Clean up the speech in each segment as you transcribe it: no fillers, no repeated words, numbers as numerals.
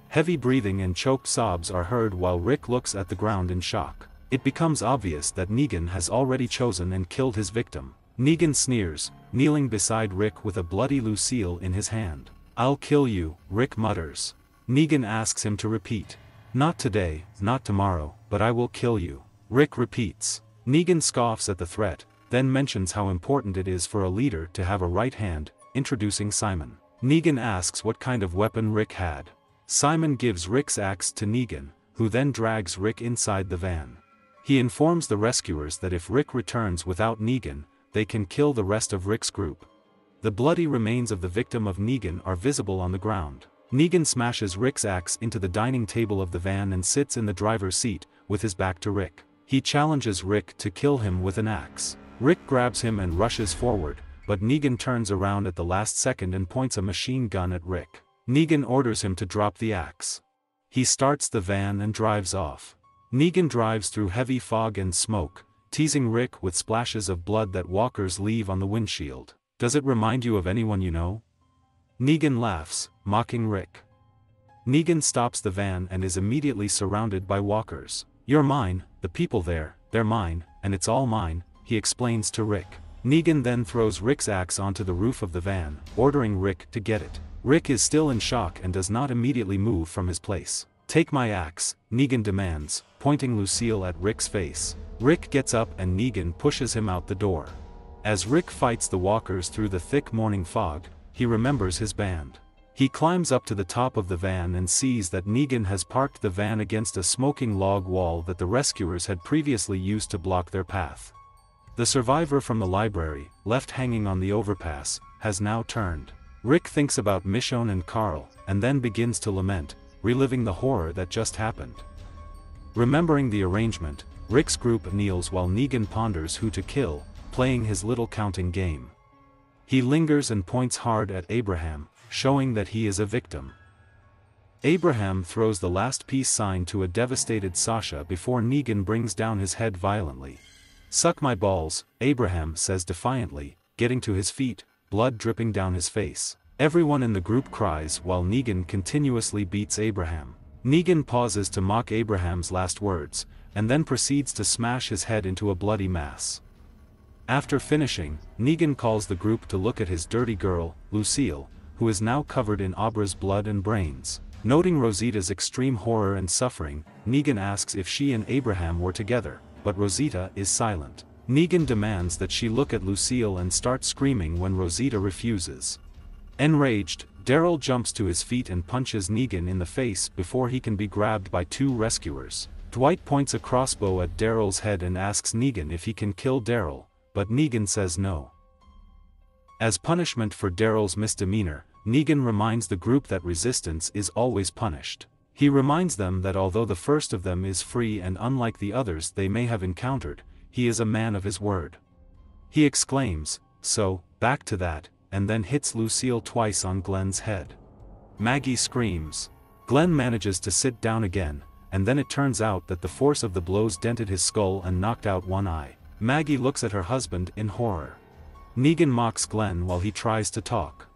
Heavy breathing and choked sobs are heard while Rick looks at the ground in shock. It becomes obvious that Negan has already chosen and killed his victim. Negan sneers, kneeling beside Rick with a bloody Lucille in his hand. "I'll kill you," Rick mutters. Negan asks him to repeat. "Not today, not tomorrow, but I will kill you," Rick repeats. Negan scoffs at the threat, then mentions how important it is for a leader to have a right hand, introducing Simon. Negan asks what kind of weapon Rick had. Simon gives Rick's axe to Negan, who then drags Rick inside the van. He informs the rescuers that if Rick returns without Negan, they can kill the rest of Rick's group. The bloody remains of the victim of Negan are visible on the ground. Negan smashes Rick's axe into the dining table of the van and sits in the driver's seat, with his back to Rick. He challenges Rick to kill him with an axe. Rick grabs him and rushes forward, but Negan turns around at the last second and points a machine gun at Rick. Negan orders him to drop the axe. He starts the van and drives off. Negan drives through heavy fog and smoke, teasing Rick with splashes of blood that walkers leave on the windshield. "Does it remind you of anyone you know?" Negan laughs, mocking Rick. Negan stops the van and is immediately surrounded by walkers. "You're mine, the people there, they're mine, and it's all mine," he explains to Rick. Negan then throws Rick's axe onto the roof of the van, ordering Rick to get it. Rick is still in shock and does not immediately move from his place. "Take my axe," Negan demands, pointing Lucille at Rick's face. Rick gets up and Negan pushes him out the door. As Rick fights the walkers through the thick morning fog, he remembers his band. He climbs up to the top of the van and sees that Negan has parked the van against a smoking log wall that the rescuers had previously used to block their path. The survivor from the library, left hanging on the overpass, has now turned. Rick thinks about Michonne and Carl, and then begins to lament, reliving the horror that just happened. Remembering the arrangement, Rick's group kneels while Negan ponders who to kill, playing his little counting game. He lingers and points hard at Abraham, showing that he is a victim. Abraham throws the last peace sign to a devastated Sasha before Negan brings down his head violently. "Suck my balls," Abraham says defiantly, getting to his feet, blood dripping down his face. Everyone in the group cries while Negan continuously beats Abraham. Negan pauses to mock Abraham's last words, and then proceeds to smash his head into a bloody mass. After finishing, Negan calls the group to look at his dirty girl, Lucille, who is now covered in Aubra's blood and brains. Noting Rosita's extreme horror and suffering, Negan asks if she and Abraham were together, but Rosita is silent. Negan demands that she look at Lucille and starts screaming when Rosita refuses. Enraged, Daryl jumps to his feet and punches Negan in the face before he can be grabbed by two rescuers. Dwight points a crossbow at Daryl's head and asks Negan if he can kill Daryl, but Negan says no. As punishment for Daryl's misdemeanor, Negan reminds the group that resistance is always punished. He reminds them that although the first of them is free and unlike the others they may have encountered, he is a man of his word. He exclaims, "So, back to that," and then hits Lucille twice on Glenn's head. Maggie screams. Glenn manages to sit down again, and then it turns out that the force of the blows dented his skull and knocked out one eye. Maggie looks at her husband in horror. Negan mocks Glenn while he tries to talk.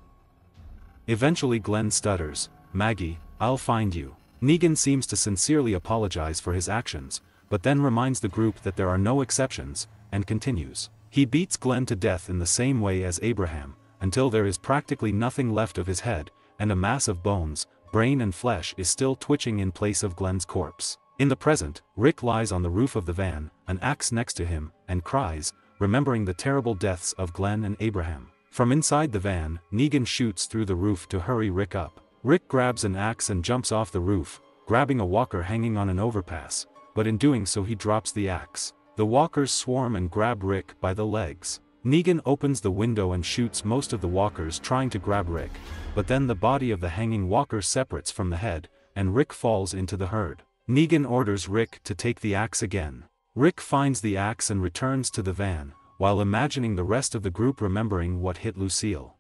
Eventually Glenn stutters, "Maggie, I'll find you." Negan seems to sincerely apologize for his actions, but then reminds the group that there are no exceptions, and continues. He beats Glenn to death in the same way as Abraham, until there is practically nothing left of his head, and a mass of bones, brain and flesh is still twitching in place of Glenn's corpse. In the present, Rick lies on the roof of the van, an axe next to him, and cries, remembering the terrible deaths of Glenn and Abraham. From inside the van, Negan shoots through the roof to hurry Rick up. Rick grabs an axe and jumps off the roof, grabbing a walker hanging on an overpass, but in doing so he drops the axe. The walkers swarm and grab Rick by the legs. Negan opens the window and shoots most of the walkers trying to grab Rick, but then the body of the hanging walker separates from the head, and Rick falls into the herd. Negan orders Rick to take the axe again. Rick finds the axe and returns to the van, while imagining the rest of the group remembering what hit Lucille.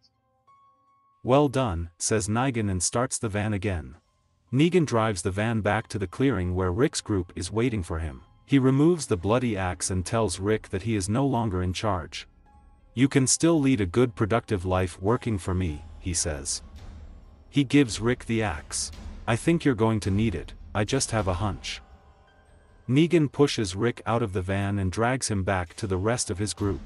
"Well done," says Negan and starts the van again. Negan drives the van back to the clearing where Rick's group is waiting for him. He removes the bloody axe and tells Rick that he is no longer in charge. "You can still lead a good productive life working for me," he says. He gives Rick the axe. I think you're going to need it, I just have a hunch. Negan pushes Rick out of the van and drags him back to the rest of his group.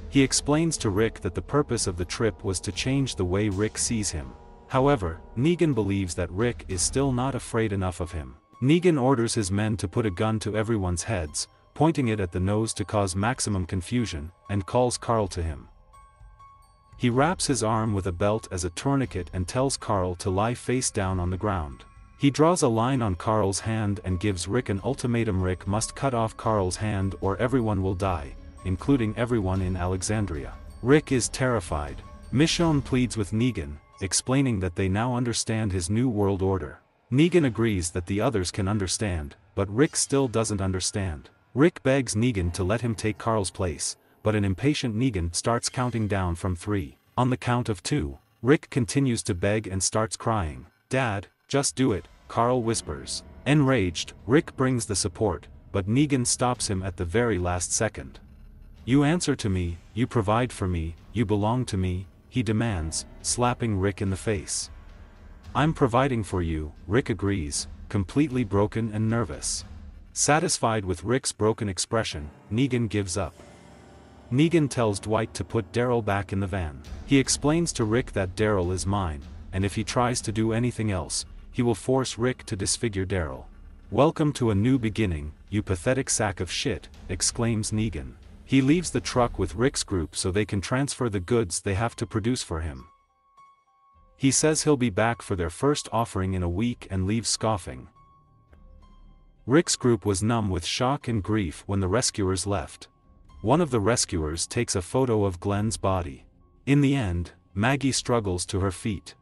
He explains to Rick that the purpose of the trip was to change the way Rick sees him. However, Negan believes that Rick is still not afraid enough of him. Negan orders his men to put a gun to everyone's heads, pointing it at the nose to cause maximum confusion, and calls Carl to him. He wraps his arm with a belt as a tourniquet and tells Carl to lie face down on the ground. He draws a line on Carl's hand and gives Rick an ultimatum. Rick must cut off Carl's hand or everyone will die, including everyone in Alexandria. Rick is terrified. Michonne pleads with Negan, explaining that they now understand his new world order. Negan agrees that the others can understand, but Rick still doesn't understand. Rick begs Negan to let him take Carl's place, but an impatient Negan starts counting down from 3. On the count of 2, Rick continues to beg and starts crying. "Dad, just do it," Carl whispers. Enraged, Rick brings the support, but Negan stops him at the very last second. "You answer to me, you provide for me, you belong to me," he demands, slapping Rick in the face. "I'm providing for you," Rick agrees, completely broken and nervous. Satisfied with Rick's broken expression, Negan gives up. Negan tells Dwight to put Daryl back in the van. He explains to Rick that Daryl is mine, and if he tries to do anything else, he will force Rick to disfigure Daryl. "Welcome to a new beginning, you pathetic sack of shit," exclaims Negan. He leaves the truck with Rick's group so they can transfer the goods they have to produce for him. He says he'll be back for their first offering in a week and leaves scoffing. Rick's group was numb with shock and grief when the rescuers left. One of the rescuers takes a photo of Glenn's body. In the end, Maggie struggles to her feet.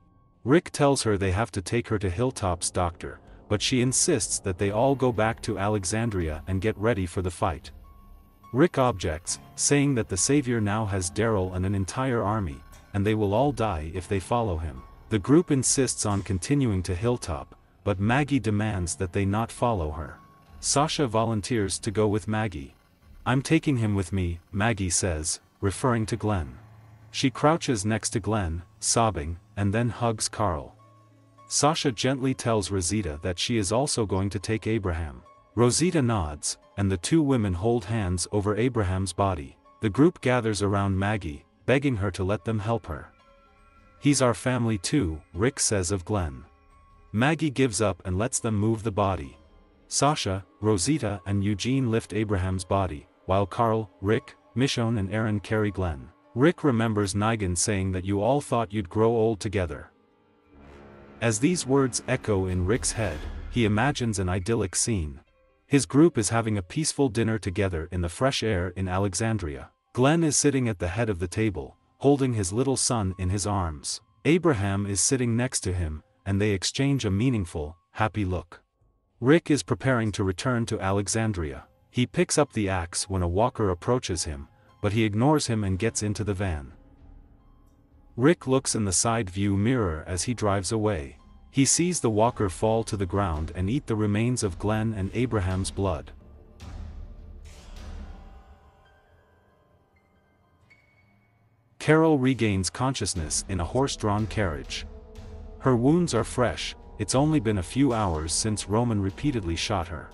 Rick tells her they have to take her to Hilltop's doctor, but she insists that they all go back to Alexandria and get ready for the fight. Rick objects, saying that the Savior now has Daryl and an entire army, and they will all die if they follow him. The group insists on continuing to Hilltop, but Maggie demands that they not follow her. Sasha volunteers to go with Maggie. "I'm taking him with me," Maggie says, referring to Glenn. She crouches next to Glenn, sobbing, and then hugs Carl. Sasha gently tells Rosita that she is also going to take Abraham. Rosita nods, and the two women hold hands over Abraham's body. The group gathers around Maggie, begging her to let them help her. "He's our family too," Rick says of Glenn. Maggie gives up and lets them move the body. Sasha, Rosita and Eugene lift Abraham's body, while Carl, Rick, Michonne and Aaron carry Glenn. Rick remembers Negan saying that you all thought you'd grow old together. As these words echo in Rick's head, he imagines an idyllic scene. His group is having a peaceful dinner together in the fresh air in Alexandria. Glenn is sitting at the head of the table, holding his little son in his arms. Abraham is sitting next to him, and they exchange a meaningful, happy look. Rick is preparing to return to Alexandria. He picks up the axe when a walker approaches him, but he ignores him and gets into the van. Rick looks in the side view mirror as he drives away. He sees the walker fall to the ground and eat the remains of Glenn and Abraham's blood. Carol regains consciousness in a horse-drawn carriage. Her wounds are fresh, it's only been a few hours since Roman repeatedly shot her.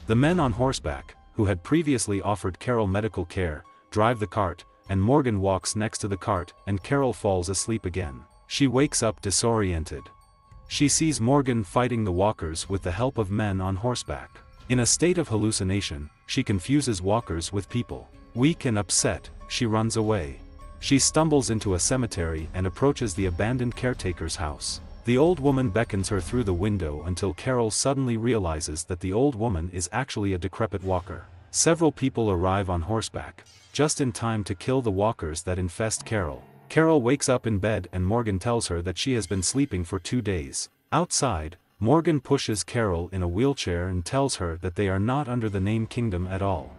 The men on horseback, who had previously offered Carol medical care, drive the cart, and Morgan walks next to the cart and Carol falls asleep again. She wakes up disoriented. She sees Morgan fighting the walkers with the help of men on horseback. In a state of hallucination, she confuses walkers with people. Weak and upset, she runs away. She stumbles into a cemetery and approaches the abandoned caretaker's house. The old woman beckons her through the window until Carol suddenly realizes that the old woman is actually a decrepit walker. Several people arrive on horseback, just in time to kill the walkers that infest Carol. Carol wakes up in bed and Morgan tells her that she has been sleeping for 2 days. Outside, Morgan pushes Carol in a wheelchair and tells her that they are not under the name Kingdom at all.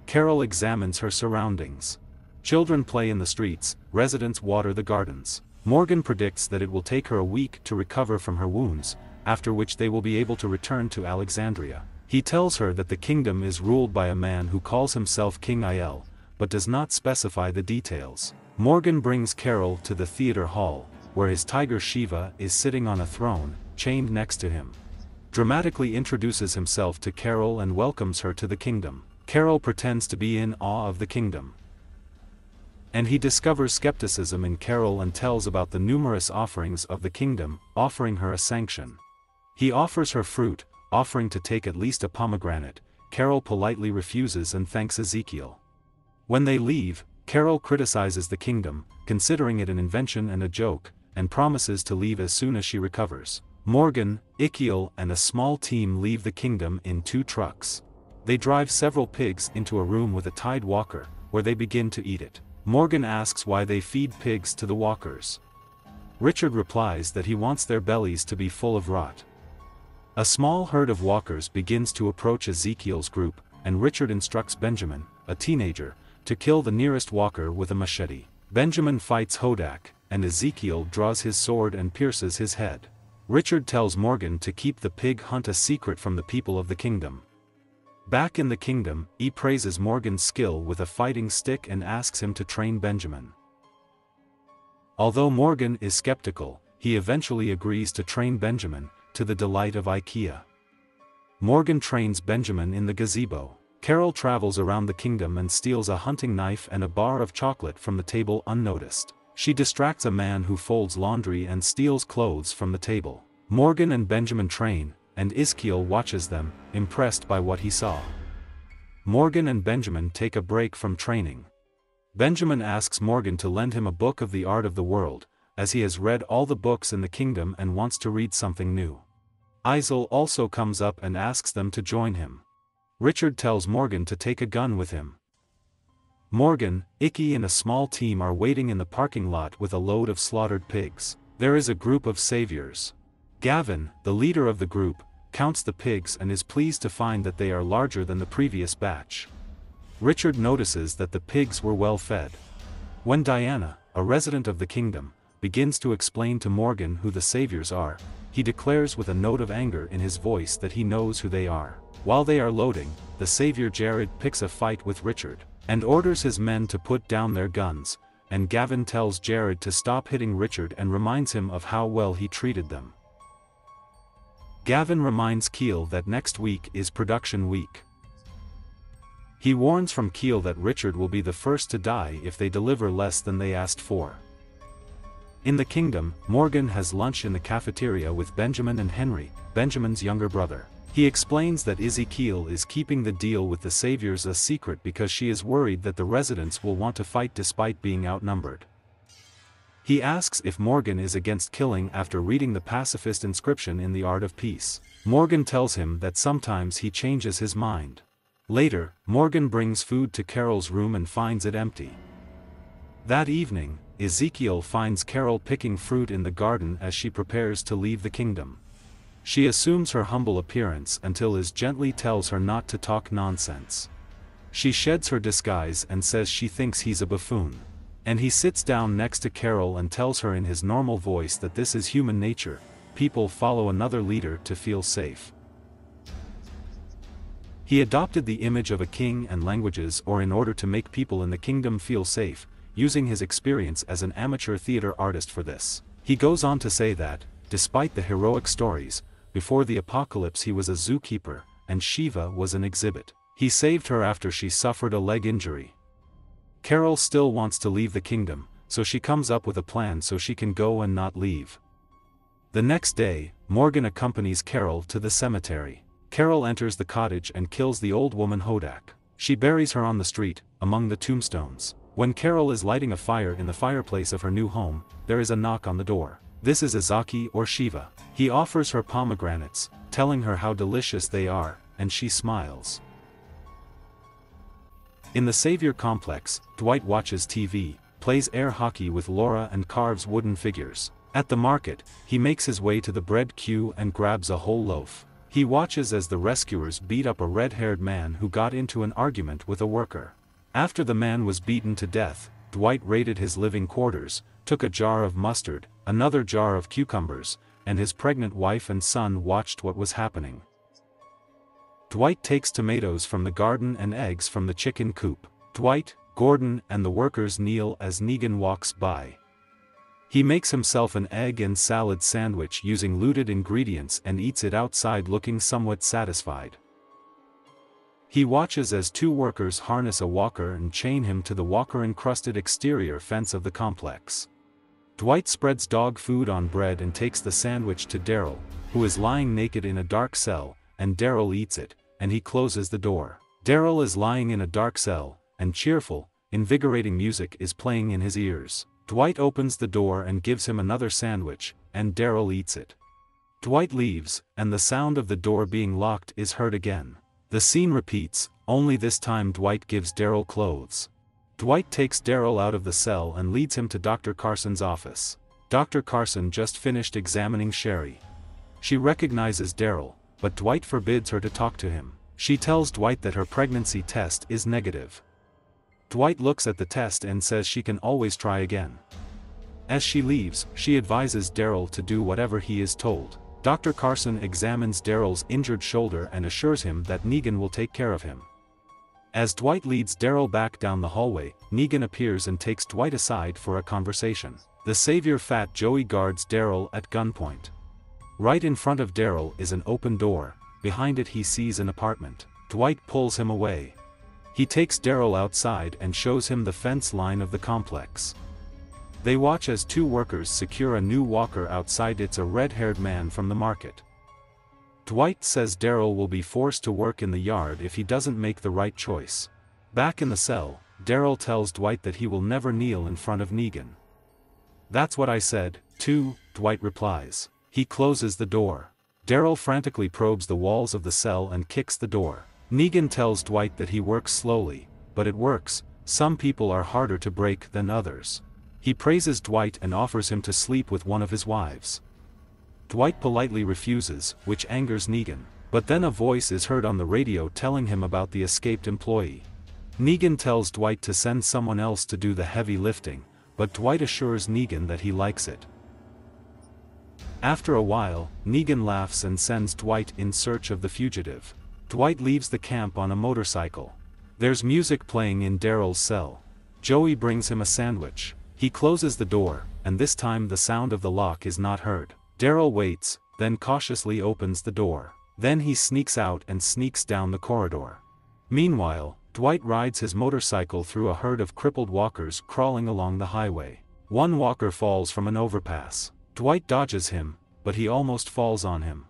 Carol examines her surroundings. Children play in the streets, residents water the gardens. Morgan predicts that it will take her a week to recover from her wounds, after which they will be able to return to Alexandria. He tells her that the kingdom is ruled by a man who calls himself King Aiel, but does not specify the details. Morgan brings Carol to the theater hall, where his tiger Shiva is sitting on a throne, chained next to him. Dramatically introduces himself to Carol and welcomes her to the kingdom. Carol pretends to be in awe of the kingdom. And he discovers skepticism in Carol and tells about the numerous offerings of the kingdom, offering her a sanction. He offers her fruit, offering to take at least a pomegranate. Carol politely refuses and thanks Ezekiel. When they leave, Carol criticizes the kingdom, considering it an invention and a joke, and promises to leave as soon as she recovers. Morgan, Ezekiel and a small team leave the kingdom in 2 trucks. They drive several pigs into a room with a tied walker, where they begin to eat it. Morgan asks why they feed pigs to the walkers. Richard replies that he wants their bellies to be full of rot. A small herd of walkers begins to approach Ezekiel's group, and Richard instructs Benjamin, a teenager, to kill the nearest walker with a machete. Benjamin fights Hodak, and Ezekiel draws his sword and pierces his head. Richard tells Morgan to keep the pig hunt a secret from the people of the kingdom. Back in the kingdom, he praises Morgan's skill with a fighting stick and asks him to train Benjamin. Although Morgan is skeptical, he eventually agrees to train Benjamin, to the delight of IKEA. Morgan trains Benjamin in the gazebo. Carol travels around the kingdom and steals a hunting knife and a bar of chocolate from the table unnoticed. She distracts a man who folds laundry and steals clothes from the table. Morgan and Benjamin train, and Ezekiel watches them, impressed by what he saw. Morgan and Benjamin take a break from training. Benjamin asks Morgan to lend him a book of the art of the world, as he has read all the books in the kingdom and wants to read something new. Isel also comes up and asks them to join him. Richard tells Morgan to take a gun with him. Morgan, Icky and a small team are waiting in the parking lot with a load of slaughtered pigs. There is a group of saviors. Gavin, the leader of the group, counts the pigs and is pleased to find that they are larger than the previous batch. Richard notices that the pigs were well fed. When Diana, a resident of the kingdom, begins to explain to Morgan who the saviors are, he declares with a note of anger in his voice that he knows who they are. While they are loading, the savior Jared picks a fight with Richard, and orders his men to put down their guns, and Gavin tells Jared to stop hitting Richard and reminds him of how well he treated them. Gavin reminds Keel that next week is production week. He warns from Keel that Richard will be the first to die if they deliver less than they asked for. In the kingdom, Morgan has lunch in the cafeteria with Benjamin and Henry, Benjamin's younger brother. He explains that Ezekiel is keeping the deal with the saviors a secret because she is worried that the residents will want to fight despite being outnumbered. He asks if Morgan is against killing after reading the pacifist inscription in The Art of Peace. Morgan tells him that sometimes he changes his mind. Later, Morgan brings food to Carol's room and finds it empty. That evening, Ezekiel finds Carol picking fruit in the garden as she prepares to leave the kingdom. She assumes her humble appearance until Iz gently tells her not to talk nonsense. She sheds her disguise and says she thinks he's a buffoon. And he sits down next to Carol and tells her in his normal voice that this is human nature, people follow another leader to feel safe. He adopted the image of a king and languages or in order to make people in the kingdom feel safe, using his experience as an amateur theater artist for this. He goes on to say that, despite the heroic stories, before the apocalypse he was a zookeeper, and Shiva was an exhibit. He saved her after she suffered a leg injury. Carol still wants to leave the kingdom, so she comes up with a plan so she can go and not leave. The next day, Morgan accompanies Carol to the cemetery. Carol enters the cottage and kills the old woman Hodak. She buries her on the street, among the tombstones. When Carol is lighting a fire in the fireplace of her new home, there is a knock on the door. This is Izaki or Shiva. He offers her pomegranates, telling her how delicious they are, and she smiles. In the Savior complex, Dwight watches TV, plays air hockey with Laura and carves wooden figures. At the market, he makes his way to the bread queue and grabs a whole loaf. He watches as the rescuers beat up a red-haired man who got into an argument with a worker. After the man was beaten to death, Dwight raided his living quarters, took a jar of mustard, another jar of cucumbers, and his pregnant wife and son watched what was happening. Dwight takes tomatoes from the garden and eggs from the chicken coop. Dwight, Gordon and the workers kneel as Negan walks by. He makes himself an egg and salad sandwich using looted ingredients and eats it outside looking somewhat satisfied. He watches as two workers harness a walker and chain him to the walker-encrusted exterior fence of the complex. Dwight spreads dog food on bread and takes the sandwich to Daryl, who is lying naked in a dark cell, and Daryl eats it, and he closes the door. Daryl is lying in a dark cell, and cheerful, invigorating music is playing in his ears. Dwight opens the door and gives him another sandwich, and Daryl eats it. Dwight leaves, and the sound of the door being locked is heard again. The scene repeats, only this time Dwight gives Daryl clothes. Dwight takes Daryl out of the cell and leads him to Dr. Carson's office. Dr. Carson just finished examining Sherry. She recognizes Daryl, but Dwight forbids her to talk to him. She tells Dwight that her pregnancy test is negative. Dwight looks at the test and says she can always try again. As she leaves, she advises Daryl to do whatever he is told. Dr. Carson examines Daryl's injured shoulder and assures him that Negan will take care of him. As Dwight leads Daryl back down the hallway, Negan appears and takes Dwight aside for a conversation. The savior Fat Joey guards Daryl at gunpoint. Right in front of Daryl is an open door, behind it he sees an apartment. Dwight pulls him away. He takes Daryl outside and shows him the fence line of the complex. They watch as two workers secure a new walker outside. It's a red-haired man from the market. Dwight says Daryl will be forced to work in the yard if he doesn't make the right choice. Back in the cell, Daryl tells Dwight that he will never kneel in front of Negan. "That's what I said, too," Dwight replies. He closes the door. Daryl frantically probes the walls of the cell and kicks the door. Negan tells Dwight that he works slowly, but it works. Some people are harder to break than others. He praises Dwight and offers him to sleep with one of his wives. Dwight politely refuses, which angers Negan, but then a voice is heard on the radio telling him about the escaped employee. Negan tells Dwight to send someone else to do the heavy lifting, but Dwight assures Negan that he likes it. After a while, Negan laughs and sends Dwight in search of the fugitive. Dwight leaves the camp on a motorcycle. There's music playing in Daryl's cell. Joey brings him a sandwich. He closes the door, and this time the sound of the lock is not heard. Daryl waits, then cautiously opens the door. Then he sneaks out and sneaks down the corridor. Meanwhile, Dwight rides his motorcycle through a herd of crippled walkers crawling along the highway. One walker falls from an overpass. Dwight dodges him, but he almost falls on him.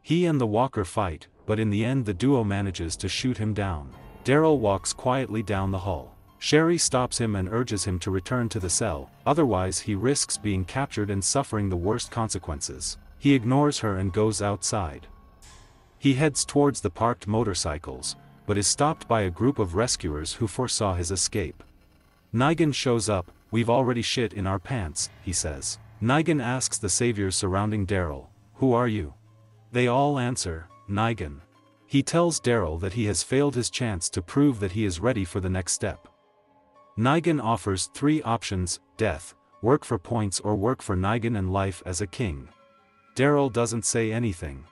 He and the walker fight, but in the end the duo manages to shoot him down. Daryl walks quietly down the hall. Sherry stops him and urges him to return to the cell, otherwise he risks being captured and suffering the worst consequences. He ignores her and goes outside. He heads towards the parked motorcycles, but is stopped by a group of rescuers who foresaw his escape. Negan shows up. "We've already shit in our pants," he says. Negan asks the saviors surrounding Daryl, "Who are you?" They all answer, "Negan." He tells Daryl that he has failed his chance to prove that he is ready for the next step. Negan offers 3 options: death, work for points, or work for Negan and life as a king. Daryl doesn't say anything.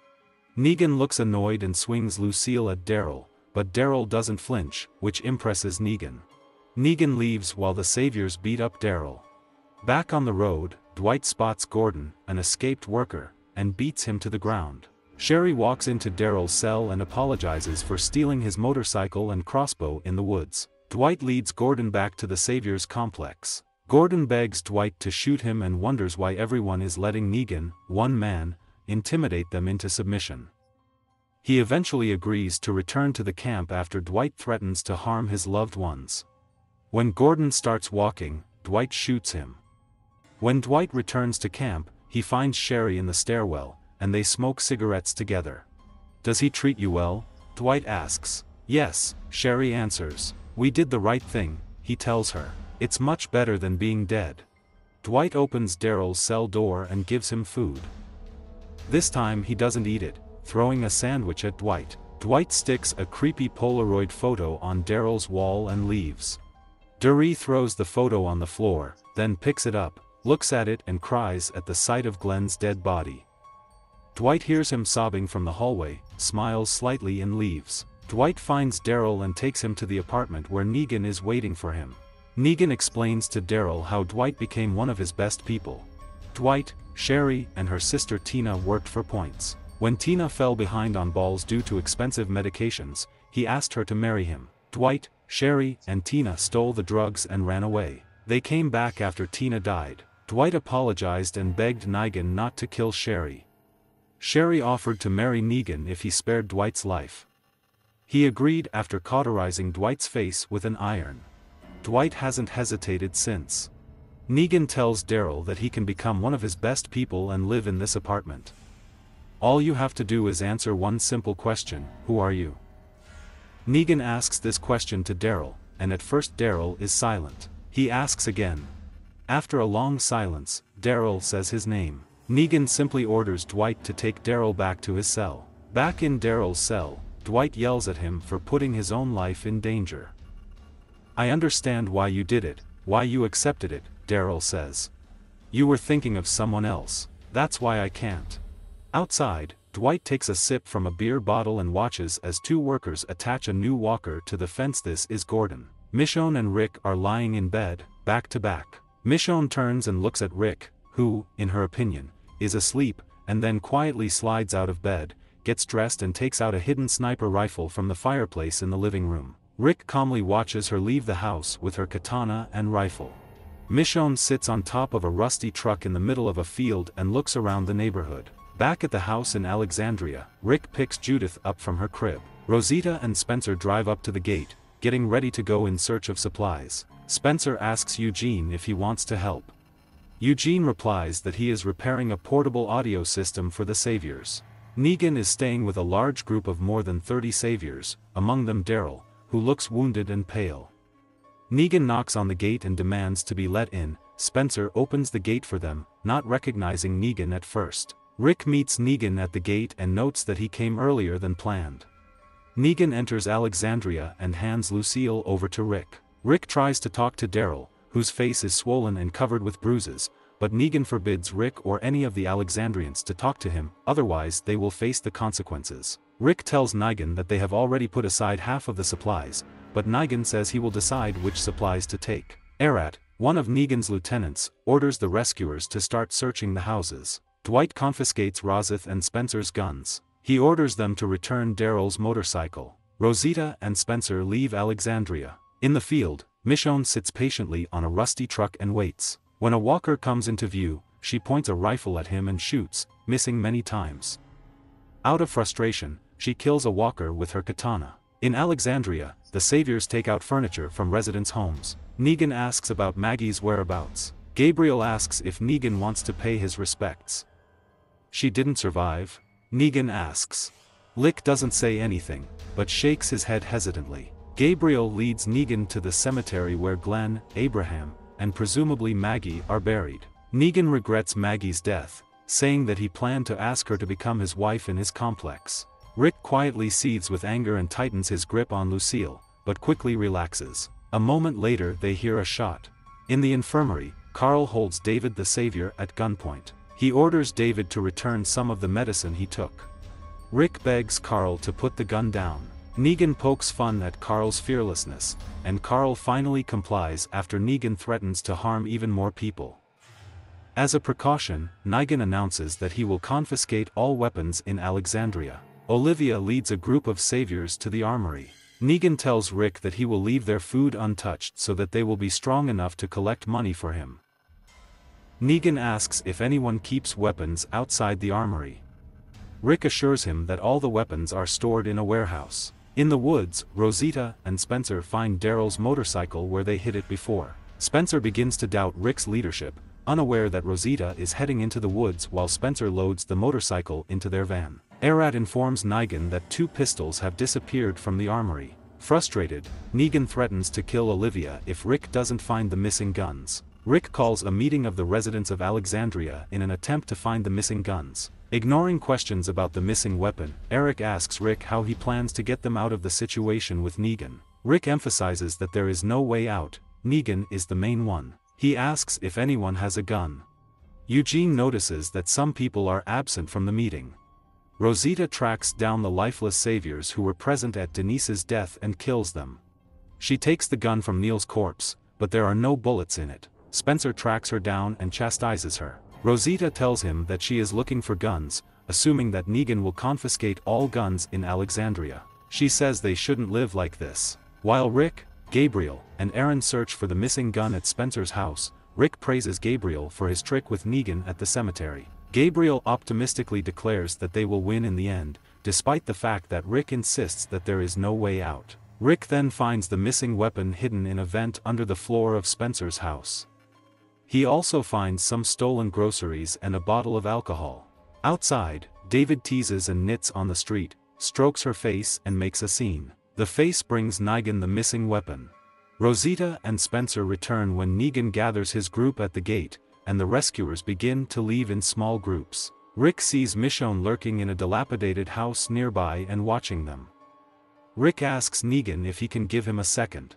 Negan looks annoyed and swings Lucille at Daryl, but Daryl doesn't flinch, which impresses Negan. Negan leaves while the saviors beat up Daryl. Back on the road, Dwight spots Gordon, an escaped worker, and beats him to the ground. Sherry walks into Daryl's cell and apologizes for stealing his motorcycle and crossbow in the woods. Dwight leads Gordon back to the Savior's complex. Gordon begs Dwight to shoot him and wonders why everyone is letting Negan, one man, intimidate them into submission. He eventually agrees to return to the camp after Dwight threatens to harm his loved ones. When Gordon starts walking, Dwight shoots him. When Dwight returns to camp, he finds Sherry in the stairwell, and they smoke cigarettes together. "Does he treat you well?" Dwight asks. "Yes," Sherry answers. "We did the right thing," he tells her. "It's much better than being dead." Dwight opens Daryl's cell door and gives him food. This time he doesn't eat it, throwing a sandwich at Dwight. Dwight sticks a creepy Polaroid photo on Daryl's wall and leaves. Dury throws the photo on the floor, then picks it up, looks at it and cries at the sight of Glenn's dead body. Dwight hears him sobbing from the hallway, smiles slightly and leaves. Dwight finds Daryl and takes him to the apartment where Negan is waiting for him. Negan explains to Daryl how Dwight became one of his best people. Dwight, Sherry, and her sister Tina worked for points. When Tina fell behind on balls due to expensive medications, he asked her to marry him. Dwight, Sherry, and Tina stole the drugs and ran away. They came back after Tina died. Dwight apologized and begged Negan not to kill Sherry. Sherry offered to marry Negan if he spared Dwight's life. He agreed after cauterizing Dwight's face with an iron. Dwight hasn't hesitated since. Negan tells Daryl that he can become one of his best people and live in this apartment. All you have to do is answer one simple question: who are you? Negan asks this question to Daryl, and at first Daryl is silent. He asks again. After a long silence, Daryl says his name. Negan simply orders Dwight to take Daryl back to his cell. Back in Daryl's cell, Dwight yells at him for putting his own life in danger. "I understand why you did it, why you accepted it," Daryl says. "You were thinking of someone else. That's why I can't." Outside, Dwight takes a sip from a beer bottle and watches as two workers attach a new walker to the fence. This is Gordon. Michonne and Rick are lying in bed, back to back. Michonne turns and looks at Rick, who, in her opinion, is asleep, and then quietly slides out of bed, gets dressed and takes out a hidden sniper rifle from the fireplace in the living room. Rick calmly watches her leave the house with her katana and rifle. Michonne sits on top of a rusty truck in the middle of a field and looks around the neighborhood. Back at the house in Alexandria, Rick picks Judith up from her crib. Rosita and Spencer drive up to the gate, getting ready to go in search of supplies. Spencer asks Eugene if he wants to help. Eugene replies that he is repairing a portable audio system for the Saviors. Negan is staying with a large group of more than 30 Saviors, among them Daryl, who looks wounded and pale. Negan knocks on the gate and demands to be let in. Spencer opens the gate for them, not recognizing Negan at first. Rick meets Negan at the gate and notes that he came earlier than planned. Negan enters Alexandria and hands Lucille over to Rick. Rick tries to talk to Daryl, whose face is swollen and covered with bruises, but Negan forbids Rick or any of the Alexandrians to talk to him, otherwise they will face the consequences. Rick tells Negan that they have already put aside half of the supplies, but Negan says he will decide which supplies to take. Arat, one of Negan's lieutenants, orders the rescuers to start searching the houses. Dwight confiscates Rosith and Spencer's guns. He orders them to return Daryl's motorcycle. Rosita and Spencer leave Alexandria. In the field, Michonne sits patiently on a rusty truck and waits. When a walker comes into view, she points a rifle at him and shoots, missing many times. Out of frustration, she kills a walker with her katana. In Alexandria, the Saviors take out furniture from residents' homes. Negan asks about Maggie's whereabouts. Gabriel asks if Negan wants to pay his respects. "She didn't survive?" Negan asks. Lick doesn't say anything, but shakes his head hesitantly. Gabriel leads Negan to the cemetery where Glenn, Abraham, and presumably Maggie are buried. Negan regrets Maggie's death, saying that he planned to ask her to become his wife in his complex. Rick quietly seethes with anger and tightens his grip on Lucille, but quickly relaxes. A moment later they hear a shot. In the infirmary, Carl holds David the Savior at gunpoint. He orders David to return some of the medicine he took. Rick begs Carl to put the gun down. Negan pokes fun at Carl's fearlessness, and Carl finally complies after Negan threatens to harm even more people. As a precaution, Negan announces that he will confiscate all weapons in Alexandria. Olivia leads a group of Saviors to the armory. Negan tells Rick that he will leave their food untouched so that they will be strong enough to collect money for him. Negan asks if anyone keeps weapons outside the armory. Rick assures him that all the weapons are stored in a warehouse. In the woods, Rosita and Spencer find Daryl's motorcycle where they hid it before. Spencer begins to doubt Rick's leadership, unaware that Rosita is heading into the woods while Spencer loads the motorcycle into their van. Arat informs Negan that 2 pistols have disappeared from the armory. Frustrated, Negan threatens to kill Olivia if Rick doesn't find the missing guns. Rick calls a meeting of the residents of Alexandria in an attempt to find the missing guns. Ignoring questions about the missing weapon, Eric asks Rick how he plans to get them out of the situation with Negan. Rick emphasizes that there is no way out, Negan is the main one. He asks if anyone has a gun. Eugene notices that some people are absent from the meeting. Rosita tracks down the lifeless Saviors who were present at Denise's death and kills them. She takes the gun from Neil's corpse, but there are no bullets in it. Spencer tracks her down and chastises her. Rosita tells him that she is looking for guns, assuming that Negan will confiscate all guns in Alexandria. She says they shouldn't live like this. While Rick, Gabriel, and Aaron search for the missing gun at Spencer's house, Rick praises Gabriel for his trick with Negan at the cemetery. Gabriel optimistically declares that they will win in the end, despite the fact that Rick insists that there is no way out. Rick then finds the missing weapon hidden in a vent under the floor of Spencer's house. He also finds some stolen groceries and a bottle of alcohol. Outside, David teases and knits on the street, strokes her face and makes a scene. The face brings Negan the missing weapon. Rosita and Spencer return when Negan gathers his group at the gate, and the rescuers begin to leave in small groups. Rick sees Michonne lurking in a dilapidated house nearby and watching them. Rick asks Negan if he can give him a second.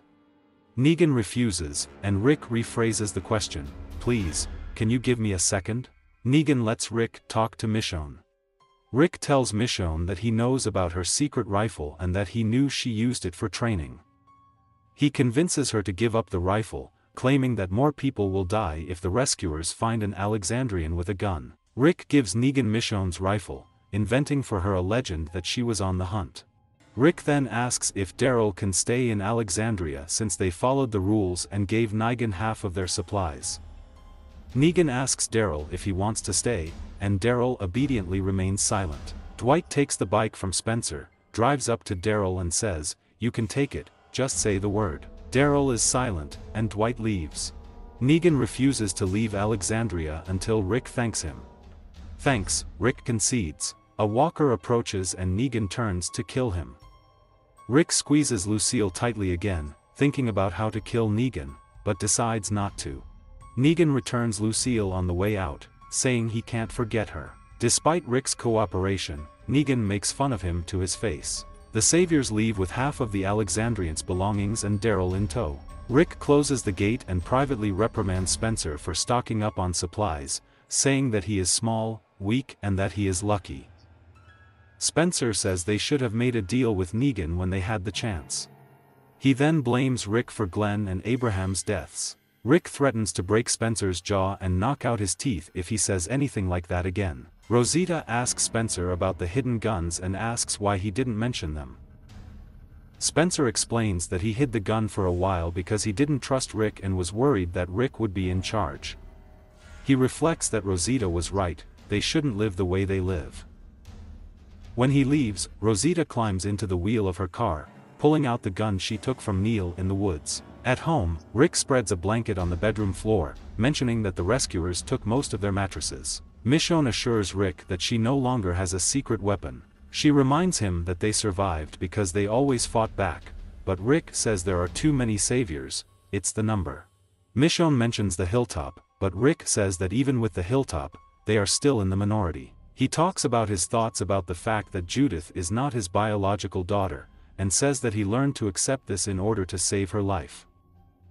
Negan refuses, and Rick rephrases the question, "Please, can you give me a second?" Negan lets Rick talk to Michonne. Rick tells Michonne that he knows about her secret rifle and that he knew she used it for training. He convinces her to give up the rifle, claiming that more people will die if the rescuers find an Alexandrian with a gun. Rick gives Negan Michonne's rifle, inventing for her a legend that she was on the hunt. Rick then asks if Daryl can stay in Alexandria since they followed the rules and gave Negan half of their supplies. Negan asks Daryl if he wants to stay, and Daryl obediently remains silent. Dwight takes the bike from Spencer, drives up to Daryl and says, "You can take it, just say the word." Daryl is silent, and Dwight leaves. Negan refuses to leave Alexandria until Rick thanks him. "Thanks," Rick concedes. A walker approaches and Negan turns to kill him. Rick squeezes Lucille tightly again, thinking about how to kill Negan, but decides not to. Negan returns Lucille on the way out, saying he can't forget her. Despite Rick's cooperation, Negan makes fun of him to his face. The Saviors leave with half of the Alexandrians' belongings and Daryl in tow. Rick closes the gate and privately reprimands Spencer for stocking up on supplies, saying that he is small, weak and that he is lucky. Spencer says they should have made a deal with Negan when they had the chance. He then blames Rick for Glenn and Abraham's deaths. Rick threatens to break Spencer's jaw and knock out his teeth if he says anything like that again. Rosita asks Spencer about the hidden guns and asks why he didn't mention them. Spencer explains that he hid the gun for a while because he didn't trust Rick and was worried that Rick would be in charge. He reflects that Rosita was right, they shouldn't live the way they live. When he leaves, Rosita climbs into the wheel of her car, pulling out the gun she took from Neil in the woods. At home, Rick spreads a blanket on the bedroom floor, mentioning that the rescuers took most of their mattresses. Michonne assures Rick that she no longer has a secret weapon. She reminds him that they survived because they always fought back, but Rick says there are too many saviors, it's the number. Michonne mentions the hilltop, but Rick says that even with the hilltop, they are still in the minority. He talks about his thoughts about the fact that Judith is not his biological daughter, and says that he learned to accept this in order to save her life.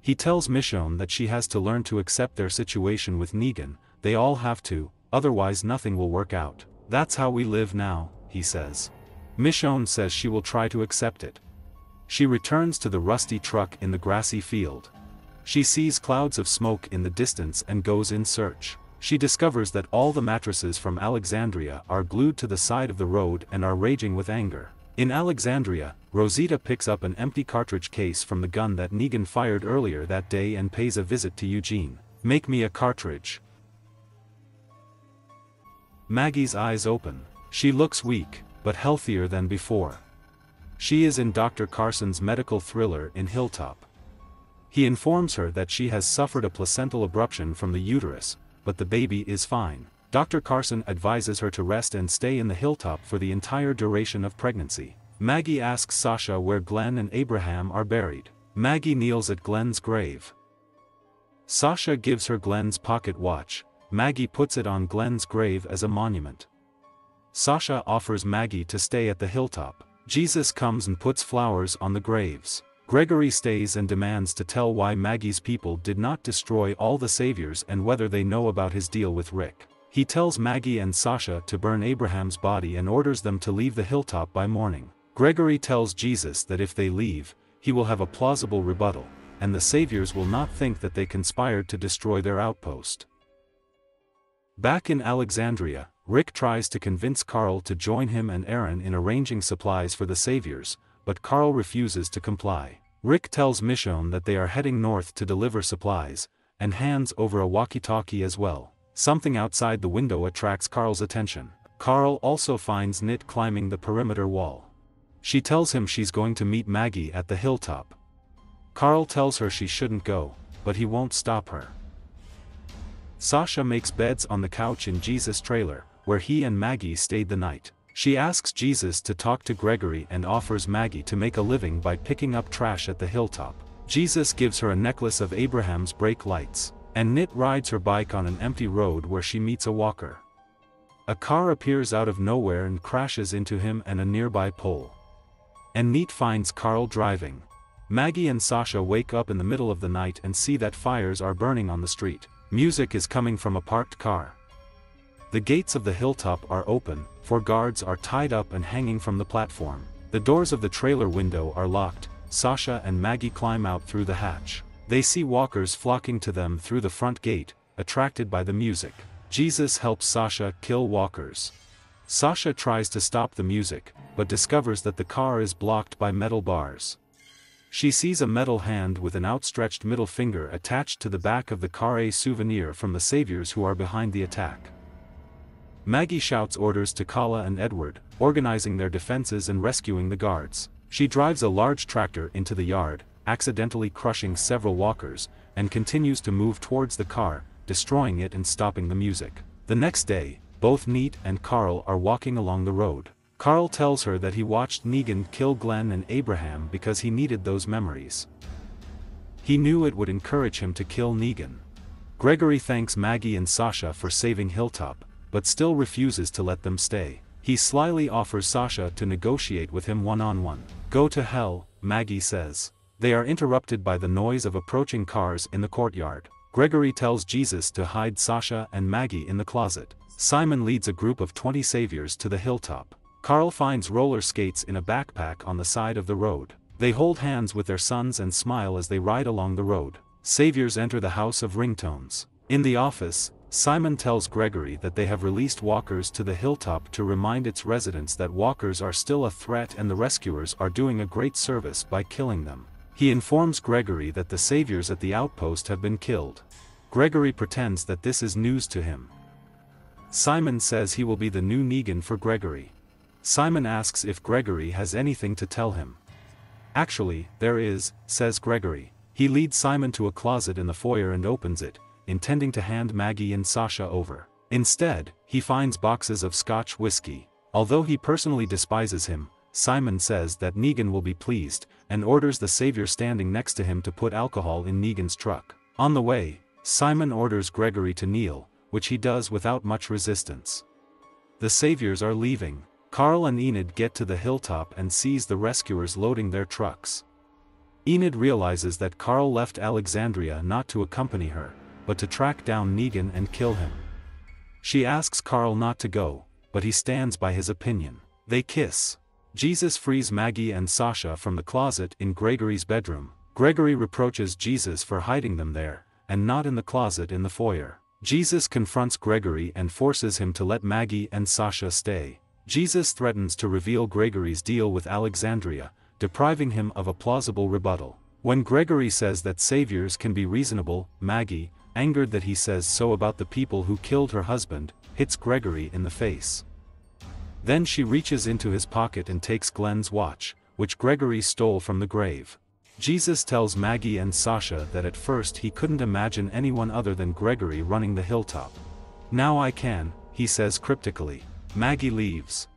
He tells Michonne that she has to learn to accept their situation with Negan, they all have to, otherwise nothing will work out. That's how we live now, he says. Michonne says she will try to accept it. She returns to the rusty truck in the grassy field. She sees clouds of smoke in the distance and goes in search. She discovers that all the mattresses from Alexandria are glued to the side of the road and are raging with anger. In Alexandria, Rosita picks up an empty cartridge case from the gun that Negan fired earlier that day and pays a visit to Eugene. "Make me a cartridge." Maggie's eyes open. She looks weak, but healthier than before. She is in Dr. Carson's medical thriller in Hilltop. He informs her that she has suffered a placental abruption from the uterus, but the baby is fine. Dr. Carson advises her to rest and stay in the hilltop for the entire duration of pregnancy. Maggie asks Sasha where Glenn and Abraham are buried. Maggie kneels at Glenn's grave. Sasha gives her Glenn's pocket watch. Maggie puts it on Glenn's grave as a monument. Sasha offers Maggie to stay at the hilltop. Jesus comes and puts flowers on the graves. Gregory stays and demands to tell why Maggie's people did not destroy all the saviors and whether they know about his deal with Rick. He tells Maggie and Sasha to burn Abraham's body and orders them to leave the hilltop by morning. Gregory tells Jesus that if they leave, he will have a plausible rebuttal. and the saviors will not think that they conspired to destroy their outpost. Back in Alexandria, Rick tries to convince Carl to join him and Aaron in arranging supplies for the saviors, but Carl refuses to comply. Rick tells Michonne that they are heading north to deliver supplies, and hands over a walkie-talkie as well. Something outside the window attracts Carl's attention. Carl also finds Nit climbing the perimeter wall. She tells him she's going to meet Maggie at the hilltop. Carl tells her she shouldn't go, but he won't stop her. Sasha makes beds on the couch in Jesus' trailer, where he and Maggie stayed the night. She asks Jesus to talk to Gregory and offers Maggie to make a living by picking up trash at the hilltop. Jesus gives her a necklace of Abraham's brake lights, and Nit rides her bike on an empty road where she meets a walker. A car appears out of nowhere and crashes into him and a nearby pole. And Nit finds Carl driving. Maggie and Sasha wake up in the middle of the night and see that fires are burning on the street. Music is coming from a parked car. The gates of the hilltop are open, 4 guards are tied up and hanging from the platform. The doors of the trailer window are locked. Sasha and Maggie climb out through the hatch. They see walkers flocking to them through the front gate, attracted by the music. Jesus helps Sasha kill walkers. Sasha tries to stop the music, but discovers that the car is blocked by metal bars. She sees a metal hand with an outstretched middle finger attached to the back of the car, a souvenir from the saviors who are behind the attack. Maggie shouts orders to Kala and Edward, organizing their defenses and rescuing the guards. She drives a large tractor into the yard, accidentally crushing several walkers, and continues to move towards the car, destroying it and stopping the music. The next day, both Nit and Carl are walking along the road. Carl tells her that he watched Negan kill Glenn and Abraham because he needed those memories. He knew it would encourage him to kill Negan. Gregory thanks Maggie and Sasha for saving Hilltop, but still refuses to let them stay. He slyly offers Sasha to negotiate with him one-on-one. Go to hell, Maggie says. They are interrupted by the noise of approaching cars in the courtyard. Gregory tells Jesus to hide Sasha and Maggie in the closet. Simon leads a group of 20 saviors to the hilltop. Carl finds roller skates in a backpack on the side of the road. They hold hands with their sons and smile as they ride along the road. Saviors enter the house of ringtones. In the office, Simon tells Gregory that they have released walkers to the hilltop to remind its residents that walkers are still a threat and the rescuers are doing a great service by killing them. He informs Gregory that the saviors at the outpost have been killed. Gregory pretends that this is news to him. Simon says he will be the new Negan for Gregory. Simon asks if Gregory has anything to tell him. Actually, there is, says Gregory. He leads Simon to a closet in the foyer and opens it, intending to hand Maggie and Sasha over. Instead, he finds boxes of Scotch whiskey. Although he personally despises him, Simon says that Negan will be pleased, and orders the savior standing next to him to put alcohol in Negan's truck. On the way, Simon orders Gregory to kneel, which he does without much resistance. The saviors are leaving. Carl and Enid get to the hilltop and sees the rescuers loading their trucks. Enid realizes that Carl left Alexandria not to accompany her, but to track down Negan and kill him. She asks Carl not to go, but he stands by his opinion. They kiss. Jesus frees Maggie and Sasha from the closet in Gregory's bedroom. Gregory reproaches Jesus for hiding them there, and not in the closet in the foyer. Jesus confronts Gregory and forces him to let Maggie and Sasha stay. Jesus threatens to reveal Gregory's deal with Alexandria, depriving him of a plausible rebuttal. When Gregory says that saviors can be reasonable, Maggie, angered that he says so about the people who killed her husband, hits Gregory in the face. Then she reaches into his pocket and takes Glenn's watch, which Gregory stole from the grave. Jesus tells Maggie and Sasha that at first he couldn't imagine anyone other than Gregory running the hilltop. Now I can, he says cryptically. Maggie leaves.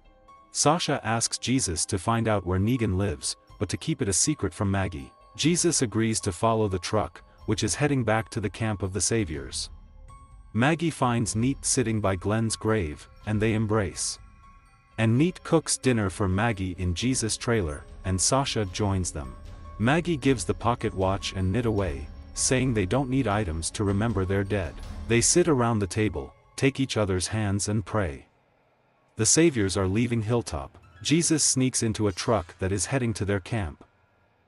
Sasha asks Jesus to find out where Negan lives, but to keep it a secret from Maggie. Jesus agrees to follow the truck, which is heading back to the camp of the saviors. Maggie finds Nit sitting by Glenn's grave, and they embrace. And Nit cooks dinner for Maggie in Jesus' trailer, and Sasha joins them. Maggie gives the pocket watch and Nit away, saying they don't need items to remember they're dead. They sit around the table, take each other's hands and pray. The saviors are leaving Hilltop. Jesus sneaks into a truck that is heading to their camp.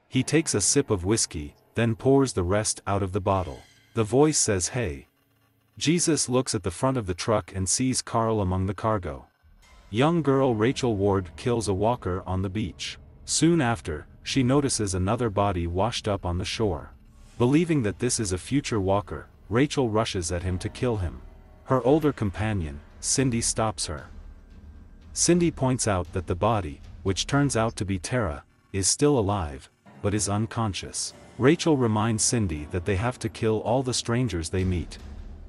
He takes a sip of whiskey, then pours the rest out of the bottle. The voice says hey. Jesus looks at the front of the truck and sees Carl among the cargo. Young girl Rachel Ward kills a walker on the beach. Soon after, she notices another body washed up on the shore. Believing that this is a future walker, Rachel rushes at him to kill him. Her older companion, Cindy, stops her. Cindy points out that the body, which turns out to be Tara, is still alive, but is unconscious. Rachel reminds Cindy that they have to kill all the strangers they meet.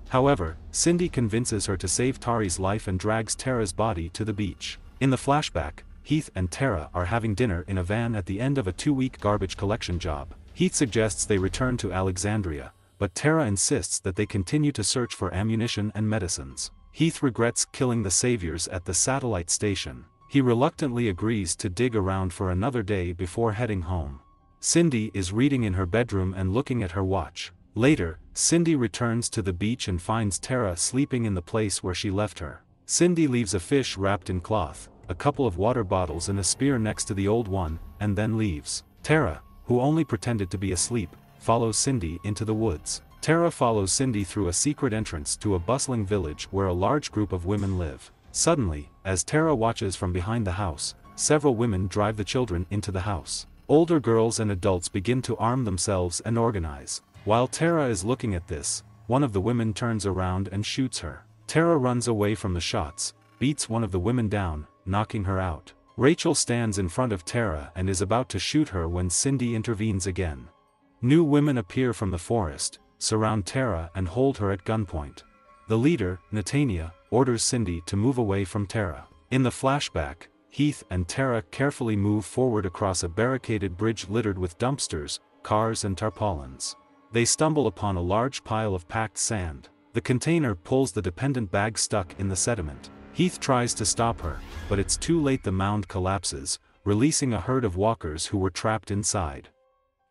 However, Cindy convinces her to save Tari's life and drags Tara's body to the beach. In the flashback, Heath and Tara are having dinner in a van at the end of a 2-week garbage collection job. Heath suggests they return to Alexandria, but Tara insists that they continue to search for ammunition and medicines. Heath regrets killing the saviors at the satellite station. He reluctantly agrees to dig around for another day before heading home. Cindy is reading in her bedroom and looking at her watch. Later, Cindy returns to the beach and finds Tara sleeping in the place where she left her. Cindy leaves a fish wrapped in cloth, a couple of water bottles and a spear next to the old one, and then leaves. Tara, who only pretended to be asleep, follows Cindy into the woods. Tara follows Cindy through a secret entrance to a bustling village where a large group of women live. Suddenly, as Tara watches from behind the house, several women drive the children into the house. Older girls and adults begin to arm themselves and organize. While Tara is looking at this, one of the women turns around and shoots her. Tara runs away from the shots, beats one of the women down, knocking her out. Rachel stands in front of Tara and is about to shoot her when Cindy intervenes again. New women appear from the forest, surround Tara and hold her at gunpoint. The leader, Netania, orders Cindy to move away from Tara. In the flashback, Heath and Tara carefully move forward across a barricaded bridge littered with dumpsters, cars and tarpaulins. They stumble upon a large pile of packed sand. The container pulls the dependent bag stuck in the sediment. Heath tries to stop her, but it's too late. The mound collapses, releasing a herd of walkers who were trapped inside.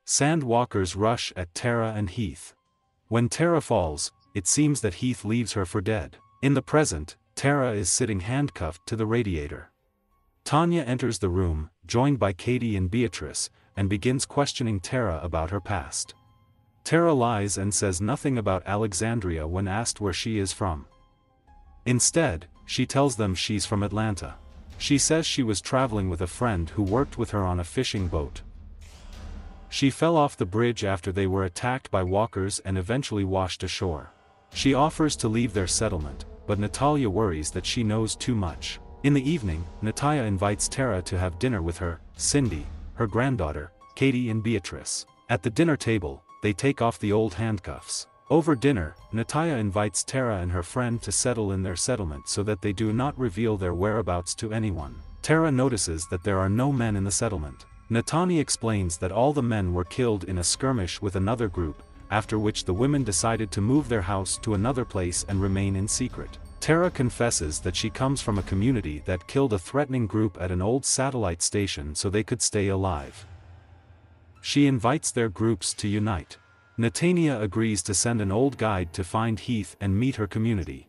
Sand walkers rush at Tara and Heath. When Tara falls, it seems that Heath leaves her for dead. In the present, Tara is sitting handcuffed to the radiator. Tanya enters the room, joined by Katie and Beatrice, and begins questioning Tara about her past. Tara lies and says nothing about Alexandria when asked where she is from. Instead, she tells them she's from Atlanta. She says she was traveling with a friend who worked with her on a fishing boat. She fell off the bridge after they were attacked by walkers and eventually washed ashore. She offers to leave their settlement, but Natalia worries that she knows too much. In the evening, Natalia invites Tara to have dinner with her, Cindy, her granddaughter, Katie and Beatrice. At the dinner table, they take off the old handcuffs. Over dinner, Natalia invites Tara and her friend to settle in their settlement so that they do not reveal their whereabouts to anyone. Tara notices that there are no men in the settlement. Natalia explains that all the men were killed in a skirmish with another group, after which the women decided to move their house to another place and remain in secret. Tara confesses that she comes from a community that killed a threatening group at an old satellite station so they could stay alive. She invites their groups to unite. Netania agrees to send an old guide to find Heath and meet her community.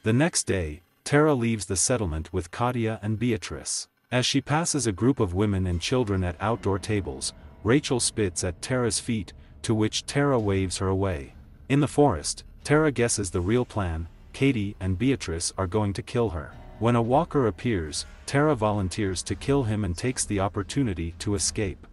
The next day, Tara leaves the settlement with Katia and Beatrice. As she passes a group of women and children at outdoor tables, Rachel spits at Tara's feet, to which Tara waves her away. In the forest, Tara guesses the real plan. Katie and Beatrice are going to kill her. When a walker appears, Tara volunteers to kill him and takes the opportunity to escape.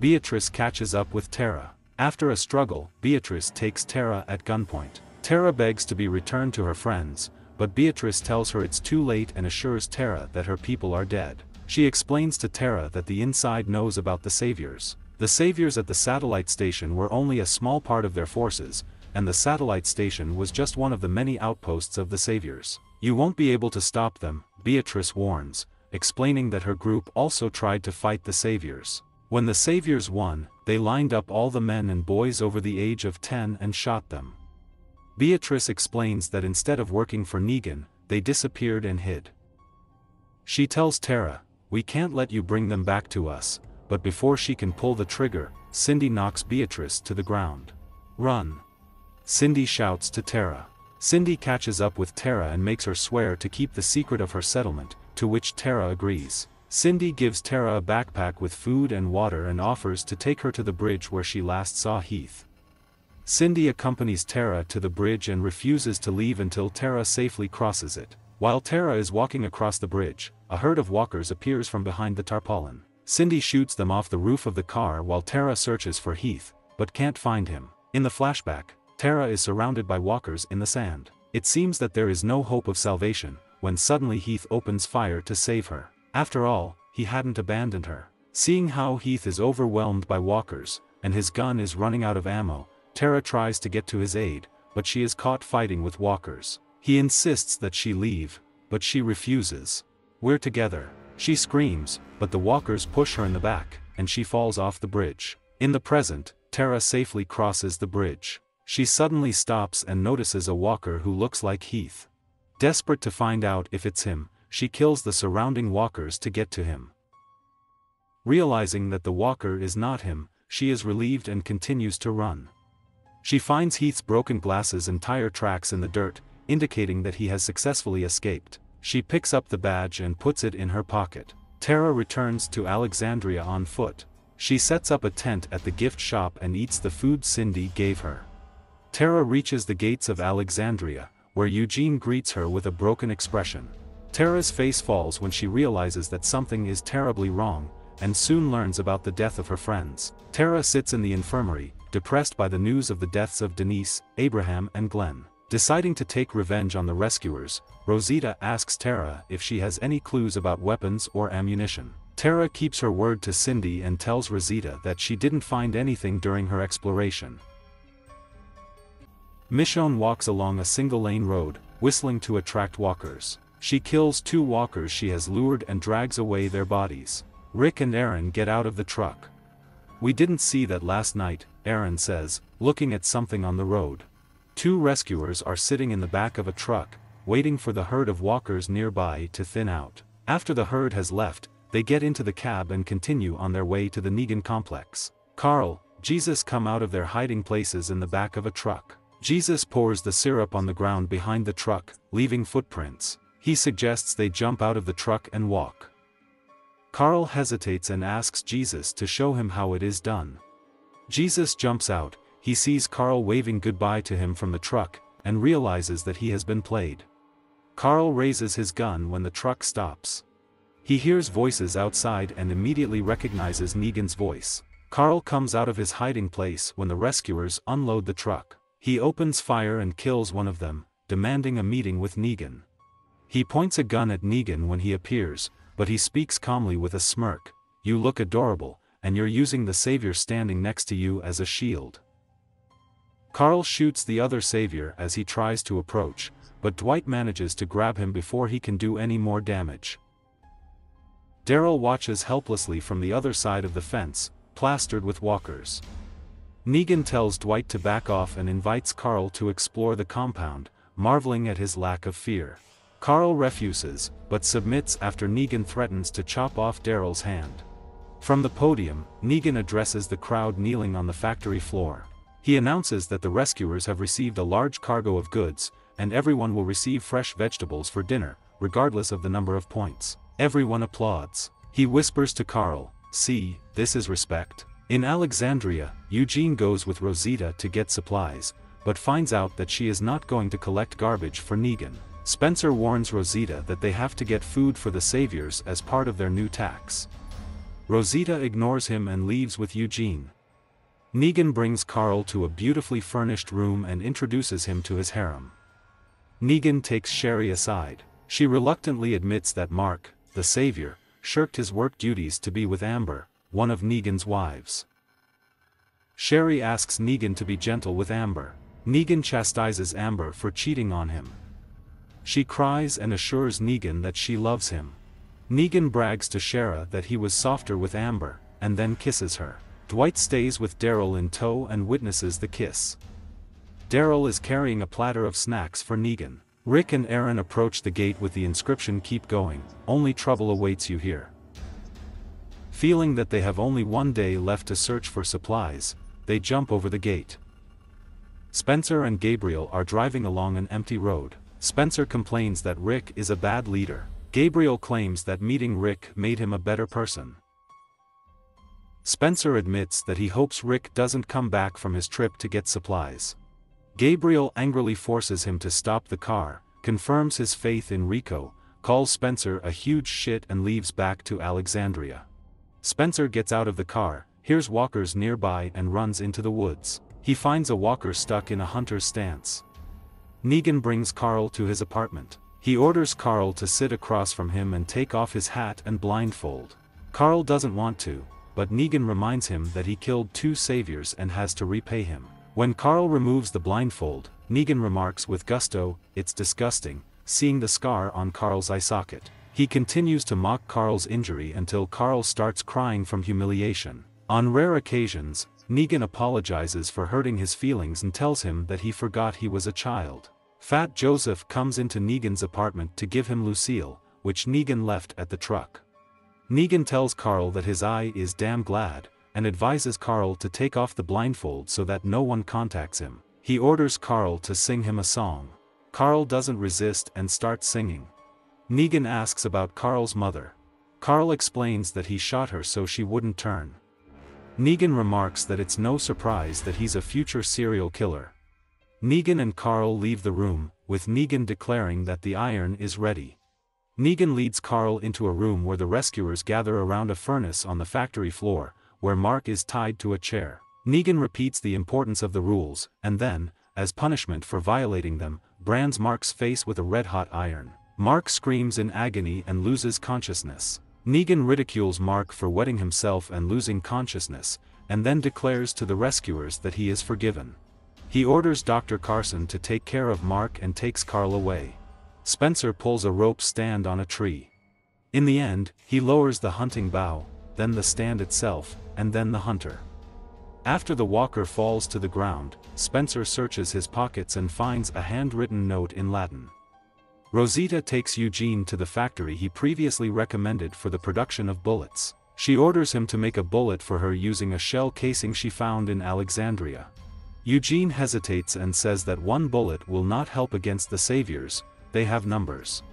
Beatrice catches up with Tara. After a struggle, Beatrice takes Tara at gunpoint. Tara begs to be returned to her friends, but Beatrice tells her it's too late and assures Tara that her people are dead. She explains to Tara that the inside knows about the saviors. The saviors at the satellite station were only a small part of their forces, and the satellite station was just one of the many outposts of the saviors. You won't be able to stop them, Beatrice warns, explaining that her group also tried to fight the saviors. When the saviors won, they lined up all the men and boys over the age of 10 and shot them. Beatrice explains that instead of working for Negan, they disappeared and hid. She tells Tara, "We can't let you bring them back to us," but before she can pull the trigger, Cindy knocks Beatrice to the ground. "Run!" Cindy shouts to Tara. Cindy catches up with Tara and makes her swear to keep the secret of her settlement, to which Tara agrees. Cindy gives Tara a backpack with food and water and offers to take her to the bridge where she last saw Heath. Cindy accompanies Tara to the bridge and refuses to leave until Tara safely crosses it. While Tara is walking across the bridge, a herd of walkers appears from behind the tarpaulin. Cindy shoots them off the roof of the car while Tara searches for Heath, but can't find him. In the flashback, Tara is surrounded by walkers in the sand. It seems that there is no hope of salvation, when suddenly Heath opens fire to save her. After all, he hadn't abandoned her. Seeing how Heath is overwhelmed by walkers, and his gun is running out of ammo, Tara tries to get to his aid, but she is caught fighting with walkers. He insists that she leave, but she refuses. "We're together," she screams, but the walkers push her in the back, and she falls off the bridge. In the present, Tara safely crosses the bridge. She suddenly stops and notices a walker who looks like Heath. Desperate to find out if it's him, she kills the surrounding walkers to get to him. Realizing that the walker is not him, she is relieved and continues to run. She finds Heath's broken glasses and tire tracks in the dirt, indicating that he has successfully escaped. She picks up the badge and puts it in her pocket. Tara returns to Alexandria on foot. She sets up a tent at the gift shop and eats the food Cindy gave her. Tara reaches the gates of Alexandria, where Eugene greets her with a broken expression. Tara's face falls when she realizes that something is terribly wrong, and soon learns about the death of her friends. Tara sits in the infirmary, depressed by the news of the deaths of Denise, Abraham and Glenn. Deciding to take revenge on the rescuers, Rosita asks Tara if she has any clues about weapons or ammunition. Tara keeps her word to Cindy and tells Rosita that she didn't find anything during her exploration. Michonne walks along a single-lane road, whistling to attract walkers. She kills 2 walkers she has lured and drags away their bodies. Rick and Aaron get out of the truck. "We didn't see that last night," Aaron says, looking at something on the road. 2 rescuers are sitting in the back of a truck, waiting for the herd of walkers nearby to thin out. After the herd has left, they get into the cab and continue on their way to the Negan complex. Carl, Jesus come out of their hiding places in the back of a truck. Jesus pours the syrup on the ground behind the truck, leaving footprints. He suggests they jump out of the truck and walk. Carl hesitates and asks Jesus to show him how it is done. Jesus jumps out, he sees Carl waving goodbye to him from the truck, and realizes that he has been played. Carl raises his gun when the truck stops. He hears voices outside and immediately recognizes Negan's voice. Carl comes out of his hiding place when the rescuers unload the truck. He opens fire and kills one of them, demanding a meeting with Negan. He points a gun at Negan when he appears, but he speaks calmly with a smirk. "You look adorable, and you're using the Savior standing next to you as a shield." Carl shoots the other Savior as he tries to approach, but Dwight manages to grab him before he can do any more damage. Daryl watches helplessly from the other side of the fence, plastered with walkers. Negan tells Dwight to back off and invites Carl to explore the compound, marveling at his lack of fear. Carl refuses, but submits after Negan threatens to chop off Daryl's hand. From the podium, Negan addresses the crowd kneeling on the factory floor. He announces that the rescuers have received a large cargo of goods, and everyone will receive fresh vegetables for dinner, regardless of the number of points. Everyone applauds. He whispers to Carl, "See, this is respect." In Alexandria, Eugene goes with Rosita to get supplies, but finds out that she is not going to collect garbage for Negan. Spencer warns Rosita that they have to get food for the Saviors as part of their new tax. Rosita ignores him and leaves with Eugene. Negan brings Carl to a beautifully furnished room and introduces him to his harem. Negan takes Sherry aside. She reluctantly admits that Mark, the Savior, shirked his work duties to be with Amber, one of Negan's wives. Sherry asks Negan to be gentle with Amber. Negan chastises Amber for cheating on him. She cries and assures Negan that she loves him. Negan brags to Shara that he was softer with Amber, and then kisses her. Dwight stays with Daryl in tow and witnesses the kiss. Daryl is carrying a platter of snacks for Negan. Rick and Aaron approach the gate with the inscription "Keep going, only trouble awaits you here." Feeling that they have only one day left to search for supplies, they jump over the gate. Spencer and Gabriel are driving along an empty road. Spencer complains that Rick is a bad leader. Gabriel claims that meeting Rick made him a better person. Spencer admits that he hopes Rick doesn't come back from his trip to get supplies. Gabriel angrily forces him to stop the car, confirms his faith in Rico, calls Spencer a huge shit and leaves back to Alexandria. Spencer gets out of the car, hears walkers nearby and runs into the woods. He finds a walker stuck in a hunter's stance. Negan brings Carl to his apartment. He orders Carl to sit across from him and take off his hat and blindfold. Carl doesn't want to, but Negan reminds him that he killed 2 saviors and has to repay him. When Carl removes the blindfold, Negan remarks with gusto, "It's disgusting," seeing the scar on Carl's eye socket. He continues to mock Carl's injury until Carl starts crying from humiliation. On rare occasions, Negan apologizes for hurting his feelings and tells him that he forgot he was a child. Fat Joseph comes into Negan's apartment to give him Lucille, which Negan left at the truck. Negan tells Carl that his eye is damn glad, and advises Carl to take off the blindfold so that no one contacts him. He orders Carl to sing him a song. Carl doesn't resist and starts singing. Negan asks about Carl's mother. Carl explains that he shot her so she wouldn't turn. Negan remarks that it's no surprise that he's a future serial killer. Negan and Carl leave the room, with Negan declaring that the iron is ready. Negan leads Carl into a room where the rescuers gather around a furnace on the factory floor, where Mark is tied to a chair. Negan repeats the importance of the rules, and then, as punishment for violating them, brands Mark's face with a red-hot iron. Mark screams in agony and loses consciousness. Negan ridicules Mark for wetting himself and losing consciousness, and then declares to the rescuers that he is forgiven. He orders Dr. Carson to take care of Mark and takes Carl away. Spencer pulls a rope stand on a tree. In the end, he lowers the hunting bow, then the stand itself, and then the hunter. After the walker falls to the ground, Spencer searches his pockets and finds a handwritten note in Latin. Rosita takes Eugene to the factory he previously recommended for the production of bullets. She orders him to make a bullet for her using a shell casing she found in Alexandria. Eugene hesitates and says that 1 bullet will not help against the saviors, they have numbers.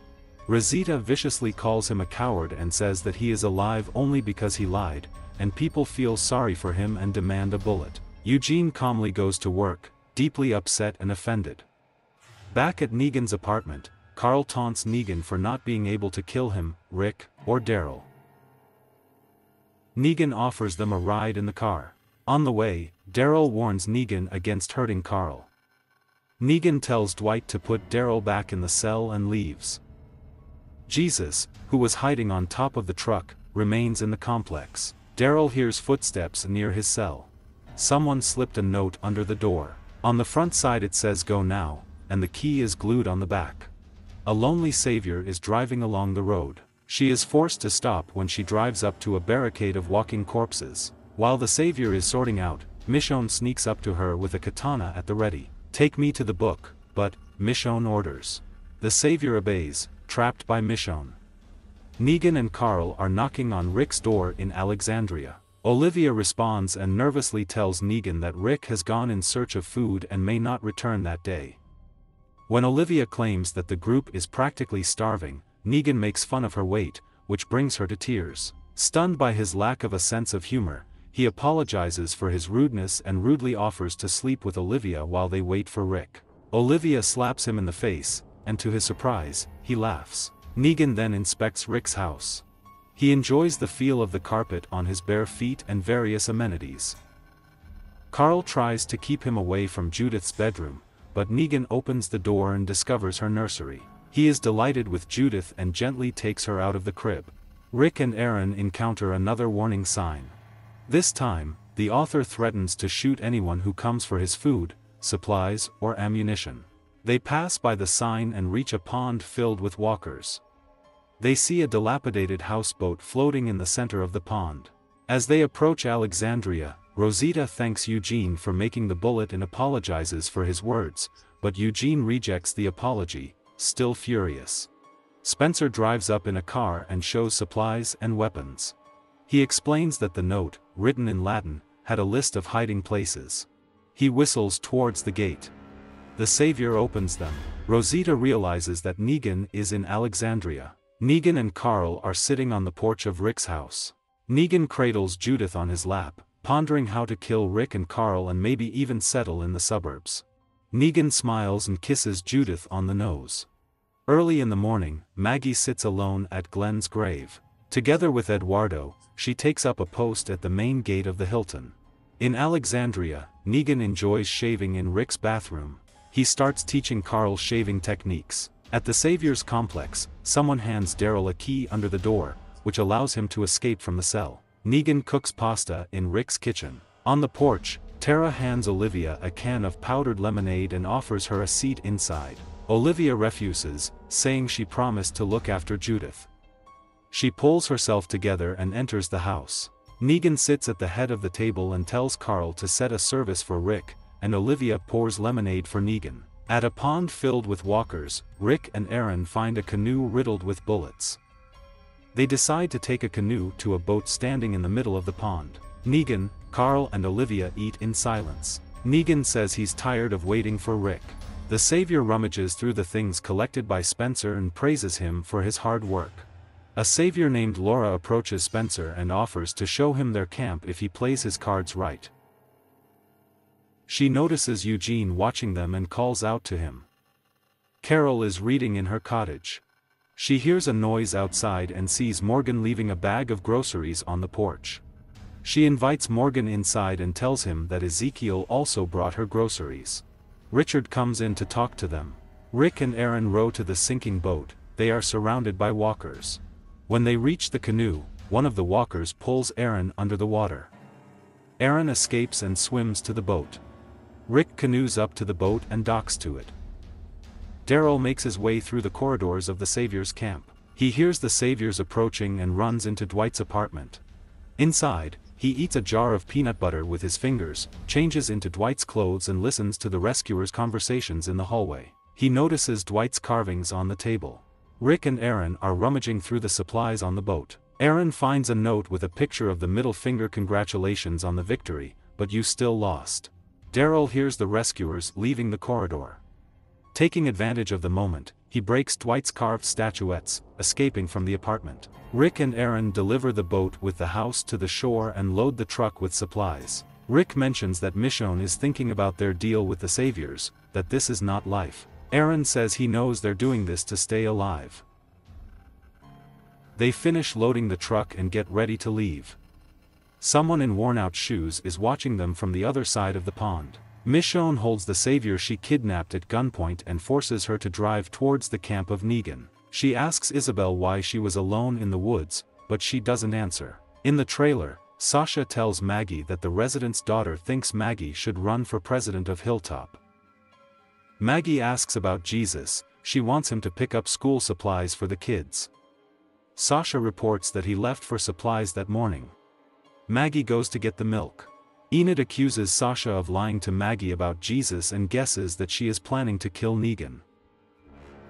Rosita viciously calls him a coward and says that he is alive only because he lied, and people feel sorry for him and demand a bullet. Eugene calmly goes to work, deeply upset and offended. Back at Negan's apartment, Carl taunts Negan for not being able to kill him, Rick, or Daryl. Negan offers them a ride in the car. On the way, Daryl warns Negan against hurting Carl. Negan tells Dwight to put Daryl back in the cell and leaves. Jesus, who was hiding on top of the truck, remains in the complex. Daryl hears footsteps near his cell. Someone slipped a note under the door. On the front side it says "Go now," and the key is glued on the back. A lonely savior is driving along the road. She is forced to stop when she drives up to a barricade of walking corpses. While the savior is sorting out, Michonne sneaks up to her with a katana at the ready. "Take me to the book," but Michonne orders. The savior obeys, trapped by Michonne. Negan and Carl are knocking on Rick's door in Alexandria. Olivia responds and nervously tells Negan that Rick has gone in search of food and may not return that day. When Olivia claims that the group is practically starving, Negan makes fun of her weight, which brings her to tears. Stunned by his lack of a sense of humor, he apologizes for his rudeness and rudely offers to sleep with Olivia while they wait for Rick. Olivia slaps him in the face, and to his surprise, he laughs. Negan then inspects Rick's house. He enjoys the feel of the carpet on his bare feet and various amenities. Carl tries to keep him away from Judith's bedroom, but Negan opens the door and discovers her nursery. He is delighted with Judith and gently takes her out of the crib. Rick and Aaron encounter another warning sign. This time, the author threatens to shoot anyone who comes for his food, supplies, or ammunition. They pass by the sign and reach a pond filled with walkers. They see a dilapidated houseboat floating in the center of the pond. As they approach Alexandria, Rosita thanks Eugene for making the bullet and apologizes for his words, but Eugene rejects the apology, still furious. Spencer drives up in a car and shows supplies and weapons. He explains that the note, written in Latin, had a list of hiding places. He whistles towards the gate. The savior opens them. Rosita realizes that Negan is in Alexandria. Negan and Carl are sitting on the porch of Rick's house. Negan cradles Judith on his lap, pondering how to kill Rick and Carl and maybe even settle in the suburbs. Negan smiles and kisses Judith on the nose. Early in the morning, Maggie sits alone at Glenn's grave. Together with Eduardo, she takes up a post at the main gate of the Hilton. In Alexandria, Negan enjoys shaving in Rick's bathroom. He starts teaching Carl shaving techniques. At the Savior's complex, someone hands Daryl a key under the door, which allows him to escape from the cell. Negan cooks pasta in Rick's kitchen. On the porch, Tara hands Olivia a can of powdered lemonade and offers her a seat inside. Olivia refuses, saying she promised to look after Judith. She pulls herself together and enters the house. Negan sits at the head of the table and tells Carl to set a service for Rick, and Olivia pours lemonade for Negan. At a pond filled with walkers, Rick and Aaron find a canoe riddled with bullets. They decide to take a canoe to a boat standing in the middle of the pond. Negan, Carl and Olivia eat in silence. Negan says he's tired of waiting for Rick. The Savior rummages through the things collected by Spencer and praises him for his hard work. A Savior named Laura approaches Spencer and offers to show him their camp if he plays his cards right. She notices Eugene watching them and calls out to him. Carol is reading in her cottage. She hears a noise outside and sees Morgan leaving a bag of groceries on the porch. She invites Morgan inside and tells him that Ezekiel also brought her groceries. Richard comes in to talk to them. Rick and Aaron row to the sinking boat. They are surrounded by walkers. When they reach the canoe, one of the walkers pulls Aaron under the water. Aaron escapes and swims to the boat. Rick canoes up to the boat and docks to it. Daryl makes his way through the corridors of the Savior's camp. He hears the Saviors approaching and runs into Dwight's apartment. Inside, he eats a jar of peanut butter with his fingers, changes into Dwight's clothes and listens to the rescuers' conversations in the hallway. He notices Dwight's carvings on the table. Rick and Aaron are rummaging through the supplies on the boat. Aaron finds a note with a picture of the middle finger. Congratulations on the victory, but you still lost. Daryl hears the rescuers leaving the corridor. Taking advantage of the moment, he breaks Dwight's carved statuettes, escaping from the apartment. Rick and Aaron deliver the boat with the house to the shore and load the truck with supplies. Rick mentions that Michonne is thinking about their deal with the Saviors, that this is not life. Aaron says he knows they're doing this to stay alive. They finish loading the truck and get ready to leave. Someone in worn-out shoes is watching them from the other side of the pond. Michonne holds the Savior she kidnapped at gunpoint and forces her to drive towards the camp of Negan. She asks Isabel why she was alone in the woods, but she doesn't answer. In the trailer, Sasha tells Maggie that the resident's daughter thinks Maggie should run for president of Hilltop. Maggie asks about Jesus. She wants him to pick up school supplies for the kids. Sasha reports that he left for supplies that morning. Maggie goes to get the milk. Enid accuses Sasha of lying to Maggie about Jesus and guesses that she is planning to kill Negan.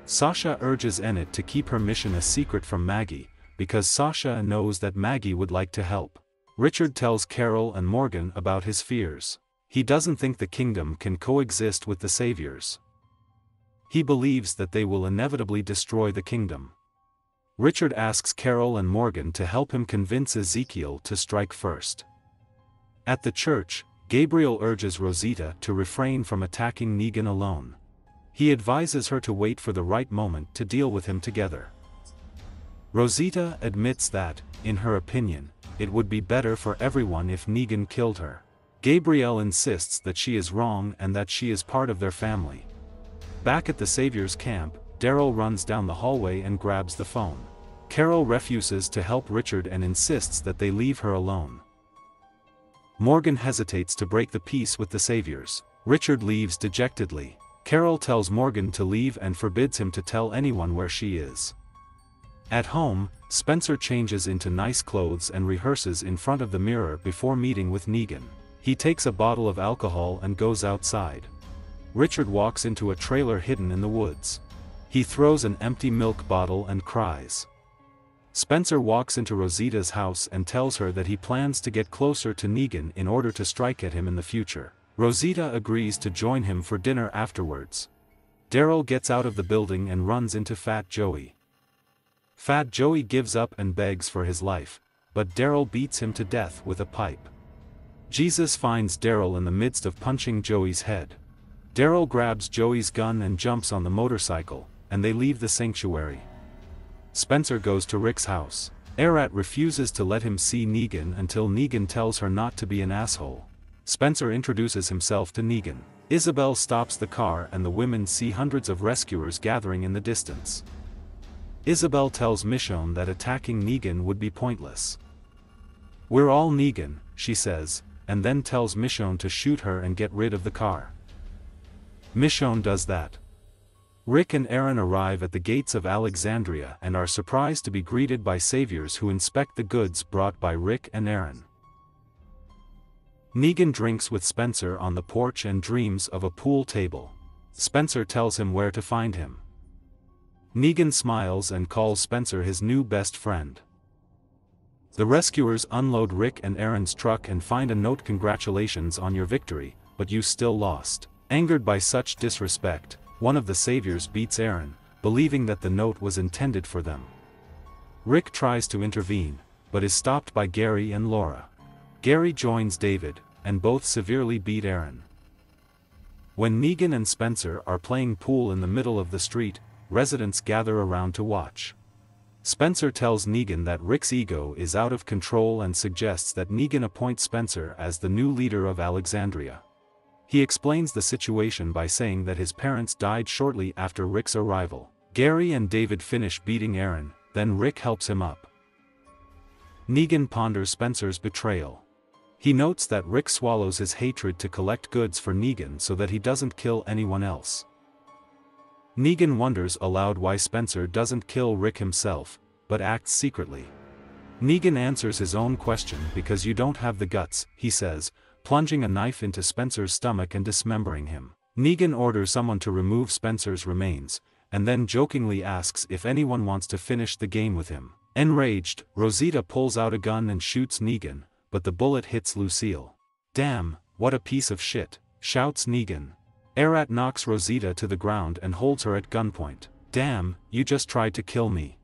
Sasha urges Enid to keep her mission a secret from Maggie, because Sasha knows that Maggie would like to help. Richard tells Carol and Morgan about his fears. He doesn't think the kingdom can coexist with the Saviors. He believes that they will inevitably destroy the kingdom. Richard asks Carol and Morgan to help him convince Ezekiel to strike first. At the church, Gabriel urges Rosita to refrain from attacking Negan alone. He advises her to wait for the right moment to deal with him together. Rosita admits that, in her opinion, it would be better for everyone if Negan killed her. Gabriel insists that she is wrong and that she is part of their family. Back at the Savior's camp, Daryl runs down the hallway and grabs the phone. Carol refuses to help Richard and insists that they leave her alone. Morgan hesitates to break the peace with the Saviors. Richard leaves dejectedly. Carol tells Morgan to leave and forbids him to tell anyone where she is. At home, Spencer changes into nice clothes and rehearses in front of the mirror before meeting with Negan. He takes a bottle of alcohol and goes outside. Richard walks into a trailer hidden in the woods. He throws an empty milk bottle and cries. Spencer walks into Rosita's house and tells her that he plans to get closer to Negan in order to strike at him in the future. Rosita agrees to join him for dinner afterwards. Daryl gets out of the building and runs into Fat Joey. Fat Joey gives up and begs for his life, but Daryl beats him to death with a pipe. Jesus finds Daryl in the midst of punching Joey's head. Daryl grabs Joey's gun and jumps on the motorcycle, and they leave the sanctuary. Spencer goes to Rick's house. Erat refuses to let him see Negan until Negan tells her not to be an asshole. Spencer introduces himself to Negan. Isabel stops the car and the women see hundreds of rescuers gathering in the distance. Isabel tells Michonne that attacking Negan would be pointless. "We're all Negan," she says, and then tells Michonne to shoot her and get rid of the car. Michonne does that. Rick and Aaron arrive at the gates of Alexandria and are surprised to be greeted by saviors who inspect the goods brought by Rick and Aaron. Negan drinks with Spencer on the porch and dreams of a pool table. Spencer tells him where to find him. Negan smiles and calls Spencer his new best friend. The rescuers unload Rick and Aaron's truck and find a note: "Congratulations on your victory, but you still lost." Angered by such disrespect, one of the saviors beats Aaron, believing that the note was intended for them. Rick tries to intervene, but is stopped by Gary and Laura. Gary joins David, and both severely beat Aaron. When Negan and Spencer are playing pool in the middle of the street, residents gather around to watch. Spencer tells Negan that Rick's ego is out of control and suggests that Negan appoint Spencer as the new leader of Alexandria. He explains the situation by saying that his parents died shortly after Rick's arrival. Gary and David finish beating Aaron, then Rick helps him up. Negan ponders Spencer's betrayal. He notes that Rick swallows his hatred to collect goods for Negan so that he doesn't kill anyone else. Negan wonders aloud why Spencer doesn't kill Rick himself, but acts secretly. Negan answers his own question: "Because you don't have the guts," he says, plunging a knife into Spencer's stomach and dismembering him. Negan orders someone to remove Spencer's remains, and then jokingly asks if anyone wants to finish the game with him. Enraged, Rosita pulls out a gun and shoots Negan, but the bullet hits Lucille. "Damn, what a piece of shit," shouts Negan. Erat knocks Rosita to the ground and holds her at gunpoint. "Damn, you just tried to kill me."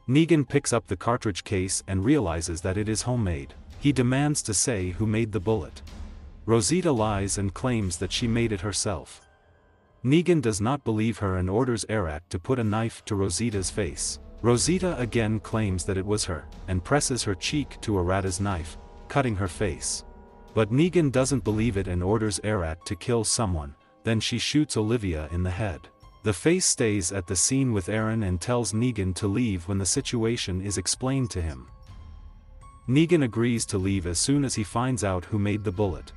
Negan picks up the cartridge case and realizes that it is homemade. He demands to say who made the bullet. Rosita lies and claims that she made it herself. Negan does not believe her and orders Erat to put a knife to Rosita's face. Rosita again claims that it was her, and presses her cheek to Erat's knife, cutting her face. But Negan doesn't believe it and orders Erat to kill someone. Then she shoots Olivia in the head. The face stays at the scene with Aaron and tells Negan to leave when the situation is explained to him. Negan agrees to leave as soon as he finds out who made the bullet.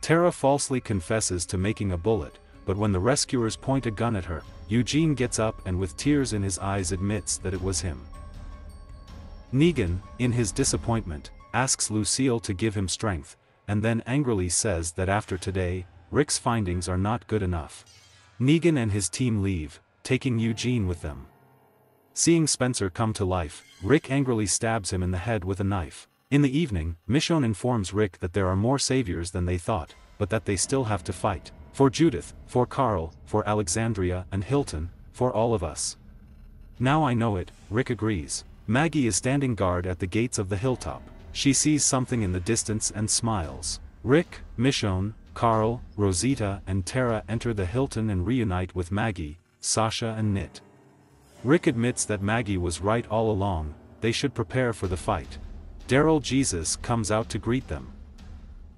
Tara falsely confesses to making a bullet, but when the rescuers point a gun at her, Eugene gets up and with tears in his eyes admits that it was him. Negan, in his disappointment, asks Lucille to give him strength, and then angrily says that after today, Rick's findings are not good enough. Negan and his team leave, taking Eugene with them. Seeing Spencer come to life, Rick angrily stabs him in the head with a knife. In the evening, Michonne informs Rick that there are more saviors than they thought, but that they still have to fight. For Judith, for Carl, for Alexandria and Hilton, for all of us. "Now I know it," Rick agrees. Maggie is standing guard at the gates of the hilltop. She sees something in the distance and smiles. Rick, Michonne, Carl, Rosita and Tara enter the Hilton and reunite with Maggie, Sasha and Nit. Rick admits that Maggie was right all along, they should prepare for the fight. Daryl Jesus comes out to greet them.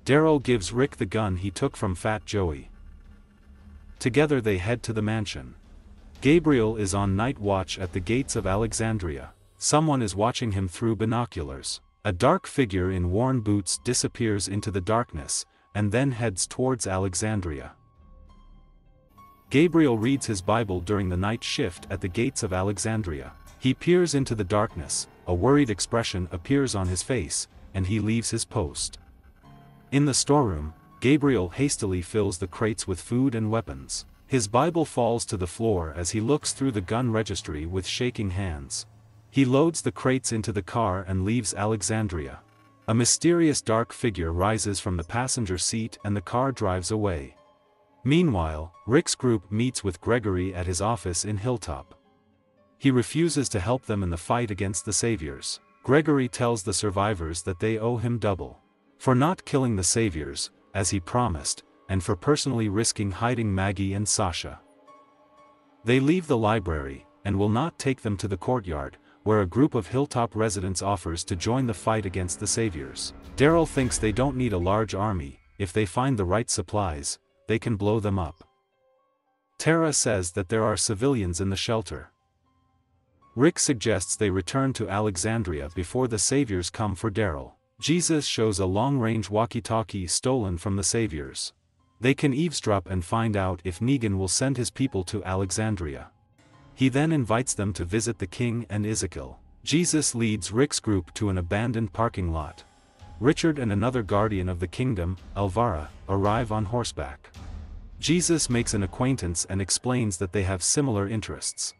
Daryl gives Rick the gun he took from Fat Joey. Together they head to the mansion. Gabriel is on night watch at the gates of Alexandria. Someone is watching him through binoculars. A dark figure in worn boots disappears into the darkness, and then heads towards Alexandria. Gabriel reads his Bible during the night shift at the gates of Alexandria. He peers into the darkness, a worried expression appears on his face, and he leaves his post. In the storeroom, Gabriel hastily fills the crates with food and weapons. His Bible falls to the floor as he looks through the gun registry with shaking hands. He loads the crates into the car and leaves Alexandria. A mysterious dark figure rises from the passenger seat and the car drives away. Meanwhile, Rick's group meets with Gregory at his office in Hilltop. He refuses to help them in the fight against the saviors. Gregory tells the survivors that they owe him double. For not killing the saviors, as he promised, and for personally risking hiding Maggie and Sasha. They leave the library, and will not take them to the courtyard, where a group of Hilltop residents offers to join the fight against the saviors. Daryl thinks they don't need a large army. If they find the right supplies, they can blow them up. Tara says that there are civilians in the shelter. Rick suggests they return to Alexandria before the saviors come for Daryl. Jesus shows a long-range walkie-talkie stolen from the saviors. They can eavesdrop and find out if Negan will send his people to Alexandria. He then invites them to visit the king and Ezekiel. Jesus leads Rick's group to an abandoned parking lot. Richard and another guardian of the kingdom, Elvira, arrive on horseback. Jesus makes an acquaintance and explains that they have similar interests.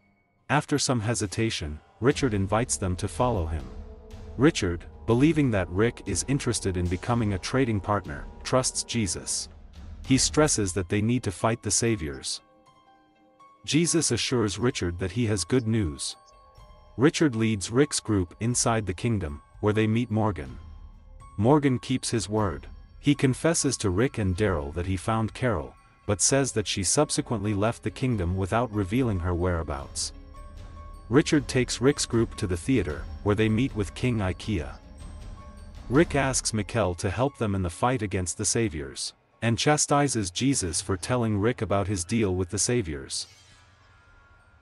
After some hesitation, Richard invites them to follow him. Richard, believing that Rick is interested in becoming a trading partner, trusts Jesus. He stresses that they need to fight the saviors. Jesus assures Richard that he has good news. Richard leads Rick's group inside the kingdom, where they meet Morgan. Morgan keeps his word. He confesses to Rick and Daryl that he found Carol, but says that she subsequently left the kingdom without revealing her whereabouts. Richard takes Rick's group to the theater, where they meet with King Ikea. Rick asks Mikkel to help them in the fight against the saviors, and chastises Jesus for telling Rick about his deal with the saviors.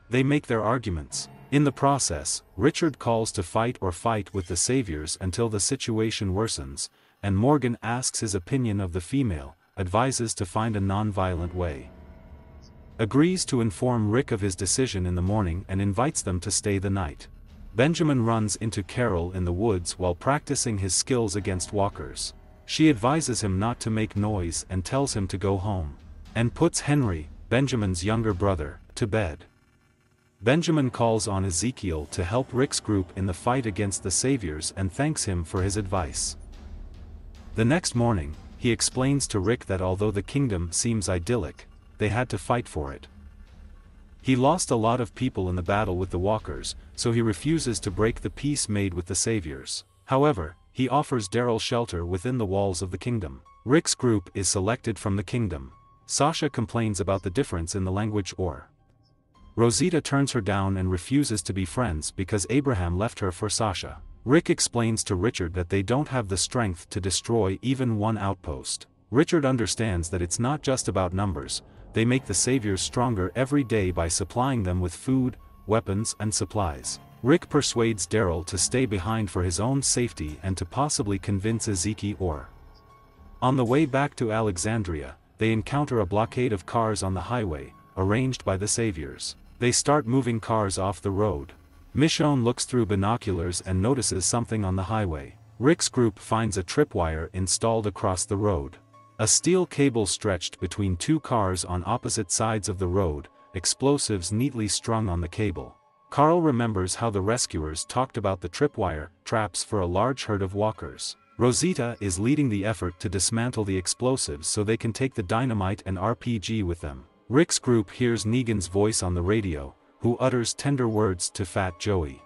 They make their arguments. In the process, Richard calls to fight with the saviors until the situation worsens, and Morgan asks his opinion of the female, advises to find a non-violent way. Agrees to inform Rick of his decision in the morning and invites them to stay the night. Benjamin runs into Carol in the woods while practicing his skills against walkers. She advises him not to make noise and tells him to go home, and puts Henry, Benjamin's younger brother, to bed. Benjamin calls on Ezekiel to help Rick's group in the fight against the saviors and thanks him for his advice. The next morning, he explains to Rick that although the kingdom seems idyllic, they had to fight for it. He lost a lot of people in the battle with the walkers, so he refuses to break the peace made with the saviors. However, he offers Daryl shelter within the walls of the kingdom. Rick's group is selected from the kingdom. Sasha complains about the difference in the language Rosita turns her down and refuses to be friends because Abraham left her for Sasha. Rick explains to Richard that they don't have the strength to destroy even one outpost. Richard understands that it's not just about numbers. They make the saviors stronger every day by supplying them with food, weapons and supplies. Rick persuades Daryl to stay behind for his own safety and to possibly convince Ezekiel. On the way back to Alexandria, they encounter a blockade of cars on the highway, arranged by the saviors. They start moving cars off the road. Michonne looks through binoculars and notices something on the highway. Rick's group finds a tripwire installed across the road. A steel cable stretched between two cars on opposite sides of the road, explosives neatly strung on the cable. Carl remembers how the rescuers talked about the tripwire traps for a large herd of walkers. Rosita is leading the effort to dismantle the explosives so they can take the dynamite and RPG with them. Rick's group hears Negan's voice on the radio, who utters tender words to Fat Joey.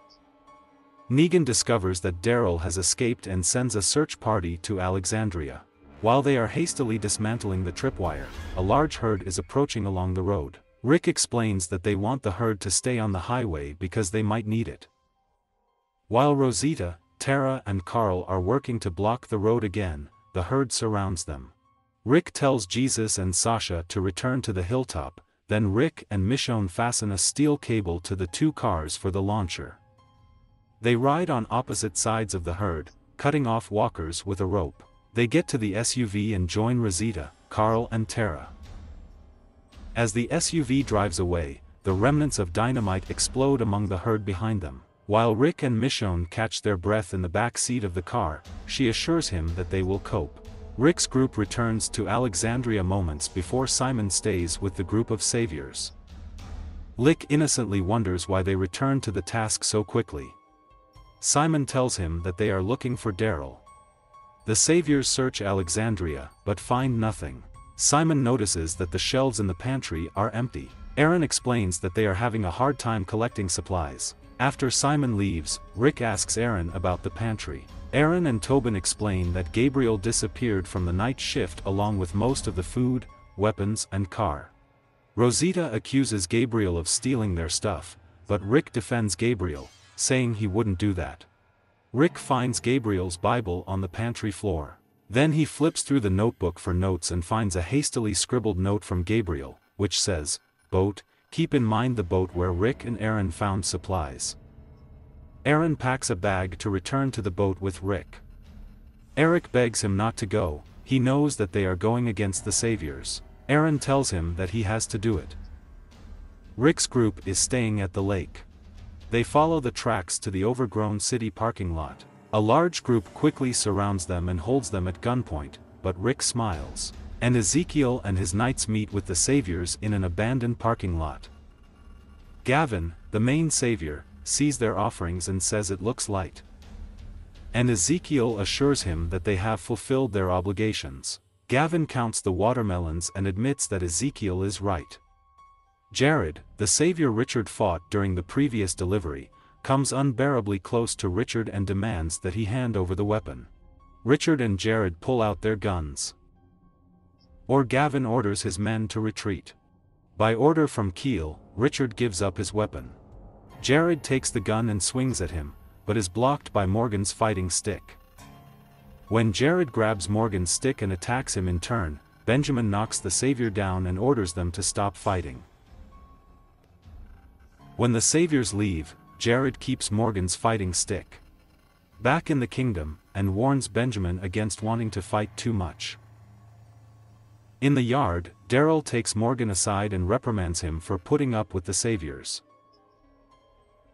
Negan discovers that Daryl has escaped and sends a search party to Alexandria. While they are hastily dismantling the tripwire, a large herd is approaching along the road. Rick explains that they want the herd to stay on the highway because they might need it. While Rosita, Tara and Carl are working to block the road again, the herd surrounds them. Rick tells Jesus and Sasha to return to the hilltop, then Rick and Michonne fasten a steel cable to the two cars for the launcher. They ride on opposite sides of the herd, cutting off walkers with a rope. They get to the SUV and join Rosita, Carl and Tara. As the SUV drives away, the remnants of dynamite explode among the herd behind them. While Rick and Michonne catch their breath in the back seat of the car, she assures him that they will cope. Rick's group returns to Alexandria moments before Simon stays with the group of saviors. Lick innocently wonders why they return to the task so quickly. Simon tells him that they are looking for Daryl. The saviors search Alexandria, but find nothing. Simon notices that the shelves in the pantry are empty. Aaron explains that they are having a hard time collecting supplies. After Simon leaves, Rick asks Aaron about the pantry. Aaron and Tobin explain that Gabriel disappeared from the night shift along with most of the food, weapons and car. Rosita accuses Gabriel of stealing their stuff, but Rick defends Gabriel, saying he wouldn't do that. Rick finds Gabriel's Bible on the pantry floor. Then he flips through the notebook for notes and finds a hastily scribbled note from Gabriel, which says, "Boat, keep in mind the boat where Rick and Aaron found supplies." Aaron packs a bag to return to the boat with Rick. Eric begs him not to go, he knows that they are going against the Saviors. Aaron tells him that he has to do it. Rick's group is staying at the lake. They follow the tracks to the overgrown city parking lot. A large group quickly surrounds them and holds them at gunpoint, but Rick smiles. And Ezekiel and his knights meet with the Saviors in an abandoned parking lot. Gavin, the main Savior, sees their offerings and says it looks light. And Ezekiel assures him that they have fulfilled their obligations. Gavin counts the watermelons and admits that Ezekiel is right. Jared, the Savior Richard fought during the previous delivery, comes unbearably close to Richard and demands that he hand over the weapon. Richard and Jared pull out their guns. Gavin orders his men to retreat. By order from Keel, Richard gives up his weapon. Jared takes the gun and swings at him, but is blocked by Morgan's fighting stick. When Jared grabs Morgan's stick and attacks him in turn, Benjamin knocks the Savior down and orders them to stop fighting. When the Saviors leave, Jared keeps Morgan's fighting stick back in the kingdom, and warns Benjamin against wanting to fight too much. In the yard, Daryl takes Morgan aside and reprimands him for putting up with the Saviors.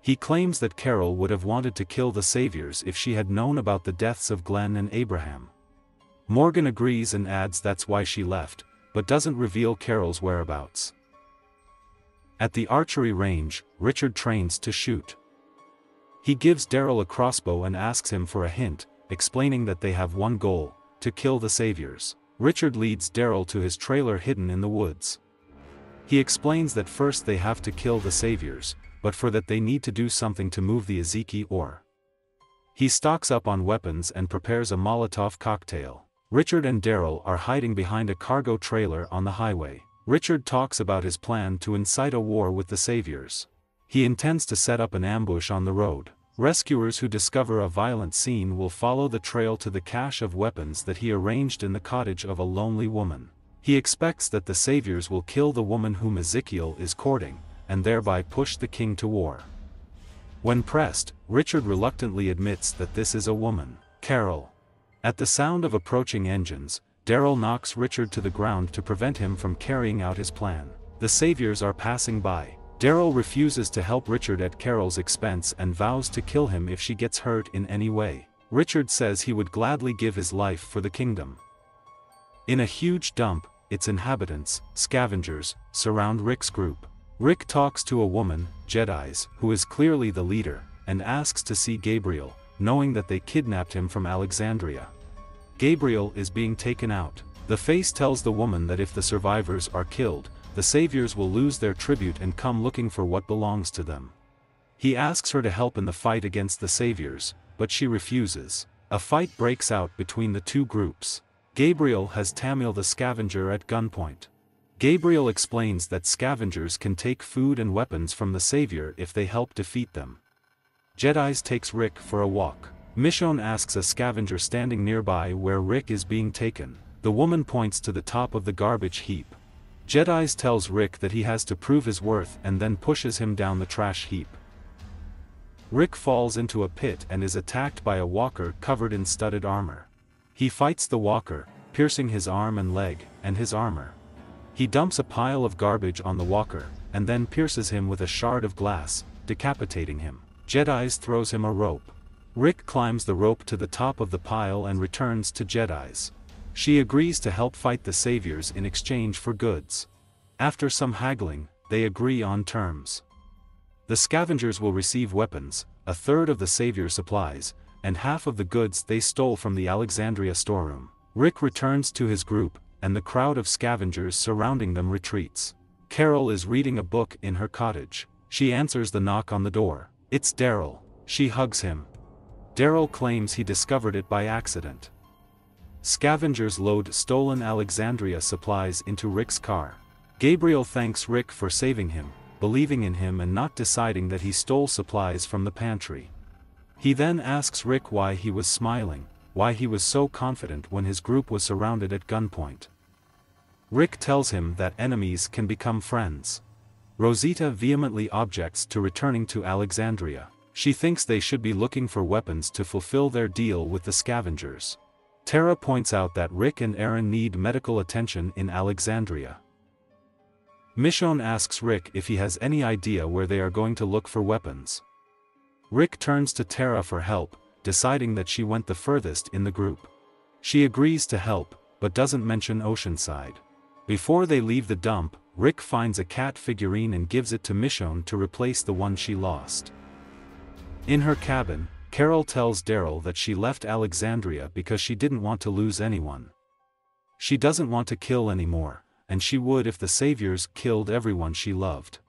He claims that Carol would have wanted to kill the Saviors if she had known about the deaths of Glenn and Abraham. Morgan agrees and adds that's why she left, but doesn't reveal Carol's whereabouts. At the archery range, Richard trains to shoot. He gives Daryl a crossbow and asks him for a hint, explaining that they have one goal: to kill the Saviors. Richard leads Daryl to his trailer hidden in the woods. He explains that first they have to kill the Saviors, but for that they need to do something to move the Ezekiel ore. He stocks up on weapons and prepares a Molotov cocktail. Richard and Daryl are hiding behind a cargo trailer on the highway. Richard talks about his plan to incite a war with the Saviors. He intends to set up an ambush on the road. Rescuers who discover a violent scene will follow the trail to the cache of weapons that he arranged in the cottage of a lonely woman. He expects that the Saviors will kill the woman whom Ezekiel is courting, and thereby push the king to war. When pressed, Richard reluctantly admits that this is a woman, Carol. At the sound of approaching engines, Daryl knocks Richard to the ground to prevent him from carrying out his plan. The Saviors are passing by. Daryl refuses to help Richard at Carol's expense and vows to kill him if she gets hurt in any way. Richard says he would gladly give his life for the kingdom. In a huge dump, its inhabitants, scavengers, surround Rick's group. Rick talks to a woman, Jedi's, who is clearly the leader, and asks to see Gabriel, knowing that they kidnapped him from Alexandria. Gabriel is being taken out. The face tells the woman that if the survivors are killed, the Saviors will lose their tribute and come looking for what belongs to them. He asks her to help in the fight against the Saviors, but she refuses. A fight breaks out between the two groups. Gabriel has Tamil the scavenger at gunpoint. Gabriel explains that scavengers can take food and weapons from the Savior if they help defeat them. Jedi's takes Rick for a walk. Michonne asks a scavenger standing nearby where Rick is being taken. The woman points to the top of the garbage heap. Jedi's tells Rick that he has to prove his worth and then pushes him down the trash heap. Rick falls into a pit and is attacked by a walker covered in studded armor. He fights the walker, piercing his arm and leg, and his armor. He dumps a pile of garbage on the walker, and then pierces him with a shard of glass, decapitating him. Jedi's throws him a rope. Rick climbs the rope to the top of the pile and returns to Jedi's. She agrees to help fight the Saviors in exchange for goods. After some haggling, they agree on terms. The scavengers will receive weapons, a third of the Savior supplies, and half of the goods they stole from the Alexandria storeroom. Rick returns to his group, and the crowd of scavengers surrounding them retreats. Carol is reading a book in her cottage. She answers the knock on the door. It's Daryl. She hugs him. Daryl claims he discovered it by accident. Scavengers load stolen Alexandria supplies into Rick's car. Gabriel thanks Rick for saving him, believing in him and not deciding that he stole supplies from the pantry. He then asks Rick why he was smiling, why he was so confident when his group was surrounded at gunpoint. Rick tells him that enemies can become friends. Rosita vehemently objects to returning to Alexandria. She thinks they should be looking for weapons to fulfill their deal with the scavengers. Tara points out that Rick and Aaron need medical attention in Alexandria. Michonne asks Rick if he has any idea where they are going to look for weapons. Rick turns to Tara for help, deciding that she went the furthest in the group. She agrees to help, but doesn't mention Oceanside. Before they leave the dump, Rick finds a cat figurine and gives it to Michonne to replace the one she lost. In her cabin, Carol tells Daryl that she left Alexandria because she didn't want to lose anyone. She doesn't want to kill anymore, and she would if the saviors killed everyone she loved.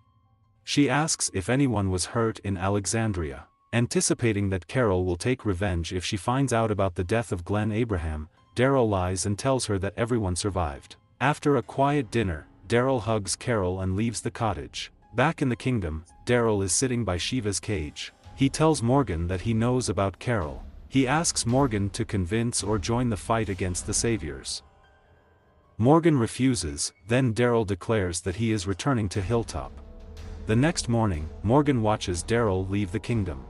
She asks if anyone was hurt in Alexandria. Anticipating that Carol will take revenge if she finds out about the death of Glenn Abraham, Daryl lies and tells her that everyone survived. After a quiet dinner, Daryl hugs Carol and leaves the cottage. Back in the kingdom, Daryl is sitting by Shiva's cage. He tells Morgan that he knows about Carol. He asks Morgan to convince or join the fight against the saviors. Morgan refuses, then Daryl declares that he is returning to Hilltop. The next morning, Morgan watches Daryl leave the kingdom.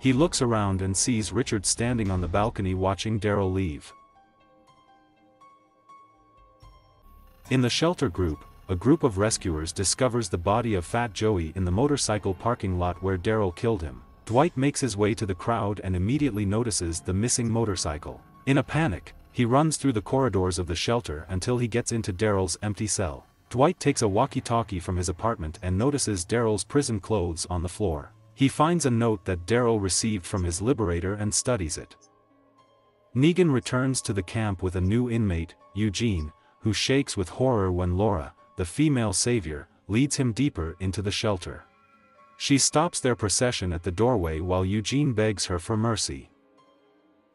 He looks around and sees Richard standing on the balcony watching Daryl leave. In the shelter group, a group of rescuers discovers the body of Fat Joey in the motorcycle parking lot where Daryl killed him. Dwight makes his way to the crowd and immediately notices the missing motorcycle. In a panic, he runs through the corridors of the shelter until he gets into Daryl's empty cell. Dwight takes a walkie-talkie from his apartment and notices Daryl's prison clothes on the floor. He finds a note that Daryl received from his liberator and studies it. Negan returns to the camp with a new inmate, Eugene, who shakes with horror when Laura, the female savior, leads him deeper into the shelter. She stops their procession at the doorway while Eugene begs her for mercy.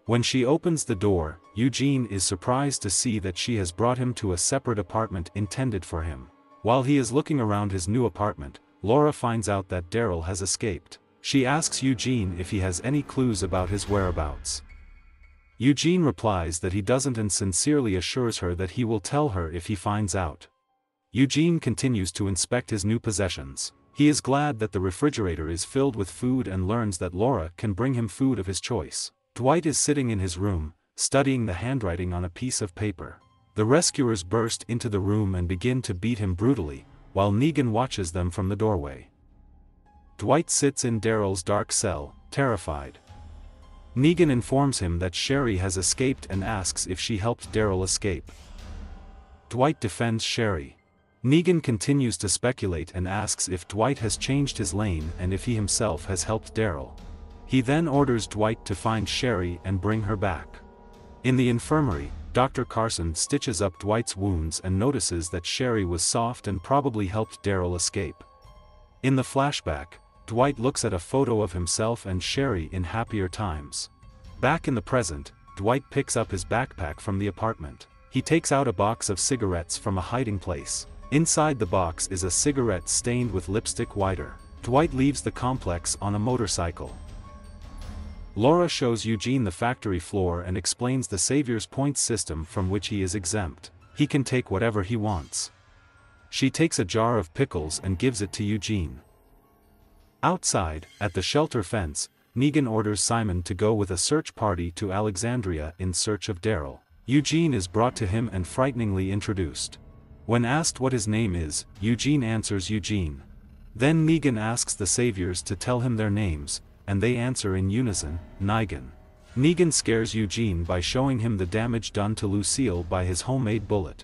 When she opens the door, Eugene is surprised to see that she has brought him to a separate apartment intended for him. While he is looking around his new apartment, Laura finds out that Daryl has escaped. She asks Eugene if he has any clues about his whereabouts. Eugene replies that he doesn't and sincerely assures her that he will tell her if he finds out. Eugene continues to inspect his new possessions. He is glad that the refrigerator is filled with food and learns that Laura can bring him food of his choice. Dwight is sitting in his room, studying the handwriting on a piece of paper. The rescuers burst into the room and begin to beat him brutally, while Negan watches them from the doorway. Dwight sits in Daryl's dark cell, terrified. Negan informs him that Sherry has escaped and asks if she helped Daryl escape. Dwight defends Sherry. Negan continues to speculate and asks if Dwight has changed his lane and if he himself has helped Daryl. He then orders Dwight to find Sherry and bring her back. In the infirmary, Dr. Carson stitches up Dwight's wounds and notices that Sherry was soft and probably helped Daryl escape. In the flashback, Dwight looks at a photo of himself and Sherry in happier times. Back in the present, Dwight picks up his backpack from the apartment. He takes out a box of cigarettes from a hiding place. Inside the box is a cigarette stained with lipstick whiter. Dwight leaves the complex on a motorcycle. Laura shows Eugene the factory floor and explains the Savior's points system from which he is exempt. He can take whatever he wants. She takes a jar of pickles and gives it to Eugene. Outside, at the shelter fence, Negan orders Simon to go with a search party to Alexandria in search of Daryl. Eugene is brought to him and frighteningly introduced. When asked what his name is, Eugene answers Eugene. Then Negan asks the Saviors to tell him their names, and they answer in unison, Negan. Negan scares Eugene by showing him the damage done to Lucille by his homemade bullet.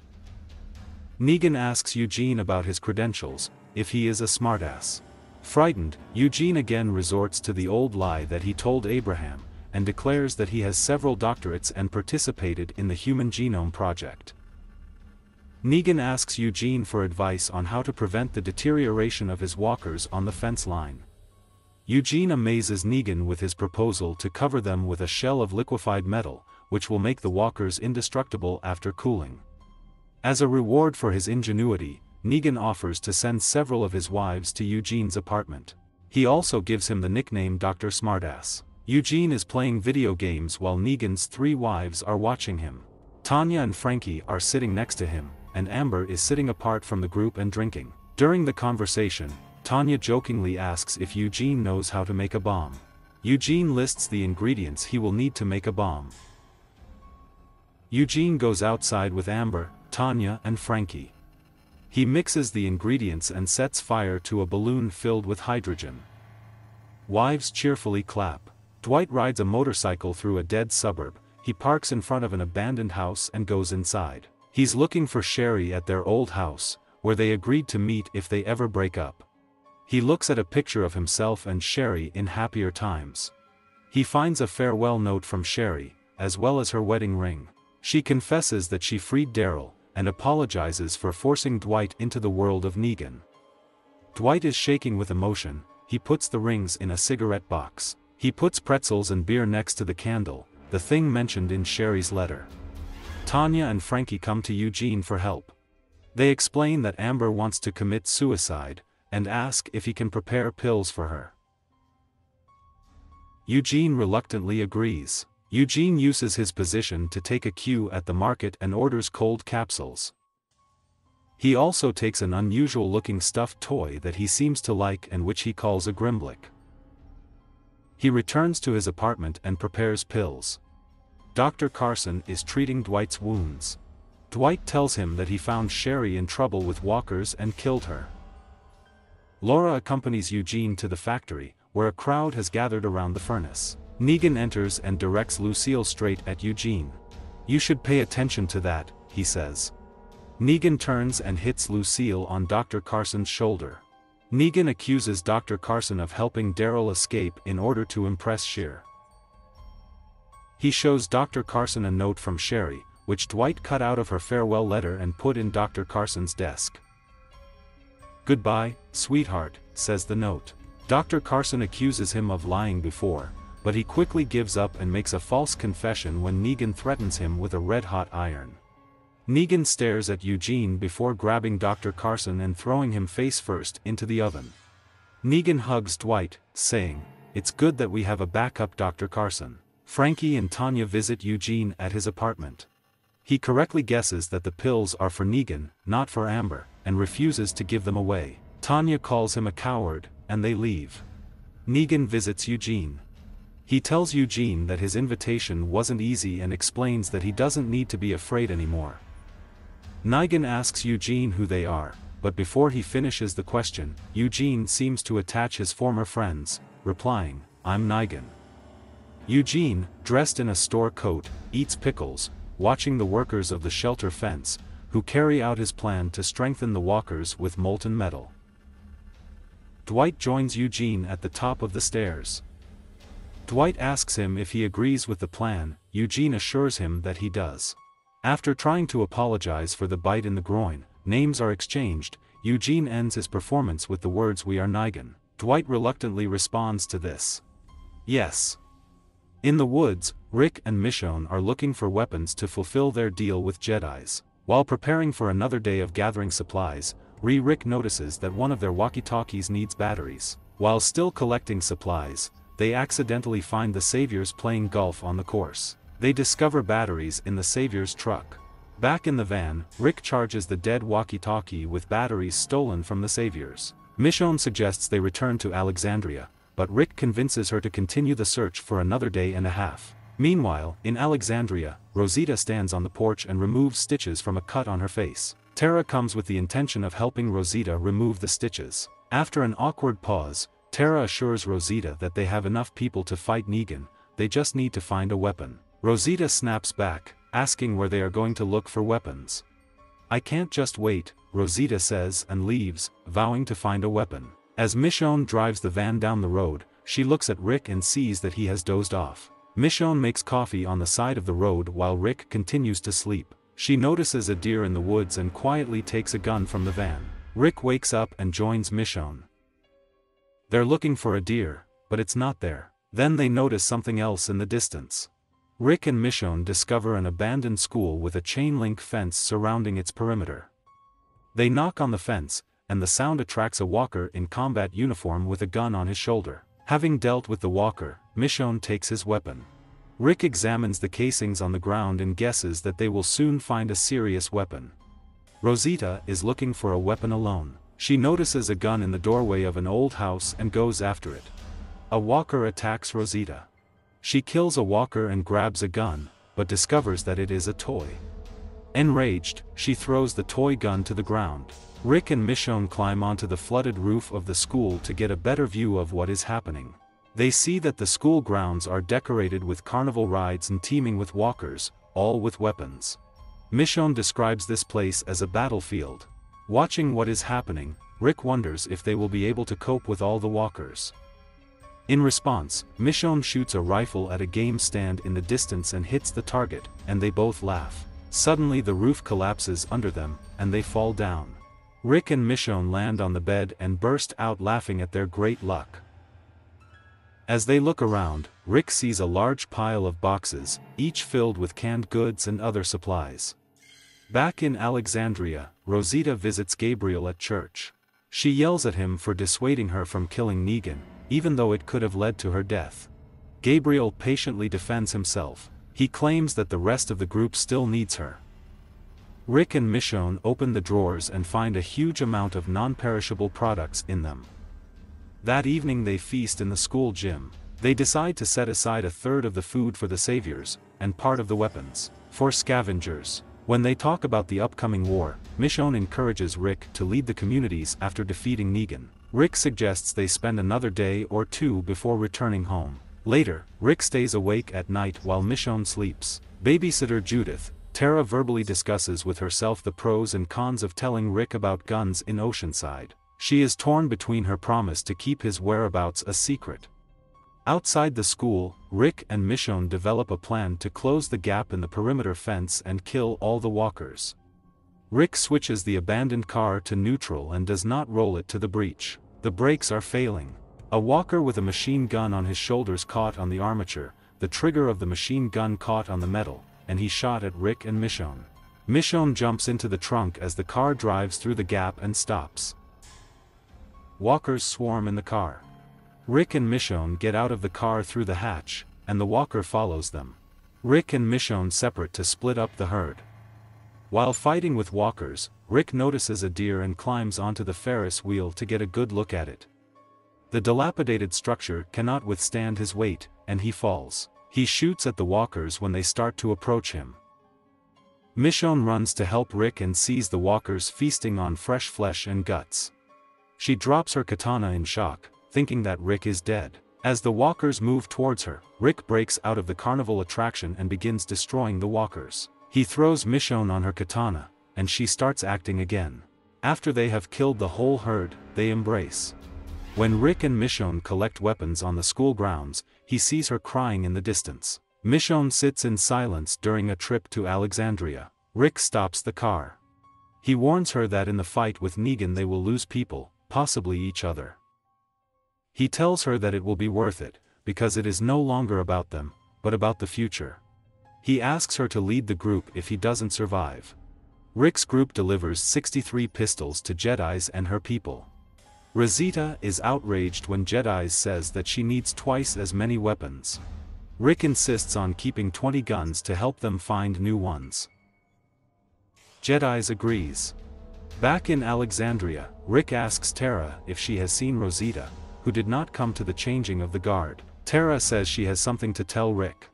Negan asks Eugene about his credentials, if he is a smartass. Frightened, Eugene again resorts to the old lie that he told Abraham, and declares that he has several doctorates and participated in the Human Genome Project. Negan asks Eugene for advice on how to prevent the deterioration of his walkers on the fence line. Eugene amazes Negan with his proposal to cover them with a shell of liquefied metal, which will make the walkers indestructible after cooling. As a reward for his ingenuity, Negan offers to send several of his wives to Eugene's apartment. He also gives him the nickname Dr. Smartass. Eugene is playing video games while Negan's 3 wives are watching him. Tanya and Frankie are sitting next to him, and Amber is sitting apart from the group and drinking. During the conversation, Tanya jokingly asks if Eugene knows how to make a bomb. Eugene lists the ingredients he will need to make a bomb. Eugene goes outside with Amber, Tanya and Frankie. He mixes the ingredients and sets fire to a balloon filled with hydrogen. Wives cheerfully clap. Dwight rides a motorcycle through a dead suburb. He parks in front of an abandoned house and goes inside. He's looking for Sherry at their old house, where they agreed to meet if they ever break up. He looks at a picture of himself and Sherry in happier times. He finds a farewell note from Sherry, as well as her wedding ring. She confesses that she freed Daryl, and apologizes for forcing Dwight into the world of Negan. Dwight is shaking with emotion. He puts the rings in a cigarette box. He puts pretzels and beer next to the candle, the thing mentioned in Sherry's letter. Tanya and Frankie come to Eugene for help. They explain that Amber wants to commit suicide, and ask if he can prepare pills for her. Eugene reluctantly agrees. Eugene uses his position to take a cue at the market and orders cold capsules. He also takes an unusual-looking stuffed toy that he seems to like and which he calls a Grimblick. He returns to his apartment and prepares pills. Dr. Carson is treating Dwight's wounds. Dwight tells him that he found Sherry in trouble with walkers and killed her. Laura accompanies Eugene to the factory, where a crowd has gathered around the furnace. Negan enters and directs Lucille straight at Eugene. "You should pay attention to that," he says. Negan turns and hits Lucille on Dr. Carson's shoulder. Negan accuses Dr. Carson of helping Daryl escape in order to impress Shear. He shows Dr. Carson a note from Sherry, which Dwight cut out of her farewell letter and put in Dr. Carson's desk. "Goodbye, sweetheart," says the note. Dr. Carson accuses him of lying before, but he quickly gives up and makes a false confession when Negan threatens him with a red-hot iron. Negan stares at Eugene before grabbing Dr. Carson and throwing him face-first into the oven. Negan hugs Dwight, saying, "It's good that we have a backup Dr. Carson." Frankie and Tanya visit Eugene at his apartment. He correctly guesses that the pills are for Negan, not for Amber, and refuses to give them away. Tanya calls him a coward, and they leave. Negan visits Eugene. He tells Eugene that his invitation wasn't easy and explains that he doesn't need to be afraid anymore. Negan asks Eugene who they are, but before he finishes the question, Eugene seems to attach his former friends, replying, "I'm Negan." Eugene, dressed in a store coat, eats pickles, watching the workers of the shelter fence, who carry out his plan to strengthen the walkers with molten metal. Dwight joins Eugene at the top of the stairs. Dwight asks him if he agrees with the plan. Eugene assures him that he does. After trying to apologize for the bite in the groin, names are exchanged. Eugene ends his performance with the words, "We are Negan." Dwight reluctantly responds to this. "Yes." In the woods, Rick and Michonne are looking for weapons to fulfill their deal with Jedis. While preparing for another day of gathering supplies, Rick notices that one of their walkie-talkies needs batteries. While still collecting supplies, they accidentally find the Saviors playing golf on the course. They discover batteries in the Saviors' truck. Back in the van, Rick charges the dead walkie-talkie with batteries stolen from the Saviors. Michonne suggests they return to Alexandria, but Rick convinces her to continue the search for another day and a half. Meanwhile, in Alexandria, Rosita stands on the porch and removes stitches from a cut on her face. Tara comes with the intention of helping Rosita remove the stitches. After an awkward pause, Tara assures Rosita that they have enough people to fight Negan, they just need to find a weapon. Rosita snaps back, asking where they are going to look for weapons. "I can't just wait," Rosita says and leaves, vowing to find a weapon. As Michonne drives the van down the road, she looks at Rick and sees that he has dozed off. Michonne makes coffee on the side of the road while Rick continues to sleep. She notices a deer in the woods and quietly takes a gun from the van. Rick wakes up and joins Michonne. They're looking for a deer, but it's not there. Then they notice something else in the distance. Rick and Michonne discover an abandoned school with a chain-link fence surrounding its perimeter. They knock on the fence, and the sound attracts a walker in combat uniform with a gun on his shoulder. Having dealt with the walker, Michonne takes his weapon. Rick examines the casings on the ground and guesses that they will soon find a serious weapon. Rosita is looking for a weapon alone. She notices a gun in the doorway of an old house and goes after it. A walker attacks Rosita. She kills a walker and grabs a gun, but discovers that it is a toy. Enraged, she throws the toy gun to the ground. Rick and Michonne climb onto the flooded roof of the school to get a better view of what is happening. They see that the school grounds are decorated with carnival rides and teeming with walkers, all with weapons. Michonne describes this place as a battlefield. Watching what is happening, Rick wonders if they will be able to cope with all the walkers. In response, Michonne shoots a rifle at a game stand in the distance and hits the target, and they both laugh. Suddenly the roof collapses under them, and they fall down. Rick and Michonne land on the bed and burst out laughing at their great luck. As they look around, Rick sees a large pile of boxes, each filled with canned goods and other supplies. Back in Alexandria, Rosita visits Gabriel at church. She yells at him for dissuading her from killing Negan, even though it could have led to her death. Gabriel patiently defends himself. He claims that the rest of the group still needs her. Rick and Michonne open the drawers and find a huge amount of non-perishable products in them. That evening they feast in the school gym. They decide to set aside a third of the food for the saviors, and part of the weapons for scavengers. When they talk about the upcoming war, Michonne encourages Rick to lead the communities after defeating Negan. Rick suggests they spend another day or two before returning home. Later, Rick stays awake at night while Michonne sleeps. Babysitter Judith, Tara verbally discusses with herself the pros and cons of telling Rick about guns in Oceanside. She is torn between her promise to keep his whereabouts a secret. Outside the school, Rick and Michonne develop a plan to close the gap in the perimeter fence and kill all the walkers. Rick switches the abandoned car to neutral and does not roll it to the breach. The brakes are failing. A walker with a machine gun on his shoulders caught on the armature, the trigger of the machine gun caught on the metal, and he shot at Rick and Michonne. Michonne jumps into the trunk as the car drives through the gap and stops. Walkers swarm in the car. Rick and Michonne get out of the car through the hatch, and the walker follows them. Rick and Michonne separate to split up the herd. While fighting with walkers, Rick notices a deer and climbs onto the Ferris wheel to get a good look at it. The dilapidated structure cannot withstand his weight, and he falls. He shoots at the walkers when they start to approach him. Michonne runs to help Rick and sees the walkers feasting on fresh flesh and guts. She drops her katana in shock, thinking that Rick is dead. As the walkers move towards her, Rick breaks out of the carnival attraction and begins destroying the walkers. He throws Michonne on her katana, and she starts acting again. After they have killed the whole herd, they embrace. When Rick and Michonne collect weapons on the school grounds, he sees her crying in the distance. Michonne sits in silence during a trip to Alexandria. Rick stops the car. He warns her that in the fight with Negan they will lose people, possibly each other. He tells her that it will be worth it, because it is no longer about them, but about the future. He asks her to lead the group if he doesn't survive. Rick's group delivers 63 pistols to Jedi's and her people. Rosita is outraged when Jedi's says that she needs twice as many weapons. Rick insists on keeping 20 guns to help them find new ones. Jedi's agrees. Back in Alexandria, Rick asks Tara if she has seen Rosita, who did not come to the changing of the guard. Tara says she has something to tell Rick.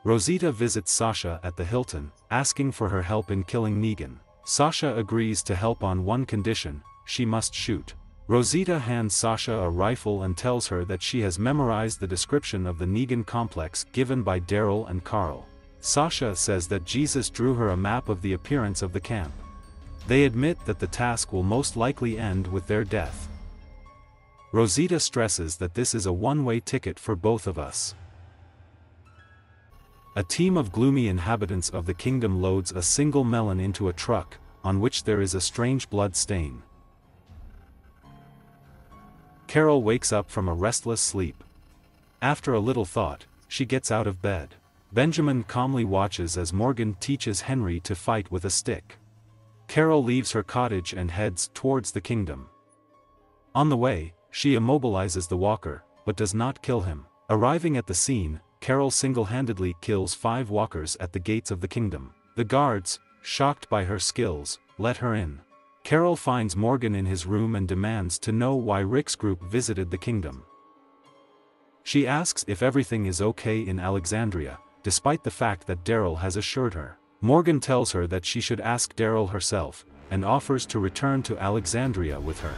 Rosita visits Sasha at the Hilton, asking for her help in killing Negan. Sasha agrees to help on one condition: she must shoot. Rosita hands Sasha a rifle and tells her that she has memorized the description of the Negan complex given by Daryl and Carl. Sasha says that Jesus drew her a map of the appearance of the camp. They admit that the task will most likely end with their death. Rosita stresses that this is a one-way ticket for both of us. A team of gloomy inhabitants of the kingdom loads a single melon into a truck, on which there is a strange blood stain. Carol wakes up from a restless sleep. After a little thought, she gets out of bed. Benjamin calmly watches as Morgan teaches Henry to fight with a stick. Carol leaves her cottage and heads towards the kingdom. On the way, she immobilizes the walker, but does not kill him. Arriving at the scene, Carol single-handedly kills 5 walkers at the gates of the kingdom. The guards, shocked by her skills, let her in. Carol finds Morgan in his room and demands to know why Rick's group visited the kingdom. She asks if everything is okay in Alexandria, despite the fact that Daryl has assured her. Morgan tells her that she should ask Daryl herself, and offers to return to Alexandria with her.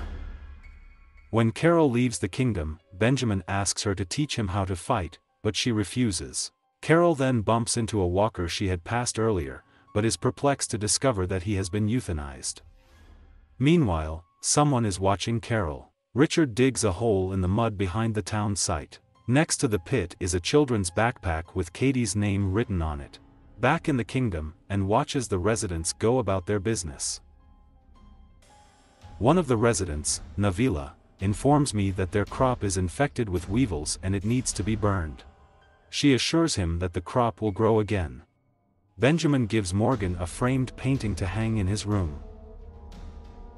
When Carol leaves the kingdom, Benjamin asks her to teach him how to fight, but she refuses. Carol then bumps into a walker she had passed earlier, but is perplexed to discover that he has been euthanized. Meanwhile, someone is watching Carol. Richard digs a hole in the mud behind the town site. Next to the pit is a children's backpack with Katie's name written on it. Back in the kingdom, and watches the residents go about their business. One of the residents, Navila, informs me that their crop is infected with weevils and it needs to be burned. She assures him that the crop will grow again. Benjamin gives Morgan a framed painting to hang in his room.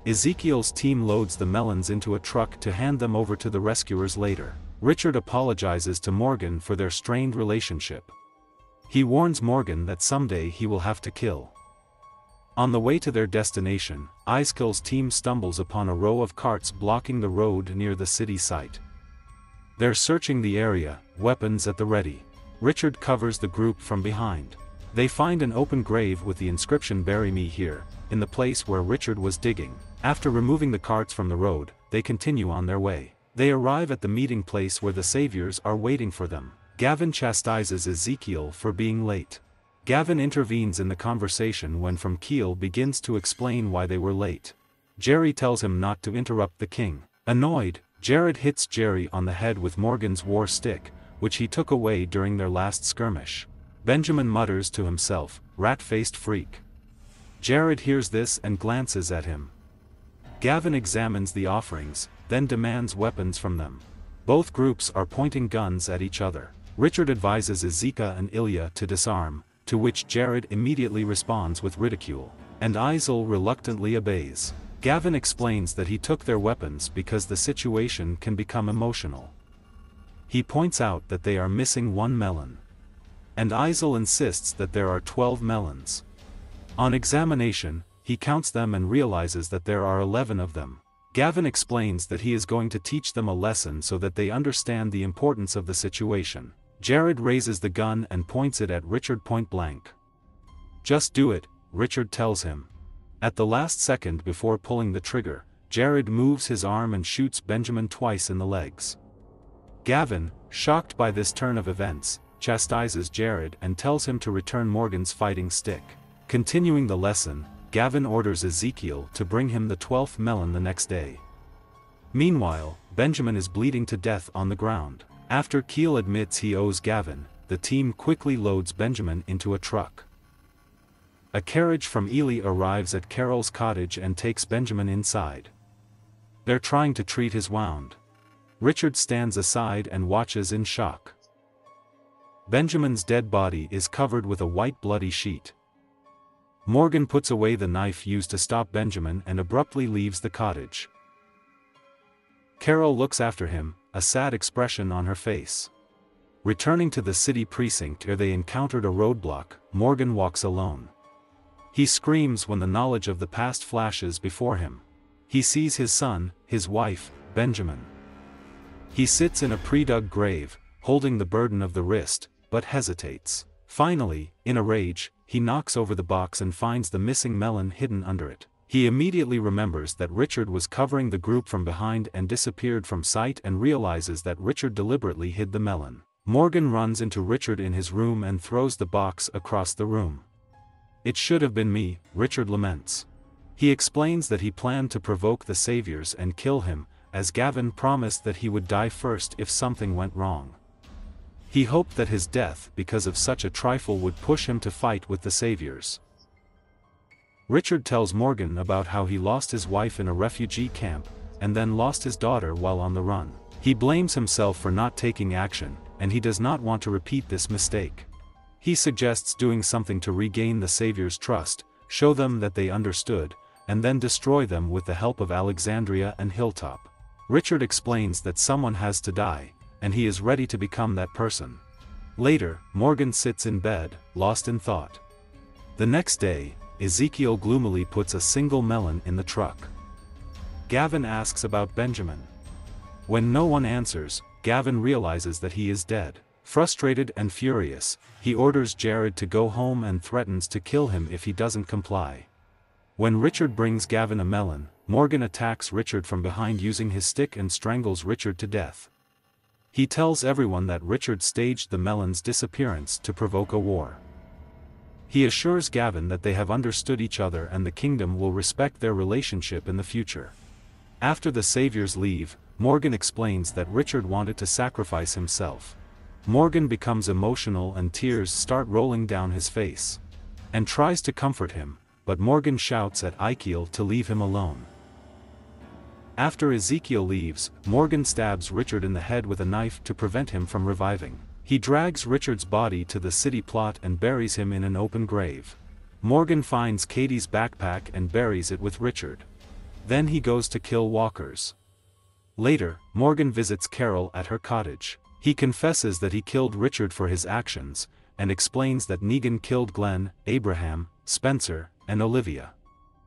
Ezekiel's team loads the melons into a truck to hand them over to the rescuers later. Richard apologizes to Morgan for their strained relationship. He warns Morgan that someday he will have to kill. On the way to their destination, Iskill's team stumbles upon a row of carts blocking the road near the city site. They're searching the area, weapons at the ready. Richard covers the group from behind. They find an open grave with the inscription "Bury me here," in the place where Richard was digging. After removing the carts from the road, they continue on their way. They arrive at the meeting place where the saviors are waiting for them. Gavin chastises Ezekiel for being late. Gavin intervenes in the conversation when From Keel begins to explain why they were late. Jerry tells him not to interrupt the king. Annoyed, Jared hits Jerry on the head with Morgan's war stick, which he took away during their last skirmish. Benjamin mutters to himself, "Rat-faced freak." Jared hears this and glances at him. Gavin examines the offerings, then demands weapons from them. Both groups are pointing guns at each other. Richard advises Ezekiel and Ilya to disarm, to which Jared immediately responds with ridicule, and Isel reluctantly obeys. Gavin explains that he took their weapons because the situation can become emotional. He points out that they are missing 1 melon. And Isel insists that there are 12 melons. On examination, he counts them and realizes that there are 11 of them. Gavin explains that he is going to teach them a lesson so that they understand the importance of the situation. Jared raises the gun and points it at Richard point blank. "Just do it," Richard tells him. At the last second before pulling the trigger, Jared moves his arm and shoots Benjamin twice in the legs. Gavin, shocked by this turn of events, chastises Jared and tells him to return Morgan's fighting stick. Continuing the lesson, Gavin orders Ezekiel to bring him the 12th melon the next day. Meanwhile, Benjamin is bleeding to death on the ground. After Keel admits he owes Gavin, the team quickly loads Benjamin into a truck. A carriage from Ely arrives at Carol's cottage and takes Benjamin inside. They're trying to treat his wound. Richard stands aside and watches in shock. Benjamin's dead body is covered with a white bloody sheet. Morgan puts away the knife used to stop Benjamin and abruptly leaves the cottage. Carol looks after him, a sad expression on her face. Returning to the city precinct where they encountered a roadblock, Morgan walks alone. He screams when the knowledge of the past flashes before him. He sees his son, his wife, Benjamin. He sits in a pre-dug grave, holding the burden of the wrist, but hesitates. Finally, in a rage, he knocks over the box and finds the missing melon hidden under it. He immediately remembers that Richard was covering the group from behind and disappeared from sight and realizes that Richard deliberately hid the melon. Morgan runs into Richard in his room and throws the box across the room. "It should have been me," Richard laments. He explains that he planned to provoke the saviors and kill him, as Gavin promised that he would die first if something went wrong. He hoped that his death because of such a trifle would push him to fight with the saviors. Richard tells Morgan about how he lost his wife in a refugee camp, and then lost his daughter while on the run. He blames himself for not taking action, and he does not want to repeat this mistake. He suggests doing something to regain the saviors' trust, show them that they understood, and then destroy them with the help of Alexandria and Hilltop. Richard explains that someone has to die, and he is ready to become that person. Later, Morgan sits in bed, lost in thought. The next day, Ezekiel gloomily puts a single melon in the truck. Gavin asks about Benjamin. When no one answers, Gavin realizes that he is dead. Frustrated and furious, he orders Jared to go home and threatens to kill him if he doesn't comply. When Richard brings Gavin a melon, Morgan attacks Richard from behind using his stick and strangles Richard to death. He tells everyone that Richard staged the melon's disappearance to provoke a war. He assures Gavin that they have understood each other and the kingdom will respect their relationship in the future. After the saviors leave, Morgan explains that Richard wanted to sacrifice himself. Morgan becomes emotional and tears start rolling down his face. And tries to comfort him, but Morgan shouts at Ezekiel to leave him alone. After Ezekiel leaves, Morgan stabs Richard in the head with a knife to prevent him from reviving. He drags Richard's body to the city plot and buries him in an open grave. Morgan finds Katie's backpack and buries it with Richard. Then he goes to kill walkers. Later, Morgan visits Carol at her cottage. He confesses that he killed Richard for his actions, and explains that Negan killed Glenn, Abraham, Spencer, and Olivia.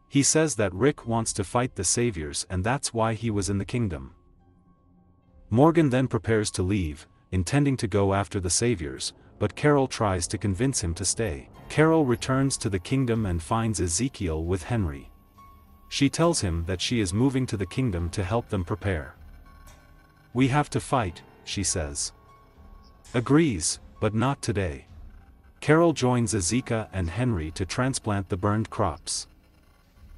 He says that Rick wants to fight the saviors and that's why he was in the kingdom. Morgan then prepares to leave, intending to go after the saviors, but Carol tries to convince him to stay. Carol returns to the kingdom and finds Ezekiel with Henry. She tells him that she is moving to the kingdom to help them prepare. "We have to fight," she says. Agrees, but not today. Carol joins Ezekiel and Henry to transplant the burned crops.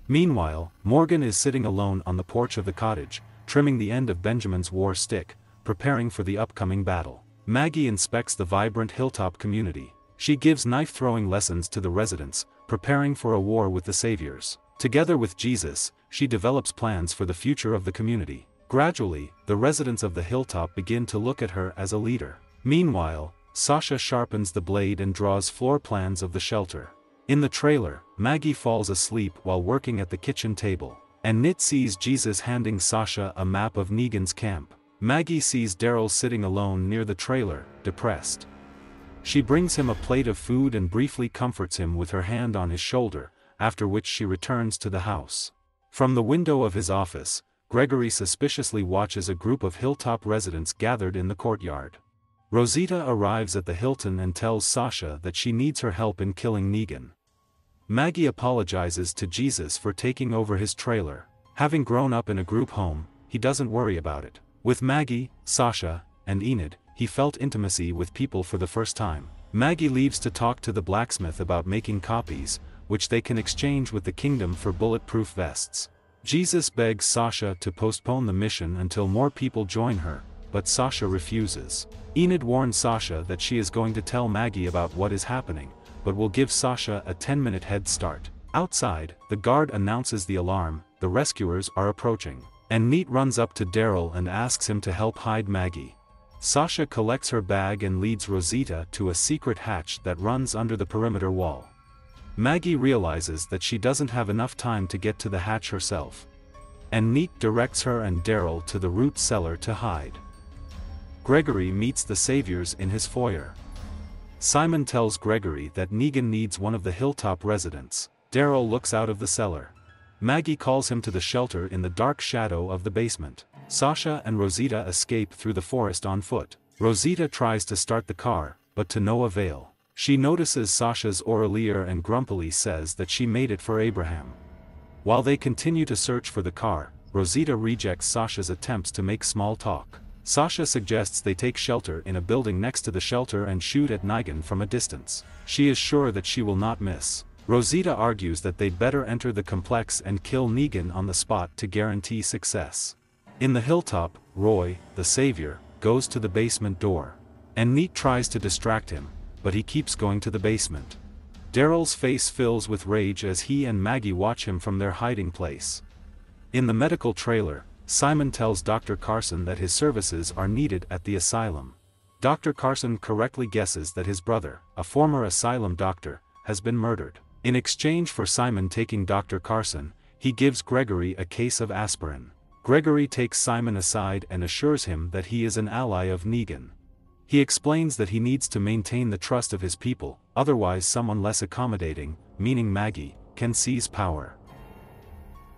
Meanwhile, Morgan is sitting alone on the porch of the cottage, trimming the end of Benjamin's war stick, preparing for the upcoming battle. Maggie inspects the vibrant Hilltop community. She gives knife-throwing lessons to the residents, preparing for a war with the saviors. Together with Jesus, she develops plans for the future of the community. Gradually, the residents of the Hilltop begin to look at her as a leader. Meanwhile, Sasha sharpens the blade and draws floor plans of the shelter. In the trailer, Maggie falls asleep while working at the kitchen table, and Nit sees Jesus handing Sasha a map of Negan's camp. Maggie sees Daryl sitting alone near the trailer, depressed. She brings him a plate of food and briefly comforts him with her hand on his shoulder, after which she returns to the house. From the window of his office, Gregory suspiciously watches a group of Hilltop residents gathered in the courtyard. Rosita arrives at the Hilton and tells Sasha that she needs her help in killing Negan. Maggie apologizes to Jesus for taking over his trailer. Having grown up in a group home, he doesn't worry about it. With Maggie, Sasha, and Enid, he felt intimacy with people for the first time. Maggie leaves to talk to the blacksmith about making copies, which they can exchange with the kingdom for bulletproof vests. Jesus begs Sasha to postpone the mission until more people join her, but Sasha refuses. Enid warns Sasha that she is going to tell Maggie about what is happening, but will give Sasha a 10-minute head start. Outside, the guard announces the alarm, the rescuers are approaching, and Nit runs up to Daryl and asks him to help hide Maggie. Sasha collects her bag and leads Rosita to a secret hatch that runs under the perimeter wall. Maggie realizes that she doesn't have enough time to get to the hatch herself, and Nit directs her and Daryl to the root cellar to hide. Gregory meets the saviors in his foyer. Simon tells Gregory that Negan needs one of the Hilltop residents. Daryl looks out of the cellar. Maggie calls him to the shelter in the dark shadow of the basement. Sasha and Rosita escape through the forest on foot. Rosita tries to start the car, but to no avail. She notices Sasha's orelier and grumpily says that she made it for Abraham. While they continue to search for the car, Rosita rejects Sasha's attempts to make small talk. Sasha suggests they take shelter in a building next to the shelter and shoot at Negan from a distance. She is sure that she will not miss. Rosita argues that they'd better enter the complex and kill Negan on the spot to guarantee success. In the Hilltop, Roy, the savior, goes to the basement door. and Neat tries to distract him, but he keeps going to the basement. Daryl's face fills with rage as he and Maggie watch him from their hiding place. In the medical trailer, Simon tells Dr. Carson that his services are needed at the asylum. Dr. Carson correctly guesses that his brother, a former asylum doctor, has been murdered. In exchange for Simon taking Dr. Carson, he gives Gregory a case of aspirin. Gregory takes Simon aside and assures him that he is an ally of Negan. He explains that he needs to maintain the trust of his people, otherwise someone less accommodating, meaning Maggie, can seize power.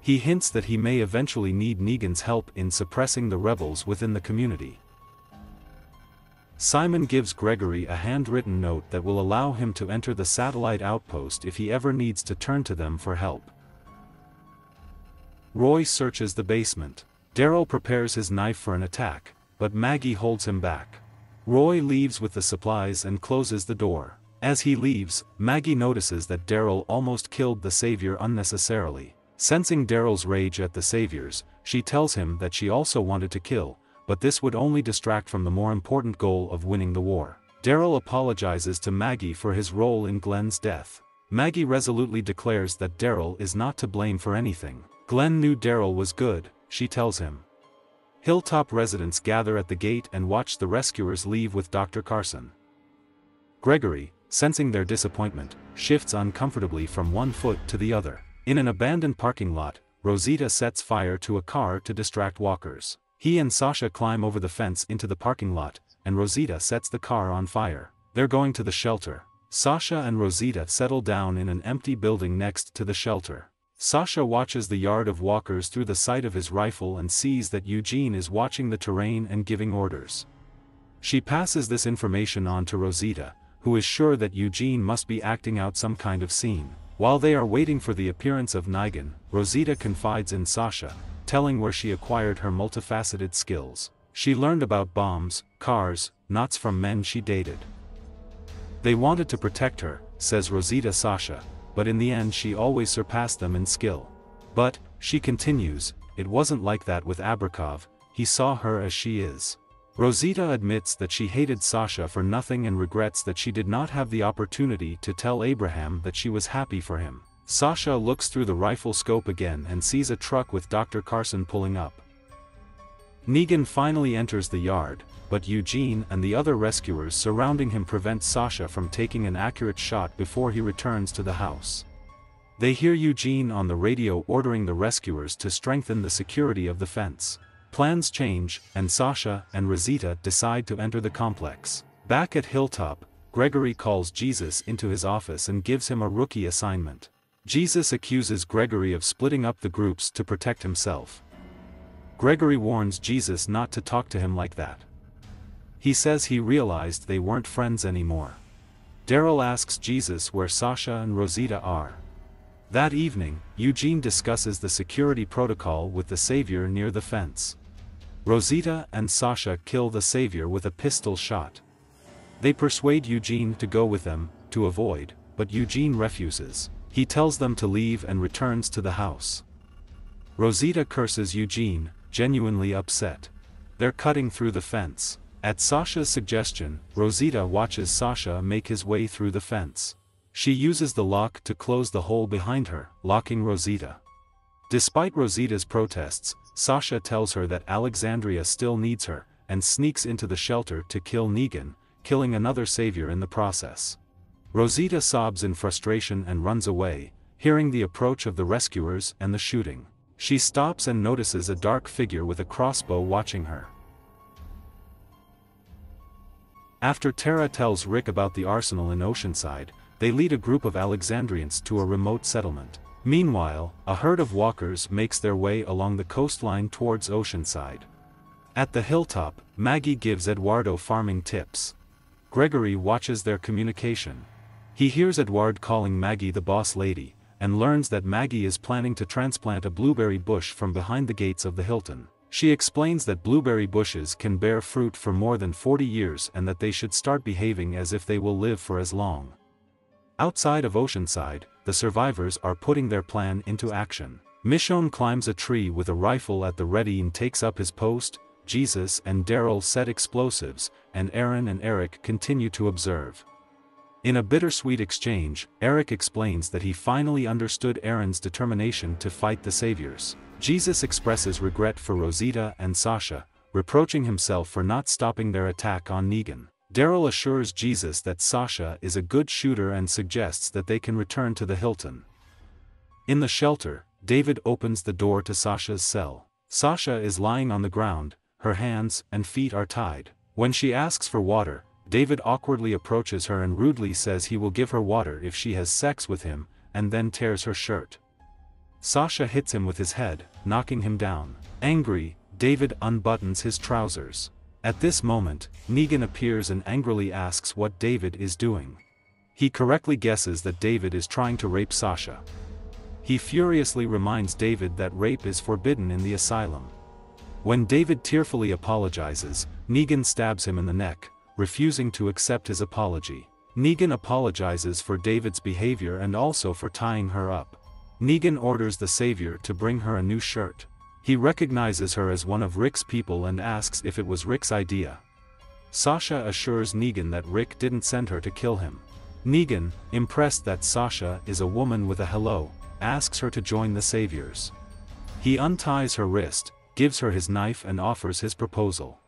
He hints that he may eventually need Negan's help in suppressing the rebels within the community. Simon gives Gregory a handwritten note that will allow him to enter the satellite outpost if he ever needs to turn to them for help. Roy searches the basement. Daryl prepares his knife for an attack, but Maggie holds him back. Roy leaves with the supplies and closes the door. As he leaves, Maggie notices that Daryl almost killed the Savior unnecessarily. Sensing Daryl's rage at the Saviors, she tells him that she also wanted to kill, but this would only distract from the more important goal of winning the war. Daryl apologizes to Maggie for his role in Glenn's death. Maggie resolutely declares that Daryl is not to blame for anything. Glenn knew Daryl was good, she tells him. Hilltop residents gather at the gate and watch the rescuers leave with Dr. Carson. Gregory, sensing their disappointment, shifts uncomfortably from one foot to the other. In an abandoned parking lot, Rosita sets fire to a car to distract walkers. He and Sasha climb over the fence into the parking lot, and Rosita sets the car on fire. They're going to the shelter. Sasha and Rosita settle down in an empty building next to the shelter. Sasha watches the yard of walkers through the sight of his rifle and sees that Eugene is watching the terrain and giving orders. She passes this information on to Rosita, who is sure that Eugene must be acting out some kind of scene. While they are waiting for the appearance of Negan, Rosita confides in Sasha, telling where she acquired her multifaceted skills. She learned about bombs, cars, knots from men she dated. They wanted to protect her, says Rosita Sasha, but in the end she always surpassed them in skill. But, she continues, it wasn't like that with Abrakov, he saw her as she is. Rosita admits that she hated Sasha for nothing and regrets that she did not have the opportunity to tell Abraham that she was happy for him. Sasha looks through the rifle scope again and sees a truck with Dr. Carson pulling up. Negan finally enters the yard, but Eugene and the other rescuers surrounding him prevent Sasha from taking an accurate shot before he returns to the house. They hear Eugene on the radio ordering the rescuers to strengthen the security of the fence. Plans change, and Sasha and Rosita decide to enter the complex. Back at Hilltop, Gregory calls Jesus into his office and gives him a rookie assignment. Jesus accuses Gregory of splitting up the groups to protect himself. Gregory warns Jesus not to talk to him like that. He says he realized they weren't friends anymore. Daryl asks Jesus where Sasha and Rosita are. That evening, Eugene discusses the security protocol with the Savior near the fence. Rosita and Sasha kill the Savior with a pistol shot. They persuade Eugene to go with them, to avoid, but Eugene refuses. He tells them to leave and returns to the house. Rosita curses Eugene, genuinely upset. They're cutting through the fence. At Sasha's suggestion, Rosita watches Sasha make his way through the fence. She uses the lock to close the hole behind her, locking Rosita. Despite Rosita's protests, Sasha tells her that Alexandria still needs her, and sneaks into the shelter to kill Negan, killing another Savior in the process. Rosita sobs in frustration and runs away, hearing the approach of the rescuers and the shooting. She stops and notices a dark figure with a crossbow watching her. After Tara tells Rick about the arsenal in Oceanside, they lead a group of Alexandrians to a remote settlement. Meanwhile, a herd of walkers makes their way along the coastline towards Oceanside. At the hilltop, Maggie gives Eduardo farming tips. Gregory watches their communication. He hears Eduardo calling Maggie the boss lady, and learns that Maggie is planning to transplant a blueberry bush from behind the gates of the Hilton. She explains that blueberry bushes can bear fruit for more than 40 years and that they should start behaving as if they will live for as long. Outside of Oceanside, the survivors are putting their plan into action. Michonne climbs a tree with a rifle at the ready and takes up his post, Jesus and Daryl set explosives, and Aaron and Eric continue to observe. In a bittersweet exchange, Eric explains that he finally understood Aaron's determination to fight the saviors. Jesus expresses regret for Rosita and Sasha, reproaching himself for not stopping their attack on Negan. Daryl assures Jesus that Sasha is a good shooter and suggests that they can return to the Hilton. In the shelter, David opens the door to Sasha's cell. Sasha is lying on the ground, her hands and feet are tied. When she asks for water, David awkwardly approaches her and rudely says he will give her water if she has sex with him, and then tears her shirt. Sasha hits him with his head, knocking him down. Angry, David unbuttons his trousers. At this moment, Negan appears and angrily asks what David is doing. He correctly guesses that David is trying to rape Sasha. He furiously reminds David that rape is forbidden in the asylum. When David tearfully apologizes, Negan stabs him in the neck, refusing to accept his apology. Negan apologizes for David's behavior and also for tying her up. Negan orders the savior to bring her a new shirt. He recognizes her as one of Rick's people and asks if it was Rick's idea. Sasha assures Negan that Rick didn't send her to kill him. Negan, impressed that Sasha is a woman with a hello, asks her to join the saviors. He unties her wrist, gives her his knife and offers his proposal.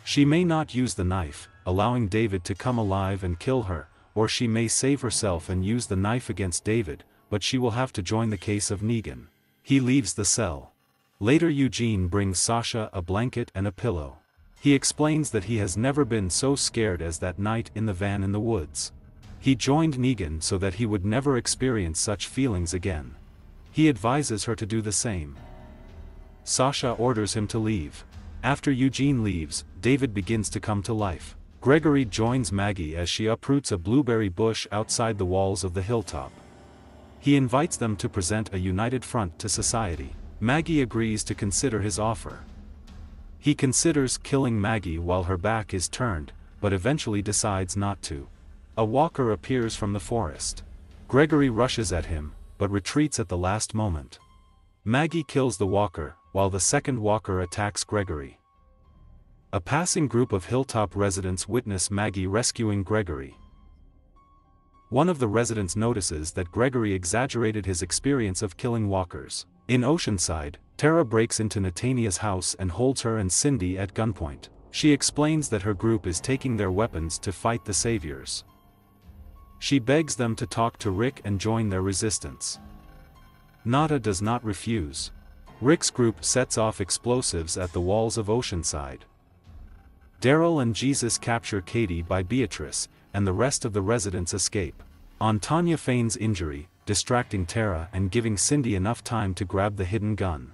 She may not use the knife, allowing David to come alive and kill her, or she may save herself and use the knife against David, but she will have to join the case of Negan. He leaves the cell. Later Eugene brings Sasha a blanket and a pillow. He explains that he has never been so scared as that night in the van in the woods. He joined Negan so that he would never experience such feelings again. He advises her to do the same. Sasha orders him to leave. After Eugene leaves, David begins to come to life. Gregory joins Maggie as she uproots a blueberry bush outside the walls of the hilltop. He invites them to present a united front to society. Maggie agrees to consider his offer. He considers killing Maggie while her back is turned, but eventually decides not to. A walker appears from the forest. Gregory rushes at him, but retreats at the last moment. Maggie kills the walker, while the second walker attacks Gregory. A passing group of hilltop residents witness Maggie rescuing Gregory. One of the residents notices that Gregory exaggerated his experience of killing walkers. In Oceanside, Tara breaks into Natania's house and holds her and Cindy at gunpoint. She explains that her group is taking their weapons to fight the saviors. She begs them to talk to Rick and join their resistance. Nada does not refuse. Rick's group sets off explosives at the walls of Oceanside. Daryl and Jesus capture Katie by Beatrice, and the rest of the residents escape. On Tanya feigns injury, distracting Tara and giving Cindy enough time to grab the hidden gun.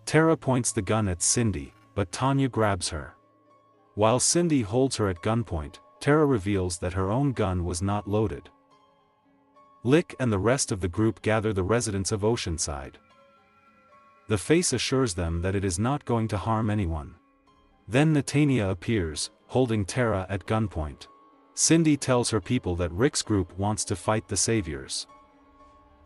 Tara points the gun at Cindy, but Tanya grabs her. While Cindy holds her at gunpoint, Tara reveals that her own gun was not loaded. Lick and the rest of the group gather the residents of Oceanside. The Face assures them that it is not going to harm anyone. Then Natania appears, holding Tara at gunpoint. Cindy tells her people that Rick's group wants to fight the saviors.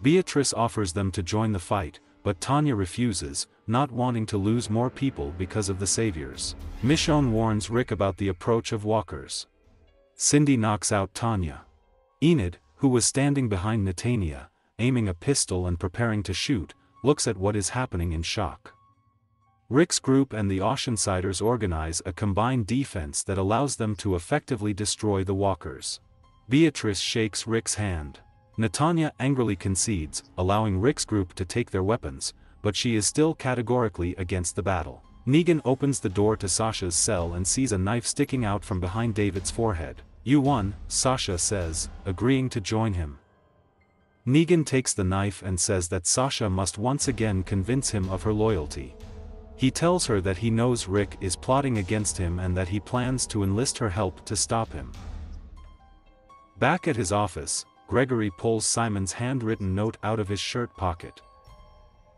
Beatrice offers them to join the fight, but Tanya refuses, not wanting to lose more people because of the saviors. Michonne warns Rick about the approach of walkers. Cindy knocks out Tanya. Enid, who was standing behind Natania, aiming a pistol and preparing to shoot, looks at what is happening in shock. Rick's group and the Oceansiders organize a combined defense that allows them to effectively destroy the walkers. Beatrice shakes Rick's hand. Natanya angrily concedes, allowing Rick's group to take their weapons, but she is still categorically against the battle. Negan opens the door to Sasha's cell and sees a knife sticking out from behind David's forehead. "You won," Sasha says, agreeing to join him. Negan takes the knife and says that Sasha must once again convince him of her loyalty. He tells her that he knows Rick is plotting against him and that he plans to enlist her help to stop him. Back at his office, Gregory pulls Simon's handwritten note out of his shirt pocket.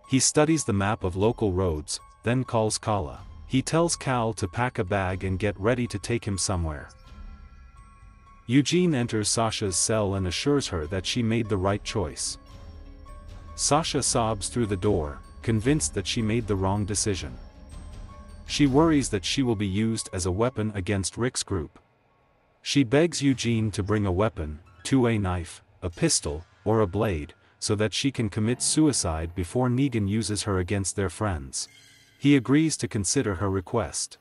He studies the map of local roads, then calls Kala. He tells Cal to pack a bag and get ready to take him somewhere. Eugene enters Sasha's cell and assures her that she made the right choice. Sasha sobs through the door, convinced that she made the wrong decision. She worries that she will be used as a weapon against Rick's group. She begs Eugene to bring a weapon, a knife, a pistol, or a blade, so that she can commit suicide before Negan uses her against their friends. He agrees to consider her request.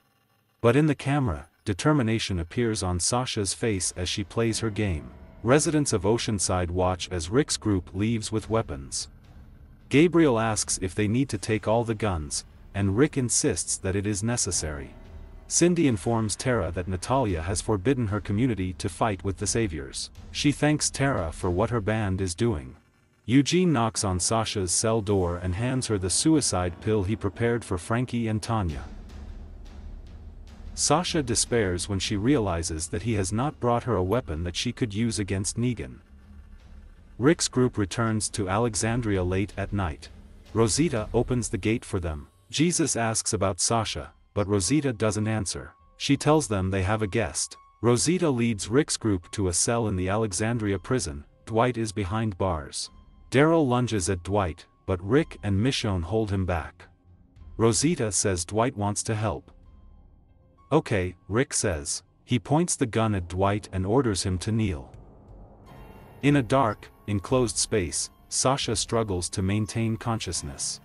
But in the camera, determination appears on Sasha's face as she plays her game. Residents of Oceanside watch as Rick's group leaves with weapons. Gabriel asks if they need to take all the guns, and Rick insists that it is necessary. Cindy informs Tara that Natalia has forbidden her community to fight with the Saviors. She thanks Tara for what her band is doing. Eugene knocks on Sasha's cell door and hands her the suicide pill he prepared for Frankie and Tanya. Sasha despairs when she realizes that he has not brought her a weapon that she could use against Negan. Rick's group returns to Alexandria late at night. Rosita opens the gate for them. Jesus asks about Sasha, but Rosita doesn't answer. She tells them they have a guest. Rosita leads Rick's group to a cell in the Alexandria prison. Dwight is behind bars. Daryl lunges at Dwight, but Rick and Michonne hold him back. Rosita says Dwight wants to help. Okay, Rick says. He points the gun at Dwight and orders him to kneel. In a dark, enclosed space, Sasha struggles to maintain consciousness.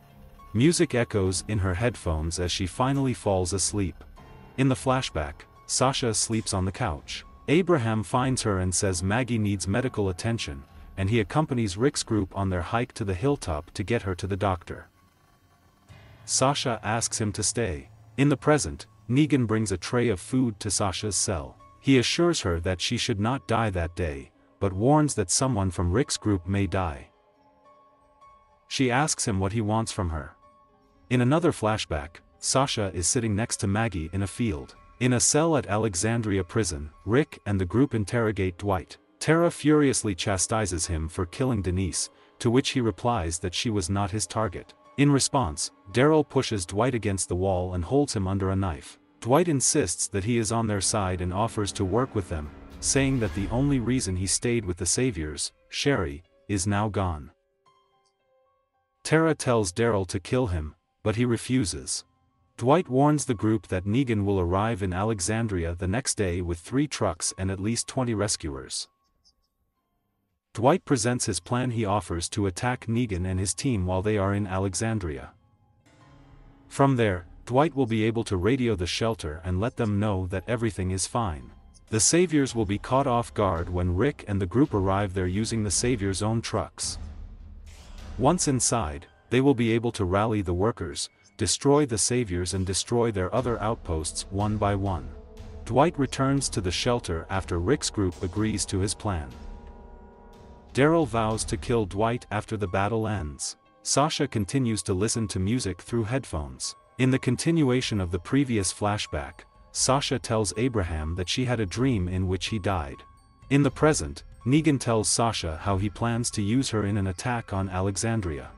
Music echoes in her headphones as she finally falls asleep. In the flashback, Sasha sleeps on the couch. Abraham finds her and says Maggie needs medical attention, and he accompanies Rick's group on their hike to the hilltop to get her to the doctor. Sasha asks him to stay. In the present, Negan brings a tray of food to Sasha's cell. He assures her that she should not die that day, but warns that someone from Rick's group may die. She asks him what he wants from her. In another flashback, Sasha is sitting next to Maggie in a field. In a cell at Alexandria prison, Rick and the group interrogate Dwight. Tara furiously chastises him for killing Denise, to which he replies that she was not his target. In response, Daryl pushes Dwight against the wall and holds him under a knife. Dwight insists that he is on their side and offers to work with them, saying that the only reason he stayed with the Saviors, Sherry, is now gone. Tara tells Daryl to kill him, but he refuses. Dwight warns the group that Negan will arrive in Alexandria the next day with 3 trucks and at least 20 rescuers. Dwight presents his plan. He offers to attack Negan and his team while they are in Alexandria. From there, Dwight will be able to radio the shelter and let them know that everything is fine. The Saviors will be caught off guard when Rick and the group arrive there using the Saviors' own trucks. Once inside, they will be able to rally the workers, destroy the Saviors and destroy their other outposts one by one. Dwight returns to the shelter after Rick's group agrees to his plan. Daryl vows to kill Dwight after the battle ends. Sasha continues to listen to music through headphones. In the continuation of the previous flashback, Sasha tells Abraham that she had a dream in which he died. In the present, Negan tells Sasha how he plans to use her in an attack on Alexandria.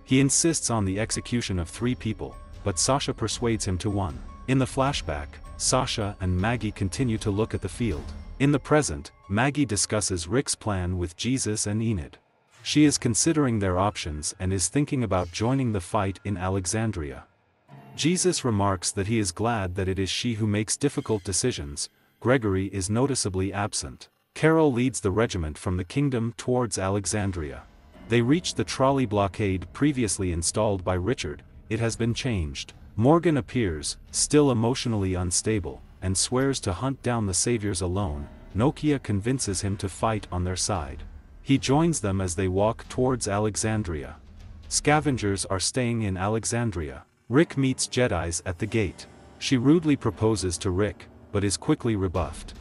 He insists on the execution of 3 people, but Sasha persuades him to 1. In the flashback, Sasha and Maggie continue to look at the field. In the present, Maggie discusses Rick's plan with Jesus and Enid. She is considering their options and is thinking about joining the fight in Alexandria. Jesus remarks that he is glad that it is she who makes difficult decisions. Gregory is noticeably absent. Carol leads the regiment from the kingdom towards Alexandria. They reach the trolley blockade previously installed by Richard. It has been changed. Morgan appears, still emotionally unstable, and swears to hunt down the Saviors alone. Nokia convinces him to fight on their side. He joins them as they walk towards Alexandria. Scavengers are staying in Alexandria. Rick meets Jedis at the gate. She rudely proposes to Rick, but is quickly rebuffed.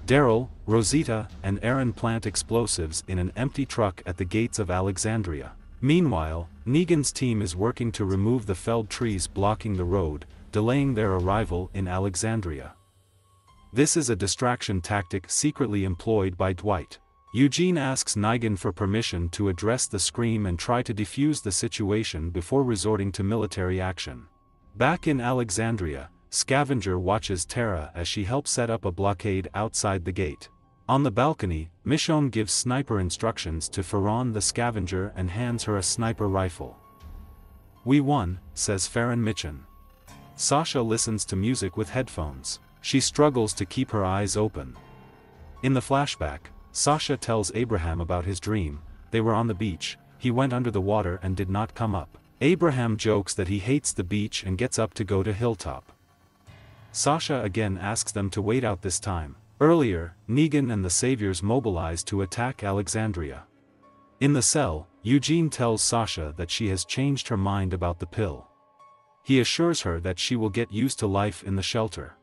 Daryl, Rosita, and Aaron plant explosives in an empty truck at the gates of Alexandria. Meanwhile, Negan's team is working to remove the felled trees blocking the road, delaying their arrival in Alexandria. This is a distraction tactic secretly employed by Dwight. Eugene asks Negan for permission to address the scream and try to defuse the situation before resorting to military action. Back in Alexandria, Scavenger watches Tara as she helps set up a blockade outside the gate. On the balcony, Michonne gives sniper instructions to Ferran the Scavenger and hands her a sniper rifle. "We won," says Farron Mitchell. Sasha listens to music with headphones. She struggles to keep her eyes open. In the flashback, Sasha tells Abraham about his dream. They were on the beach, he went under the water and did not come up. Abraham jokes that he hates the beach and gets up to go to Hilltop. Sasha again asks them to wait out this time. Earlier, Negan and the Saviors mobilize to attack Alexandria. In the cell, Eugene tells Sasha that she has changed her mind about the pill. He assures her that she will get used to life in the shelter.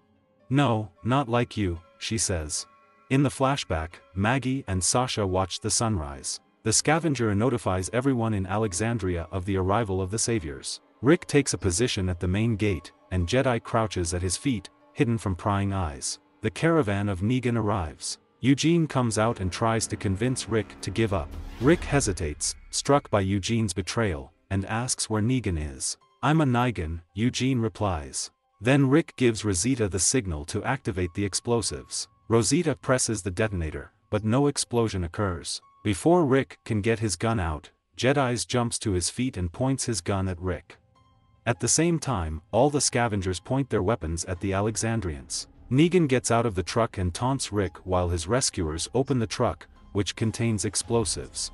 "No, not like you," she says. In the flashback, Maggie and Sasha watch the sunrise. The scavenger notifies everyone in Alexandria of the arrival of the Saviors. Rick takes a position at the main gate, and Jedi crouches at his feet, hidden from prying eyes. The caravan of Negan arrives. Eugene comes out and tries to convince Rick to give up. Rick hesitates, struck by Eugene's betrayal, and asks where Negan is. "I'm a Nigan," Eugene replies. Then Rick gives Rosita the signal to activate the explosives. Rosita presses the detonator, but no explosion occurs. Before Rick can get his gun out, Jedi's jumps to his feet and points his gun at Rick. At the same time, all the scavengers point their weapons at the Alexandrians. Negan gets out of the truck and taunts Rick while his rescuers open the truck, which contains explosives.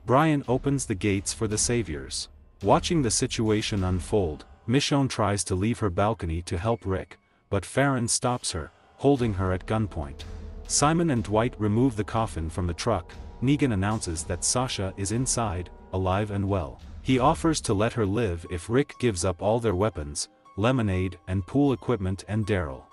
Brian opens the gates for the Saviors. Watching the situation unfold, Michonne tries to leave her balcony to help Rick, but Farron stops her, holding her at gunpoint. Simon and Dwight remove the coffin from the truck. Negan announces that Sasha is inside, alive and well. He offers to let her live if Rick gives up all their weapons, lemonade and pool equipment and Daryl.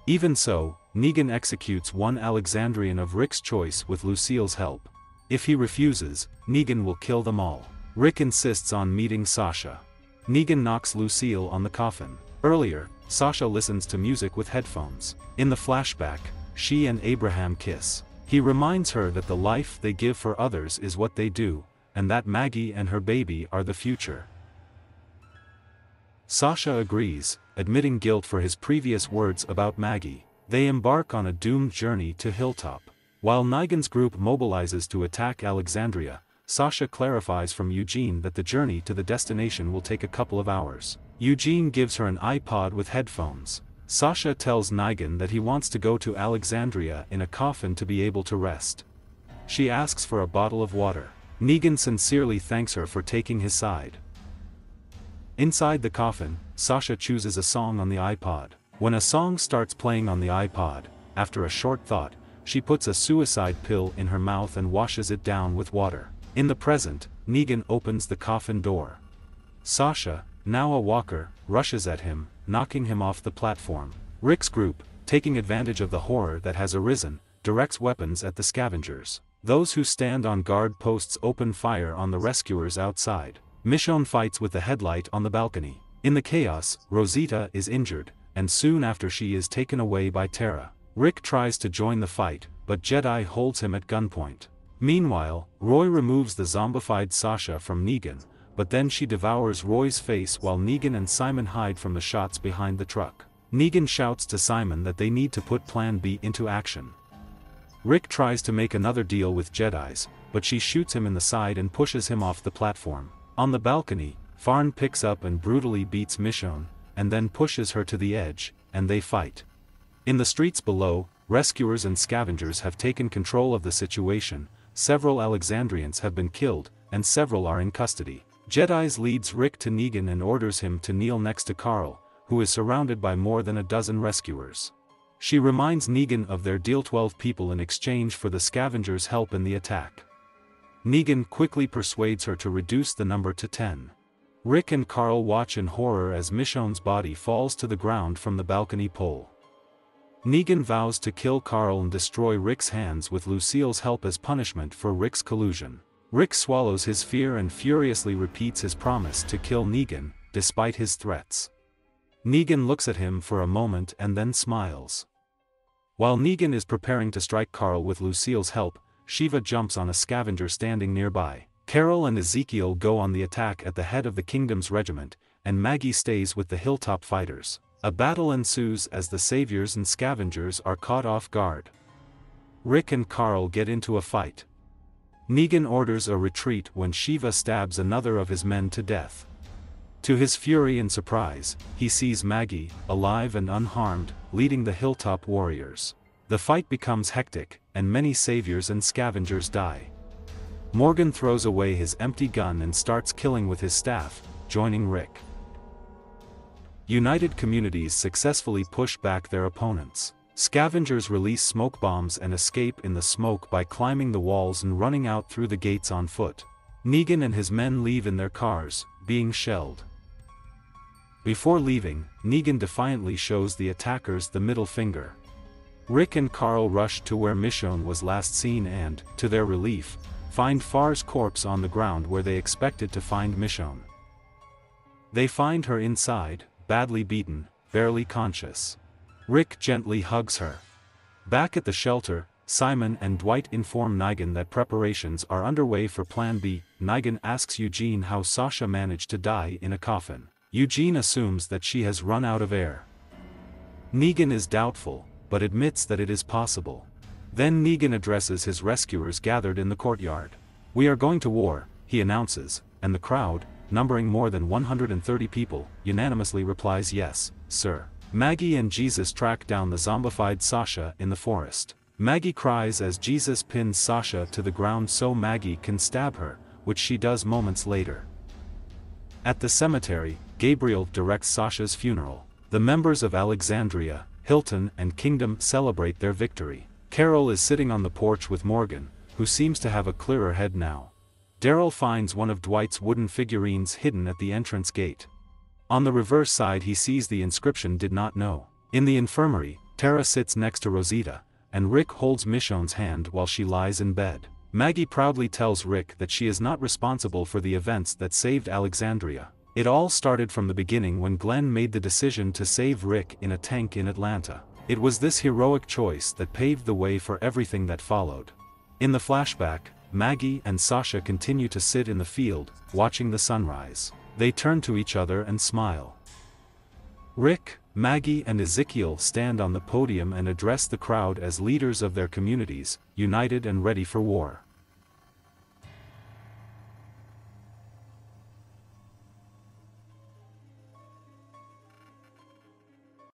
Even so, Negan executes one Alexandrian of Rick's choice with Lucille's help. If he refuses, Negan will kill them all. Rick insists on meeting Sasha. Negan knocks Lucille on the coffin. Earlier, Sasha listens to music with headphones. In the flashback, she and Abraham kiss. He reminds her that the life they give for others is what they do, and that Maggie and her baby are the future. Sasha agrees, admitting guilt for his previous words about Maggie. They embark on a doomed journey to Hilltop. While Negan's group mobilizes to attack Alexandria, Sasha clarifies from Eugene that the journey to the destination will take a couple of hours. Eugene gives her an iPod with headphones. Sasha tells Negan that he wants to go to Alexandria in a coffin to be able to rest. She asks for a bottle of water. Negan sincerely thanks her for taking his side. Inside the coffin, Sasha chooses a song on the iPod. When a song starts playing on the iPod, after a short thought, she puts a suicide pill in her mouth and washes it down with water. In the present, Negan opens the coffin door. Sasha, now a walker, rushes at him, knocking him off the platform. Rick's group, taking advantage of the horror that has arisen, directs weapons at the scavengers. Those who stand on guard posts open fire on the rescuers outside. Michonne fights with the headlight on the balcony. In the chaos, Rosita is injured, and soon after she is taken away by Tara. Rick tries to join the fight, but Jedi holds him at gunpoint. Meanwhile, Roy removes the zombified Sasha from Negan, but then she devours Roy's face while Negan and Simon hide from the shots behind the truck. Negan shouts to Simon that they need to put Plan B into action. Rick tries to make another deal with Jedis, but she shoots him in the side and pushes him off the platform. On the balcony, Farn picks up and brutally beats Michonne, and then pushes her to the edge, and they fight. In the streets below, rescuers and scavengers have taken control of the situation, several Alexandrians have been killed, and several are in custody. Jedis leads Rick to Negan and orders him to kneel next to Carl, who is surrounded by more than a dozen rescuers. She reminds Negan of their deal 12 people in exchange for the scavengers' help in the attack. Negan quickly persuades her to reduce the number to 10. Rick and Carl watch in horror as Michonne's body falls to the ground from the balcony pole. Negan vows to kill Carl and destroy Rick's hands with Lucille's help as punishment for Rick's collusion. Rick swallows his fear and furiously repeats his promise to kill Negan, despite his threats. Negan looks at him for a moment and then smiles. While Negan is preparing to strike Carl with Lucille's help, Shiva jumps on a scavenger standing nearby. Carol and Ezekiel go on the attack at the head of the Kingdom's regiment, and Maggie stays with the Hilltop fighters. A battle ensues as the Saviors and Scavengers are caught off guard. Rick and Carl get into a fight. Negan orders a retreat when Shiva stabs another of his men to death. To his fury and surprise, he sees Maggie, alive and unharmed, leading the Hilltop warriors. The fight becomes hectic, and many saviors and scavengers die. Morgan throws away his empty gun and starts killing with his staff, joining Rick. United communities successfully push back their opponents. Scavengers release smoke bombs and escape in the smoke by climbing the walls and running out through the gates on foot. Negan and his men leave in their cars, being shelled. Before leaving, Negan defiantly shows the attackers the middle finger. Rick and Carl rush to where Michonne was last seen and, to their relief, find Farr's corpse on the ground where they expected to find Michonne. They find her inside, badly beaten, barely conscious. Rick gently hugs her. Back at the shelter, Simon and Dwight inform Negan that preparations are underway for Plan B. Negan asks Eugene how Sasha managed to die in a coffin. Eugene assumes that she has run out of air. Negan is doubtful, but admits that it is possible. Then Negan addresses his rescuers gathered in the courtyard. "We are going to war," he announces, and the crowd, numbering more than 130 people, unanimously replies yes, sir. Maggie and Jesus track down the zombified Sasha in the forest. Maggie cries as Jesus pins Sasha to the ground so Maggie can stab her, which she does moments later. At the cemetery, Gabriel directs Sasha's funeral. The members of Alexandria, Hilton and Kingdom celebrate their victory. Carol is sitting on the porch with Morgan, who seems to have a clearer head now. Daryl finds one of Dwight's wooden figurines hidden at the entrance gate. On the reverse side he sees the inscription "Did not know." In the infirmary, Tara sits next to Rosita, and Rick holds Michonne's hand while she lies in bed. Maggie proudly tells Rick that she is not responsible for the events that saved Alexandria. It all started from the beginning when Glenn made the decision to save Rick in a tank in Atlanta. It was this heroic choice that paved the way for everything that followed. In the flashback, Maggie and Sasha continue to sit in the field, watching the sunrise. They turn to each other and smile. Rick, Maggie and Ezekiel stand on the podium and address the crowd as leaders of their communities, united and ready for war.